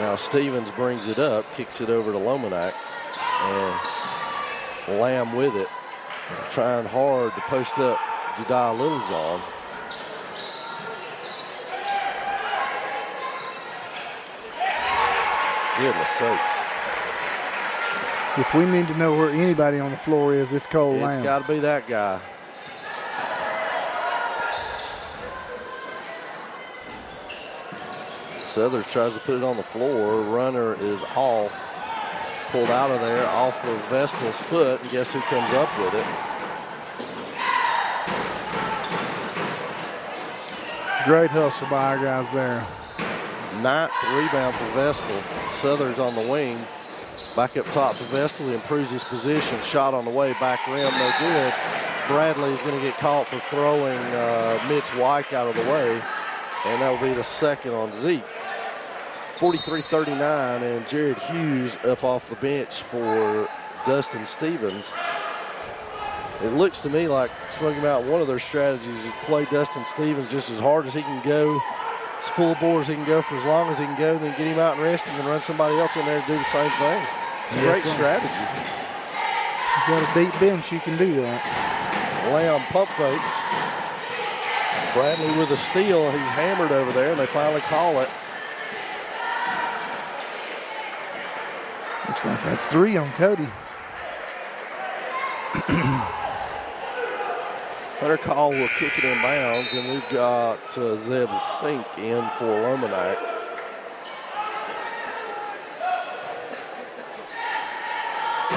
Now Stevens brings it up, kicks it over to Lomanak, and Lamb with it, trying hard to post up Jediah Littlejohn. Goodness sakes. If we need to know where anybody on the floor is, it's Cole Lamb. It's got to be that guy. Southers tries to put it on the floor. Runner is off. Pulled out of there off of Vestal's foot. And guess who comes up with it? Great hustle by our guys there. 9th rebound for Vestal. Southers on the wing. Back up top to Vestal. He improves his position. Shot on the way. Back rim, no good. Bradley is going to get caught for throwing Mitch White out of the way. And that will be the second on Zeke. 43-39, and Jared Hughes up off the bench for Dustin Stevens. It looks to me like Smoky Mountain, one of their strategies is play Dustin Stevens just as hard as he can go, as full of bore as he can go for as long as he can go, then get him out and rest him and run somebody else in there to do the same thing. It's a great strategy. You got a deep bench, you can do that. Lamb pump fakes. Bradley with a steal, he's hammered over there, and they finally call it. Looks like that's 3 on Cody. Hunter Call will kick it in bounds, and we've got Zeb Sink in for Lomanak.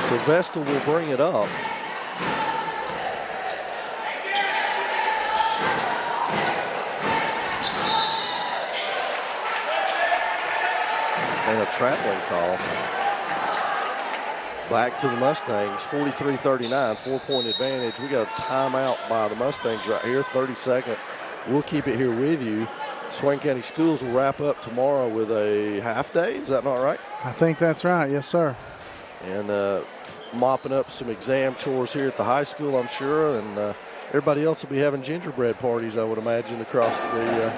So Vestal will bring it up. And a traveling call. Back to the Mustangs, 43-39, 4-point advantage. We got a timeout by the Mustangs right here, 30-second. We'll keep it here with you. Swain County Schools will wrap up tomorrow with a half day. Is that not right? I think that's right, yes, sir. And mopping up some exam chores here at the high school, I'm sure. And everybody else will be having gingerbread parties, I would imagine, across the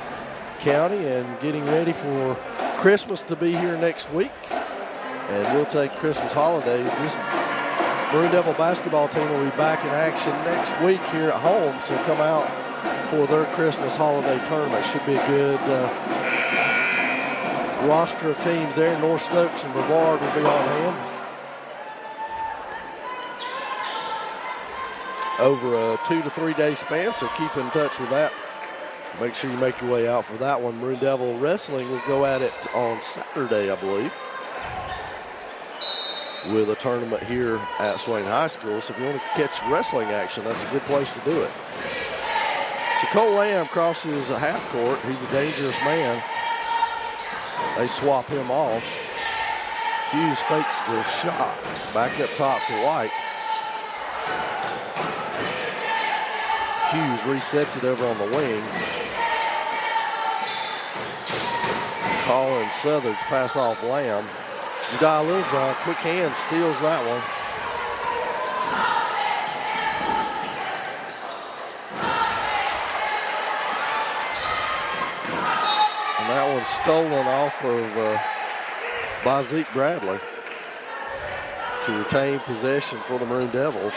county, and getting ready for Christmas to be here next week. And we'll take Christmas holidays. This Maroon Devil basketball team will be back in action next week here at home. So come out for their Christmas holiday tournament. Should be a good roster of teams there. North Stokes and Brevard will be on hand. Over a 2 to 3 day span, so keep in touch with that. Make sure you make your way out for that one. Maroon Devil Wrestling will go at it on Saturday, I believe, with a tournament here at Swain High School. So if you want to catch wrestling action, that's a good place to do it. So Cole Lamb crosses a half court. He's a dangerous man. They swap him off. Hughes fakes the shot. Back up top to White. Hughes resets it over on the wing. Collins Southers pass off Lamb. Jediah Littlejohn, quick hand, steals that one. And that one's stolen off of by Zeke Bradley to retain possession for the Maroon Devils.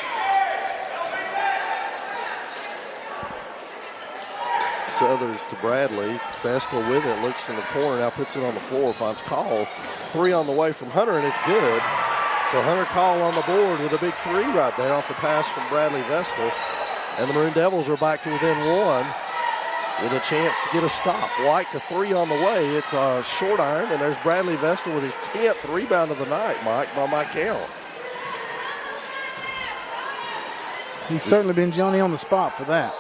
Southers to Bradley. Vestal with it, looks in the corner, now puts it on the floor, finds Call. 3 on the way from Hunter, and it's good. So Hunter Call on the board with a big 3 right there off the pass from Bradley Vestal. And the Maroon Devils are back to within 1 with a chance to get a stop. White to 3 on the way. It's a short iron, and there's Bradley Vestal with his 10th rebound of the night, Mike, by my count. He's certainly been Johnny on the spot for that.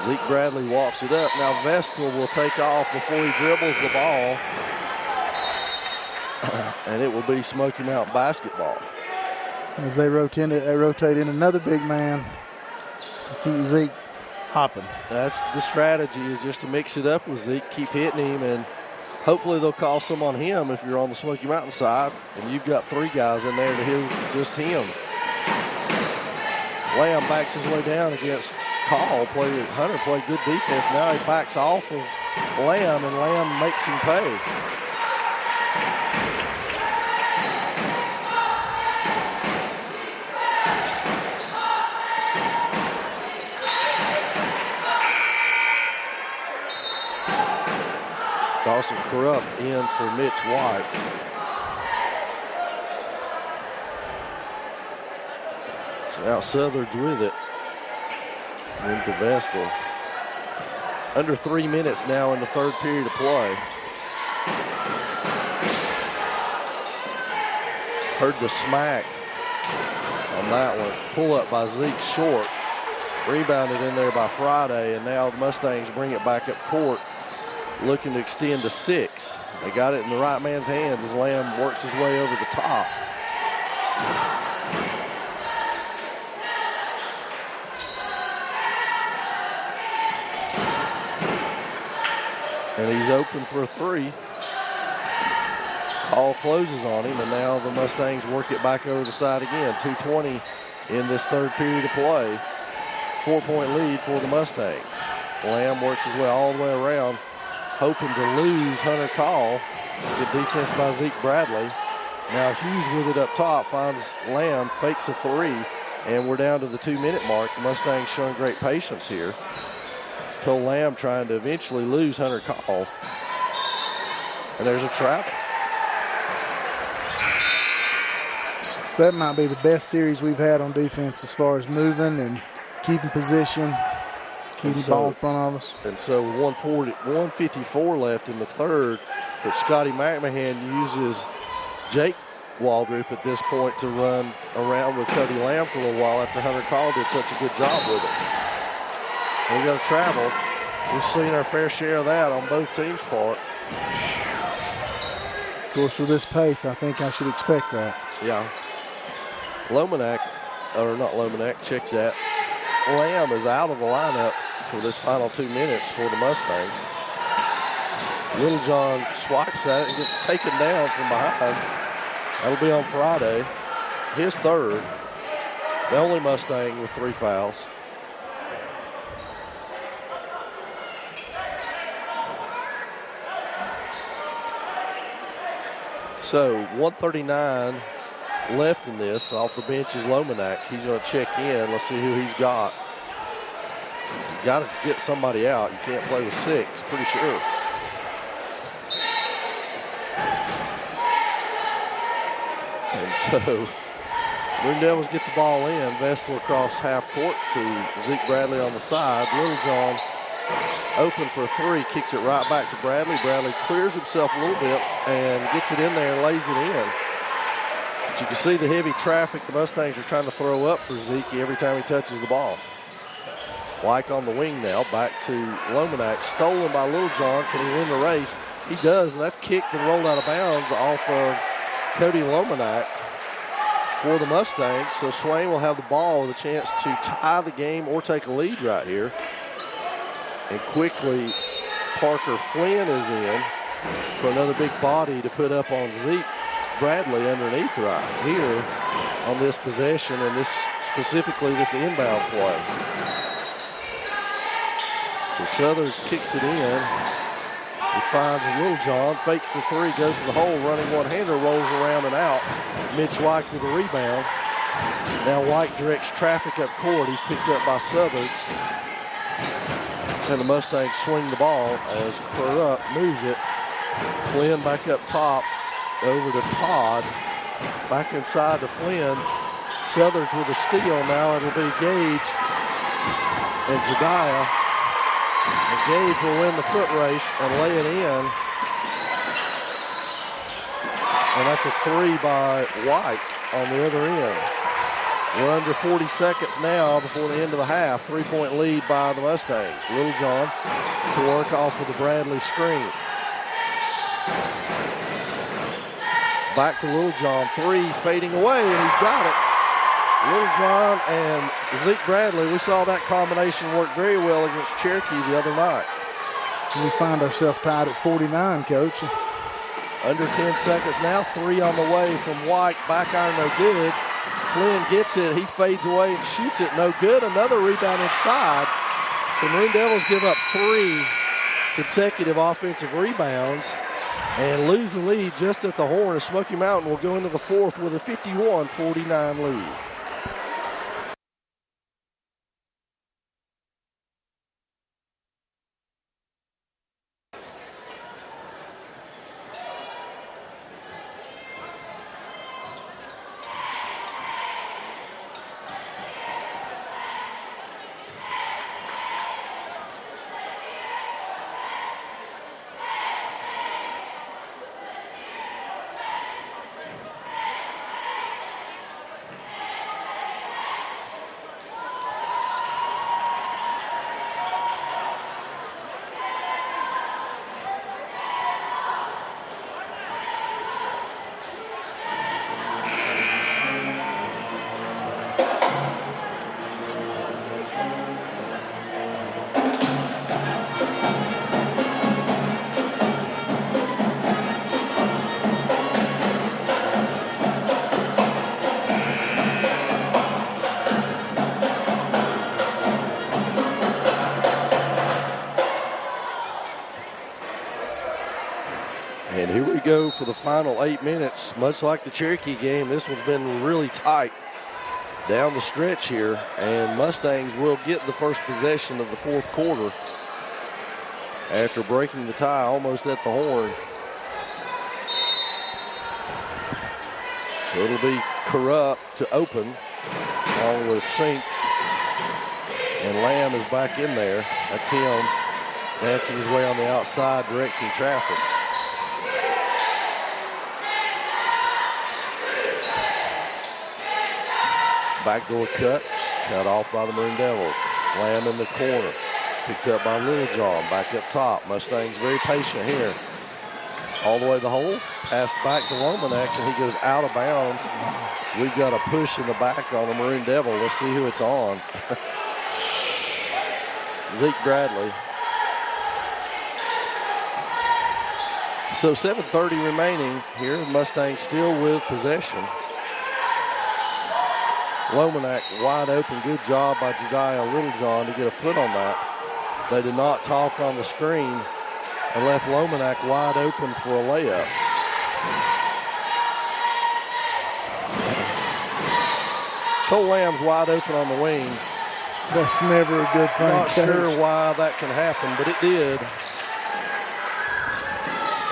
Zeke Bradley walks it up. Now Vestal will take off before he dribbles the ball. And it will be Smoky Mountain basketball. As they rotate in another big man to keep Zeke hopping. That's the strategy, is just to mix it up with Zeke, keep hitting him, and hopefully they'll call some on him if you're on the Smoky Mountain side, and you've got 3 guys in there to hit just him. Lamb backs his way down against Call. Hunter played good defense. Now he backs off of Lamb, and Lamb makes him pay. Dawson Krupp in for Mitch White. So now Southard's with it. Into Vestal. Under 3 minutes now in the third period of play. Heard the smack on that one. Pull up by Zeke short. Rebounded in there by Friday, and now the Mustangs bring it back up court, looking to extend to 6. They got it in the right man's hands as Lamb works his way over the top. And he's open for a 3. Call closes on him, and now the Mustangs work it back over the side again. 2:20 in this third period of play. 4-point lead for the Mustangs. Lamb works his way all the way around, hoping to lose Hunter Call. Good defense by Zeke Bradley. Now Hughes with it up top, finds Lamb, fakes a 3, and we're down to the 2-minute mark. The Mustangs showing great patience here. Cole Lamb trying to eventually lose Hunter Call. And there's a travel. That might be the best series we've had on defense as far as moving and keeping position, keeping the ball in front of us. And so 154 left in the third, but Scotty McMahon uses Jake Waldrop at this point to run around with Cody Lamb for a little while after Hunter Call did such a good job with it. We got to travel. We've seen our fair share of that on both teams' part. Of course, with this pace, I think I should expect that. Yeah. Lomanak, or not Lomanak, check that. Lamb is out of the lineup for this final 2 minutes for the Mustangs. Littlejohn swipes at it and gets taken down from behind. That'll be on Friday. His third. The only Mustang with 3 fouls. So 139 left in this. Off the bench is Lomanak. He's going to check in. Let's see who he's got. You've got to get somebody out. You can't play with 6, pretty sure. And so Maroon Devils get the ball in. Vestal across half court to Zeke Bradley on the side. Littlejohn open for a 3, kicks it right back to Bradley. Bradley clears himself a little bit and gets it in there and lays it in. But you can see the heavy traffic the Mustangs are trying to throw up for Zeke every time he touches the ball. White on the wing now, back to Lomanak. Stolen by Littlejohn. Can he win the race? He does, and that's kicked and rolled out of bounds off of Cody Lomanak for the Mustangs. So Swain will have the ball with a chance to tie the game or take a lead right here. And quickly, Parker Flynn is in for another big body to put up on Zeke Bradley underneath right here on this possession, and this specifically this inbound play. So Southern kicks it in. He finds Littlejohn, fakes the 3, goes to the hole, running one-hander, rolls around and out. Mitch White with a rebound. Now White directs traffic up court. He's picked up by Southern. And the Mustangs swing the ball as Krupp moves it. Flynn back up top, over to Todd. Back inside to Flynn. Southern's with a steal now. It'll be Gage and Jediah. And Gage will win the foot race and lay it in. And that's a 3 by White on the other end. We're under 40 seconds now before the end of the half. 3-point lead by the Mustangs. Littlejohn to work off of the Bradley screen. Back to Littlejohn, 3 fading away, and he's got it. Littlejohn and Zeke Bradley, we saw that combination work very well against Cherokee the other night. We find ourselves tied at 49, Coach. Under 10 seconds now, 3 on the way from White. Back iron, no good. Flynn gets it, he fades away and shoots it, no good. Another rebound inside. So Maroon Devils give up 3 consecutive offensive rebounds and lose the lead just at the horn. Smoky Mountain will go into the fourth with a 51-49 lead. And here we go for the final 8 minutes. Much like the Cherokee game, this one's been really tight down the stretch here. And Mustangs will get the first possession of the fourth quarter after breaking the tie almost at the horn. So it'll be Corrupt to open, along with Sink. And Lamb is back in there. That's him dancing his way on the outside, directing traffic. Backdoor cut off by the Maroon Devils. Lamb in the corner, picked up by Littlejohn, back up top. Mustangs very patient here. All the way to the hole, passed back to Lomanek, and he goes out of bounds. We've got a push in the back on the Maroon Devil. Let's see who it's on. Zeke Bradley. So 7:30 remaining here. Mustangs still with possession. Lomanek wide open. Good job by Jediah Littlejohn to get a foot on that. They did not talk on the screen and left Lomanek wide open for a layup. Cole Lamb's wide open on the wing. That's never a good thing. Not sure why that can happen, but it did.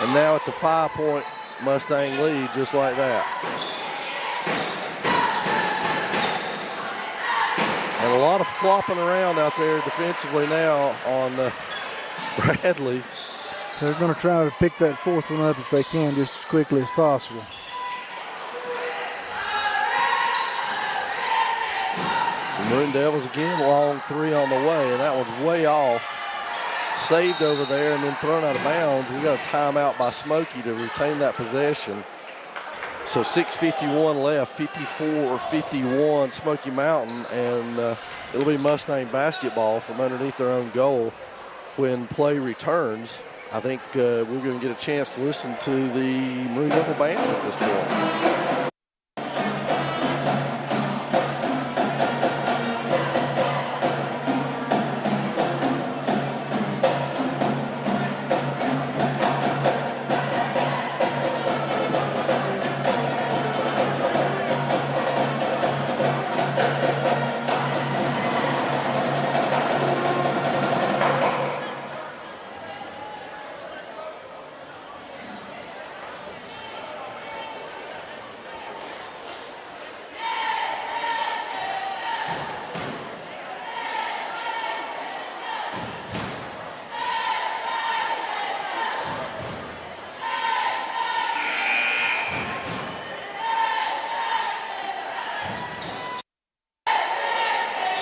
And now it's a 5-point Mustang lead just like that. And a lot of flopping around out there defensively now on Bradley. They're going to try to pick that fourth one up if they can just as quickly as possible. So Maroon Devils again, long three on the way, and that one's way off. Saved over there and then thrown out of bounds. We got a timeout by Smoky to retain that possession. So 6:51 left, 54-51 Smoky Mountain, and it'll be Mustang basketball from underneath their own goal when play returns. I think we're going to get a chance to listen to the Maroon Devil band at this point.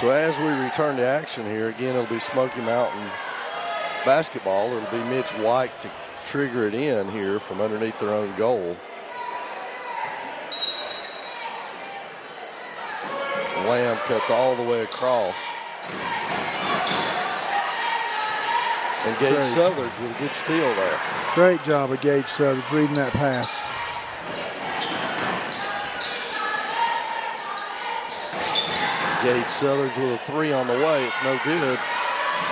So as we return to action here, again, it'll be Smoky Mountain basketball. It'll be Mitch White to trigger it in here from underneath their own goal. Lamb cuts all the way across. And Gage Southard's with a good steal there. Great job of Gage Southard's reading that pass. Gage Southard's with a three on the way. It's no good.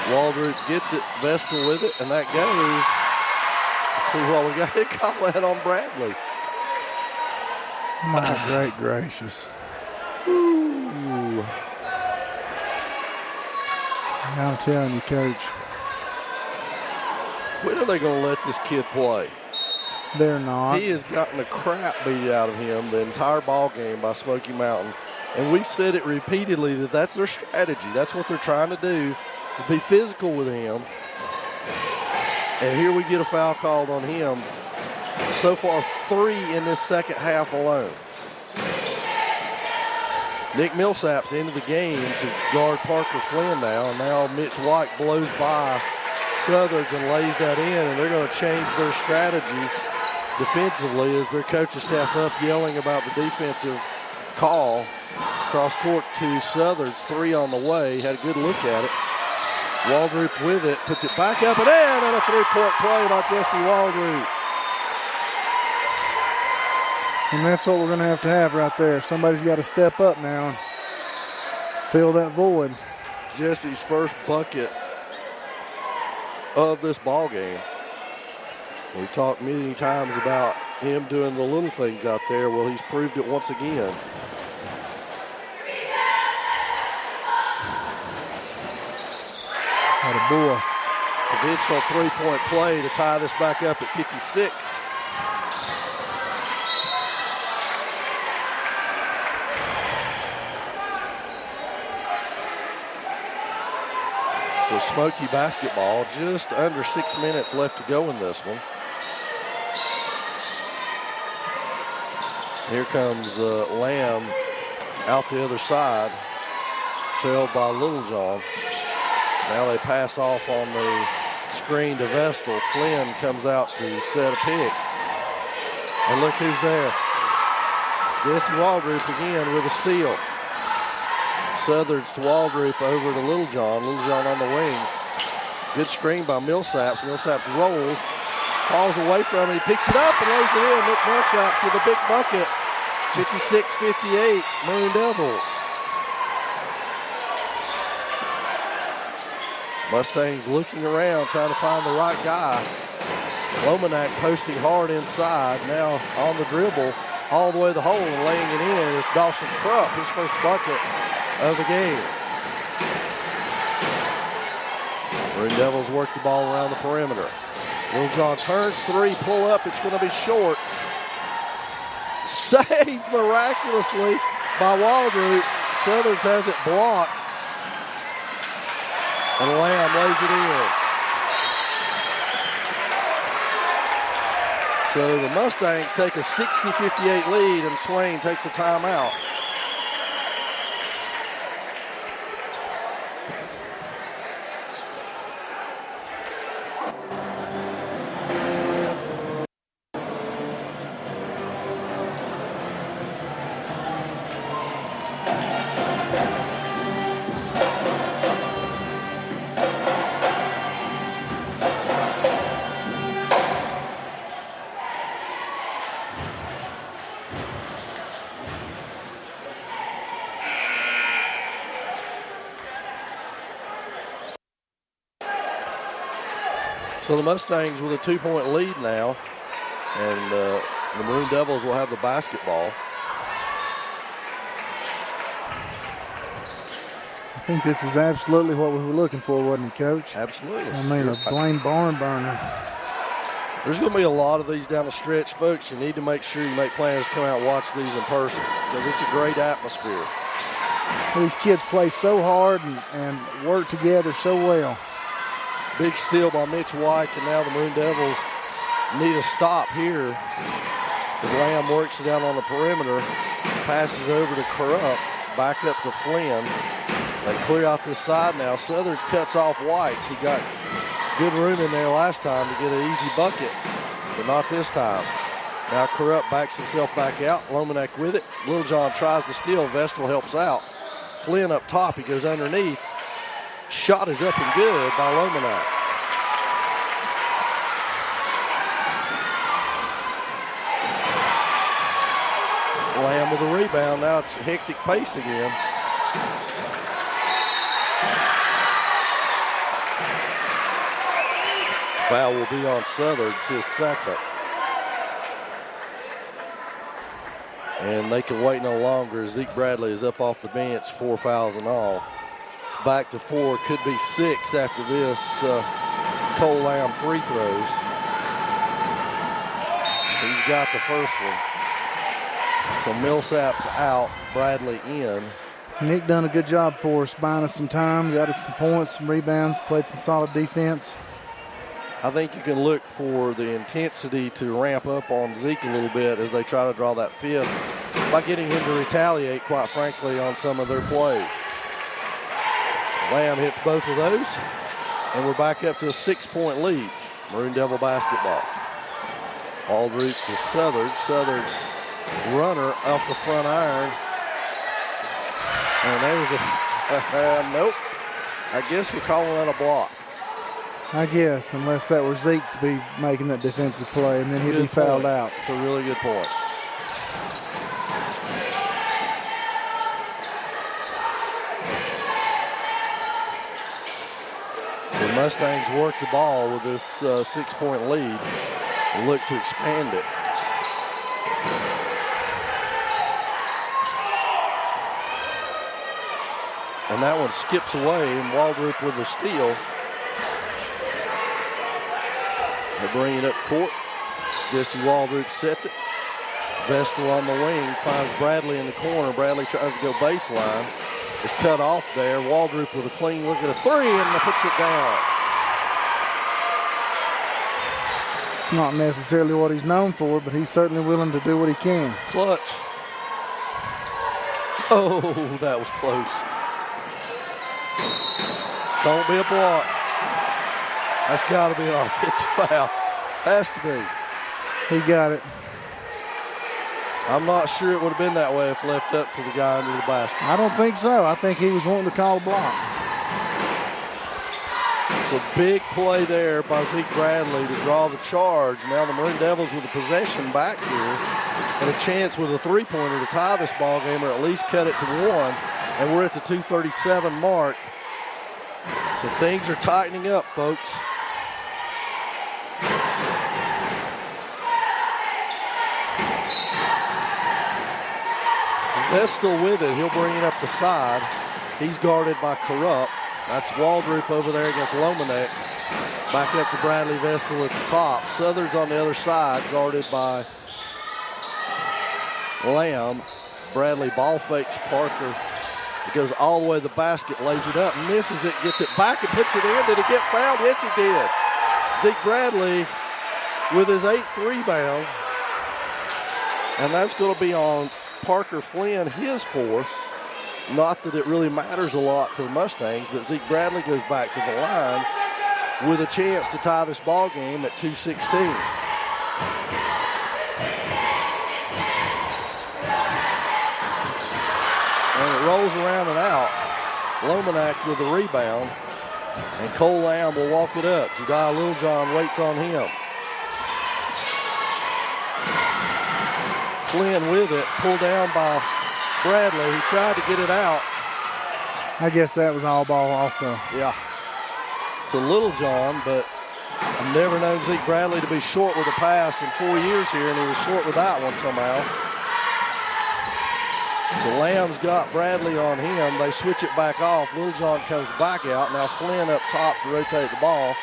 Waldrop gets it, Vestal with it, and that goes. Let's see what we got. It call that on Bradley. My great gracious. Ooh. I'm telling you, Coach. When are they going to let this kid play? They're not. He has gotten the crap beat out of him the entire ball game by Smoky Mountain. And we've said it repeatedly that that's their strategy. That's what they're trying to do, is be physical with him. And here we get a foul called on him. So far, 3 in this second half alone. Nick Millsap's into the game to guard Parker Flynn now. And now Mitch White blows by Southard's and lays that in. And they're going to change their strategy defensively as their coaching staff up yelling about the defensive call. Cross court to Southard's, 3 on the way. Had a good look at it. Waldrop with it, puts it back up and in, and a 3-point play by Jesse Waldrop. And that's what we're going to have right there. Somebody's got to step up now and fill that void. Jesse's first bucket of this ball game. We talked many times about him doing the little things out there. Well, he's proved it once again. Attaboy. Conventional three-point play to tie this back up at 56. So Smoky basketball, just under 6 minutes left to go in this one. Here comes Lamb out the other side, trailed by Littlejohn. Now they pass off on the screen to Vestal. Flynn comes out to set a pick. And look who's there. Jesse Waldrop again with a steal. Southard's to Waldrop over to Littlejohn. Littlejohn on the wing. Good screen by Millsaps. Millsaps rolls, falls away from it. He picks it up and lays it in. Nick Millsaps with a big bucket. 56-58, Maroon Devils. Mustangs looking around, trying to find the right guy. Lomanak posting hard inside. Now on the dribble, all the way to the hole and laying it in is Dawson Krupp, his first bucket of the game. Maroon Devils work the ball around the perimeter. Littlejohn turns three, pull up, it's going to be short. Saved miraculously by Waldrop. Southers has it blocked. And Lamb lays it in. So the Mustangs take a 60-58 lead and Swain takes a timeout. So the Mustangs with a 2-point lead now, and the Maroon Devils will have the basketball. I think this is absolutely what we were looking for, wasn't it, Coach? Absolutely. I mean, a plain barn burner. There's going to be a lot of these down the stretch, folks. You need to make sure you make plans to come out and watch these in person because it's a great atmosphere. These kids play so hard and work together so well. Big steal by Mitch White, and now the Maroon Devils need a stop here as Lamb works it down on the perimeter, passes over to Krupp, back up to Flynn. They clear out this side now. Southers cuts off White. He got good room in there last time to get an easy bucket, but not this time. Now Krupp backs himself back out. Lomanak with it. Littlejohn tries to steal. Vestal helps out. Flynn up top. He goes underneath. Shot is up and good by Lomanak. Lamb with a rebound. Now it's hectic pace again. Foul will be on Southard's, his second. And they can wait no longer. Zeke Bradley is up off the bench, 4 fouls and all. Back to 4, could be 6 after this Cole Lamb free throws. He's got the first one. So Millsap's out, Bradley in. Nick done a good job for us, buying us some time, got us some points, some rebounds, played some solid defense. I think you can look for the intensity to ramp up on Zeke a little bit as they try to draw that fifth by getting him to retaliate, quite frankly, on some of their plays. Lamb hits both of those, and we're back up to a 6-point lead. Maroon Devil basketball. Waldrop to Southard. Southard's runner off the front iron. And there's a, nope. I guess we're calling that a block. I guess, unless that were Zeke to be making that defensive play, and then he'd be fouled out. It's a really good point. So the Mustangs work the ball with this 6-point lead. look to expand it. And that one skips away, and Waldrop with a steal. They bring it up court. Jesse Waldrop sets it. Vestal on the wing finds Bradley in the corner. Bradley tries to go baseline. It's cut off there. Waldrop with a clean look at a three and puts it down. It's not necessarily what he's known for, but he's certainly willing to do what he can. Clutch. Oh, that was close. Don't be a block. That's got to be an offensive foul. Has to be. He got it. I'm not sure it would have been that way if left up to the guy under the basket. I don't think so. I think he was wanting to call a block. It's a big play there by Zeke Bradley to draw the charge. Now the Maroon Devils with the possession back here and a chance with a three-pointer to tie this ball game or at least cut it to one. And we're at the 2:37 mark. So things are tightening up, folks. Vestal with it. He'll bring it up the side. He's guarded by Corrupt. That's Waldrop over there against Lomanek. Back up to Bradley Vestal at the top. Southern's on the other side, guarded by Lamb. Bradley ball fakes Parker. It goes all the way to the basket, lays it up, misses it, gets it back and puts it in. Did he get fouled? Yes, he did. Zeke Bradley with his 8th rebound. And that's going to be on Parker Flynn, his 4th. Not that it really matters a lot to the Mustangs, but Zeke Bradley goes back to the line with a chance to tie this ball game at 2:16. And it rolls around and out. Lomanek with the rebound. And Cole Lamb will walk it up. Jediah Littlejohn waits on him. Flynn with it, pulled down by Bradley. He tried to get it out. I guess that was all ball also. Yeah. To Littlejohn, but I've never known Zeke Bradley to be short with a pass in 4 years here, and he was short with that one somehow. So Lamb's got Bradley on him. They switch it back off. Littlejohn comes back out. Now Flynn up top to rotate the ball.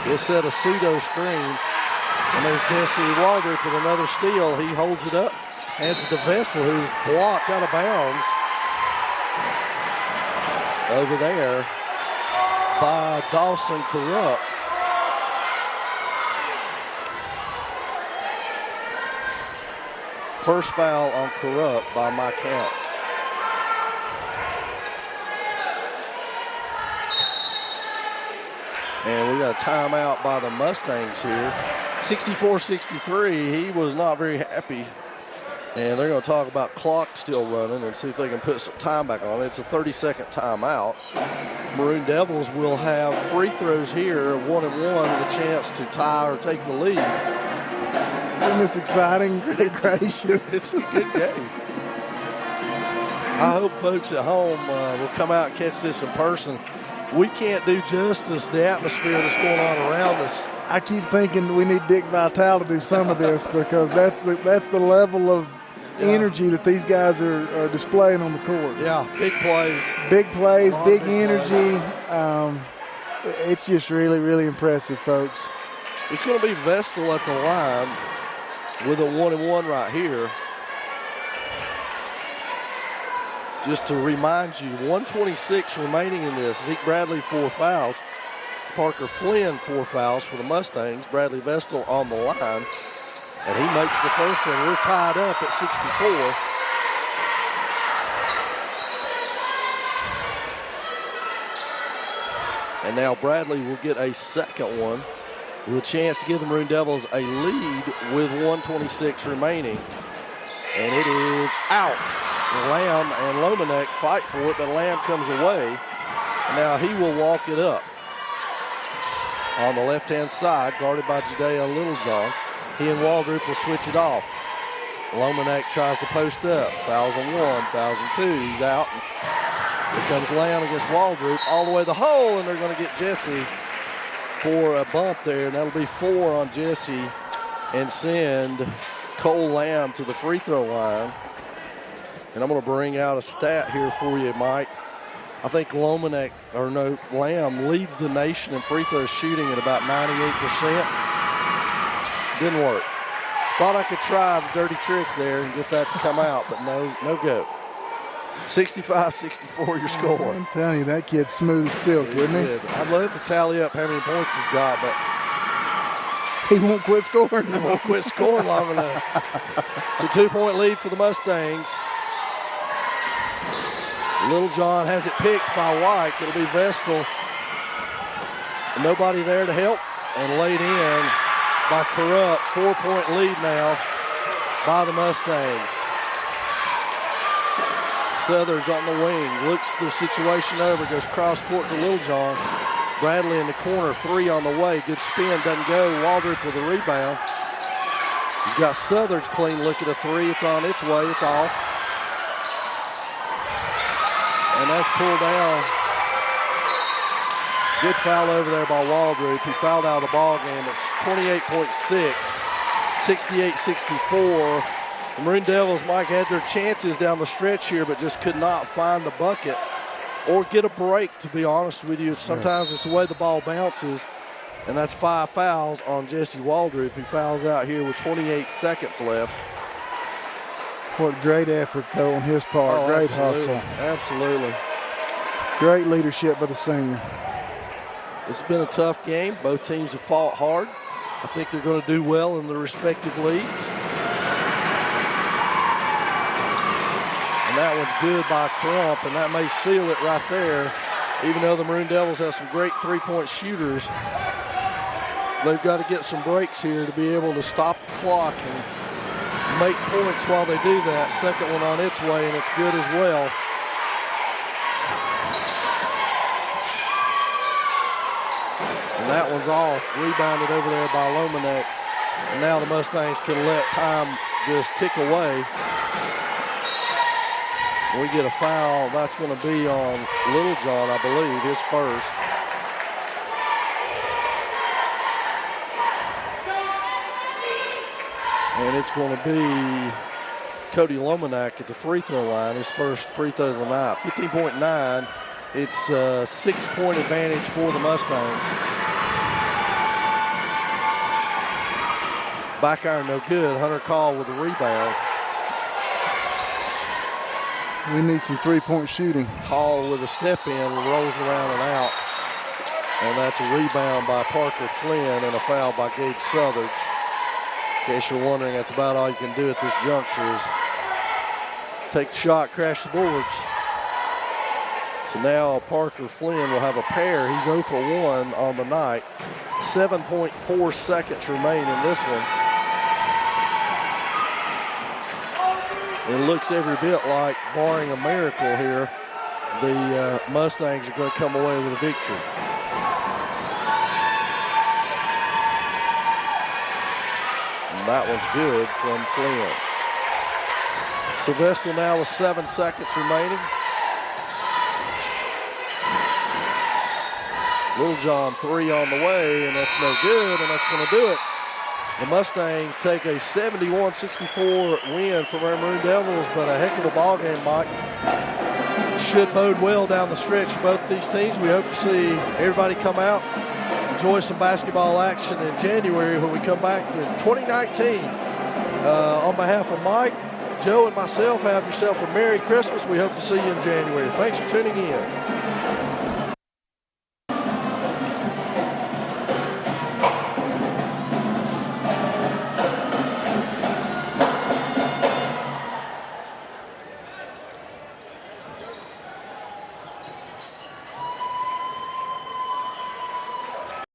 He'll set a pseudo screen. And there's Jesse Waldrop with another steal. He holds it up. Hands it to Vestal, who's blocked out of bounds over there by Dawson Corrupt. First foul on Corrupt by my count. And we got a timeout by the Mustangs here. 64-63, he was not very happy. And they're going to talk about clock still running and see if they can put some time back on it. It's a 30-second timeout. Maroon Devils will have free throws here, 1-1, with a chance to tie or take the lead. Isn't this exciting? Good gracious. It's a good game. I hope folks at home will come out and catch this in person. We can't do justice the atmosphere that's going on around us. I keep thinking we need Dick Vitale to do some of this because that's the level of energy that these guys are displaying on the court. Yeah, big plays. Big plays, big energy. It's just really, really impressive, folks. It's going to be Vestal at the line with a 1-1 right here. Just to remind you, 1:26 remaining in this. Zeke Bradley 4 fouls. Parker Flynn 4 fouls for the Mustangs. Bradley Vestal on the line. And he makes the first one. We're tied up at 64. And now Bradley will get a second one with a chance to give the Maroon Devils a lead with 1:26 remaining. And it is out. Lamb and Lomanek fight for it, but Lamb comes away. And now he will walk it up. On the left-hand side, guarded by Jediah Littlejohn. He and Waldrop will switch it off. Lomanek tries to post up. Fouls on 1, fouls on 2. He's out. Here comes Lamb against Waldrop all the way to the hole, and they're going to get Jesse for a bump there, and that'll be 4 on Jesse, and send Cole Lamb to the free throw line. And I'm going to bring out a stat here for you, Mike. I think Lamb leads the nation in free throw shooting at about 98%. Didn't work. Thought I could try the dirty trick there and get that to come out, but no go. 65-64 your score. I'm telling you, that kid's smooth as silk, isn't he? I'd love to tally up how many points he's got, but he won't quit scoring. He won't quit scoring long enough. It's a 2-point lead for the Mustangs. Little John has it picked by White. It'll be Vestal. Nobody there to help, and laid in by Corrupt. 4-point lead now by the Mustangs. Southard's on the wing, looks the situation over, goes cross court to Little John. Bradley in the corner, 3 on the way. Good spin, doesn't go. Waldrop with a rebound. He's got Southard's clean look at a 3. It's on its way, it's off. And that's pulled down. Good foul over there by Waldrop. He fouled out of the ball game. It's 28.6, 68-64. The Maroon Devils, Mike, had their chances down the stretch here, but just could not find the bucket or get a break, to be honest with you. Sometimes it's the way the ball bounces, and that's 5 fouls on Jesse Waldrop, who fouls out here with 28 seconds left. What great effort, though, on his part. Great hustle. Absolutely. Great leadership by the senior. It's been a tough game. Both teams have fought hard. I think they're going to do well in their respective leagues. And that one's good by Crump, and that may seal it right there. Even though the Maroon Devils have some great three-point shooters, they've got to get some breaks here to be able to stop the clock and make points while they do that. Second one on its way, and it's good as well. And that one's off, rebounded over there by Lomanek. And now the Mustangs can let time just tick away. We get a foul, that's going to be on Little John, I believe, his first. And it's going to be Cody Lomanek at the free throw line, his first free throws of the night. 15.9. It's a 6-point advantage for the Mustangs. Back iron no good. Hunter Call with a rebound. We need some three-point shooting. Call with a step in, rolls around and out. And that's a rebound by Parker Flynn and a foul by Gage Southards. In case you're wondering, that's about all you can do at this juncture is take the shot, crash the boards. So now Parker Flynn will have a pair. He's 0 for 1 on the night. 7.4 seconds remain in this one. It looks every bit like, barring a miracle here, the Mustangs are going to come away with a victory. That one's good from Flynn. Sylvester now with 7 seconds remaining. Little John 3 on the way, and that's no good, and that's going to do it. The Mustangs take a 71-64 win from our Maroon Devils, but a heck of a ball game, Mike. Should bode well down the stretch for both these teams. We hope to see everybody come out, enjoy some basketball action in January when we come back in 2019. On behalf of Mike, Joe, and myself, have yourself a Merry Christmas. We hope to see you in January. Thanks for tuning in.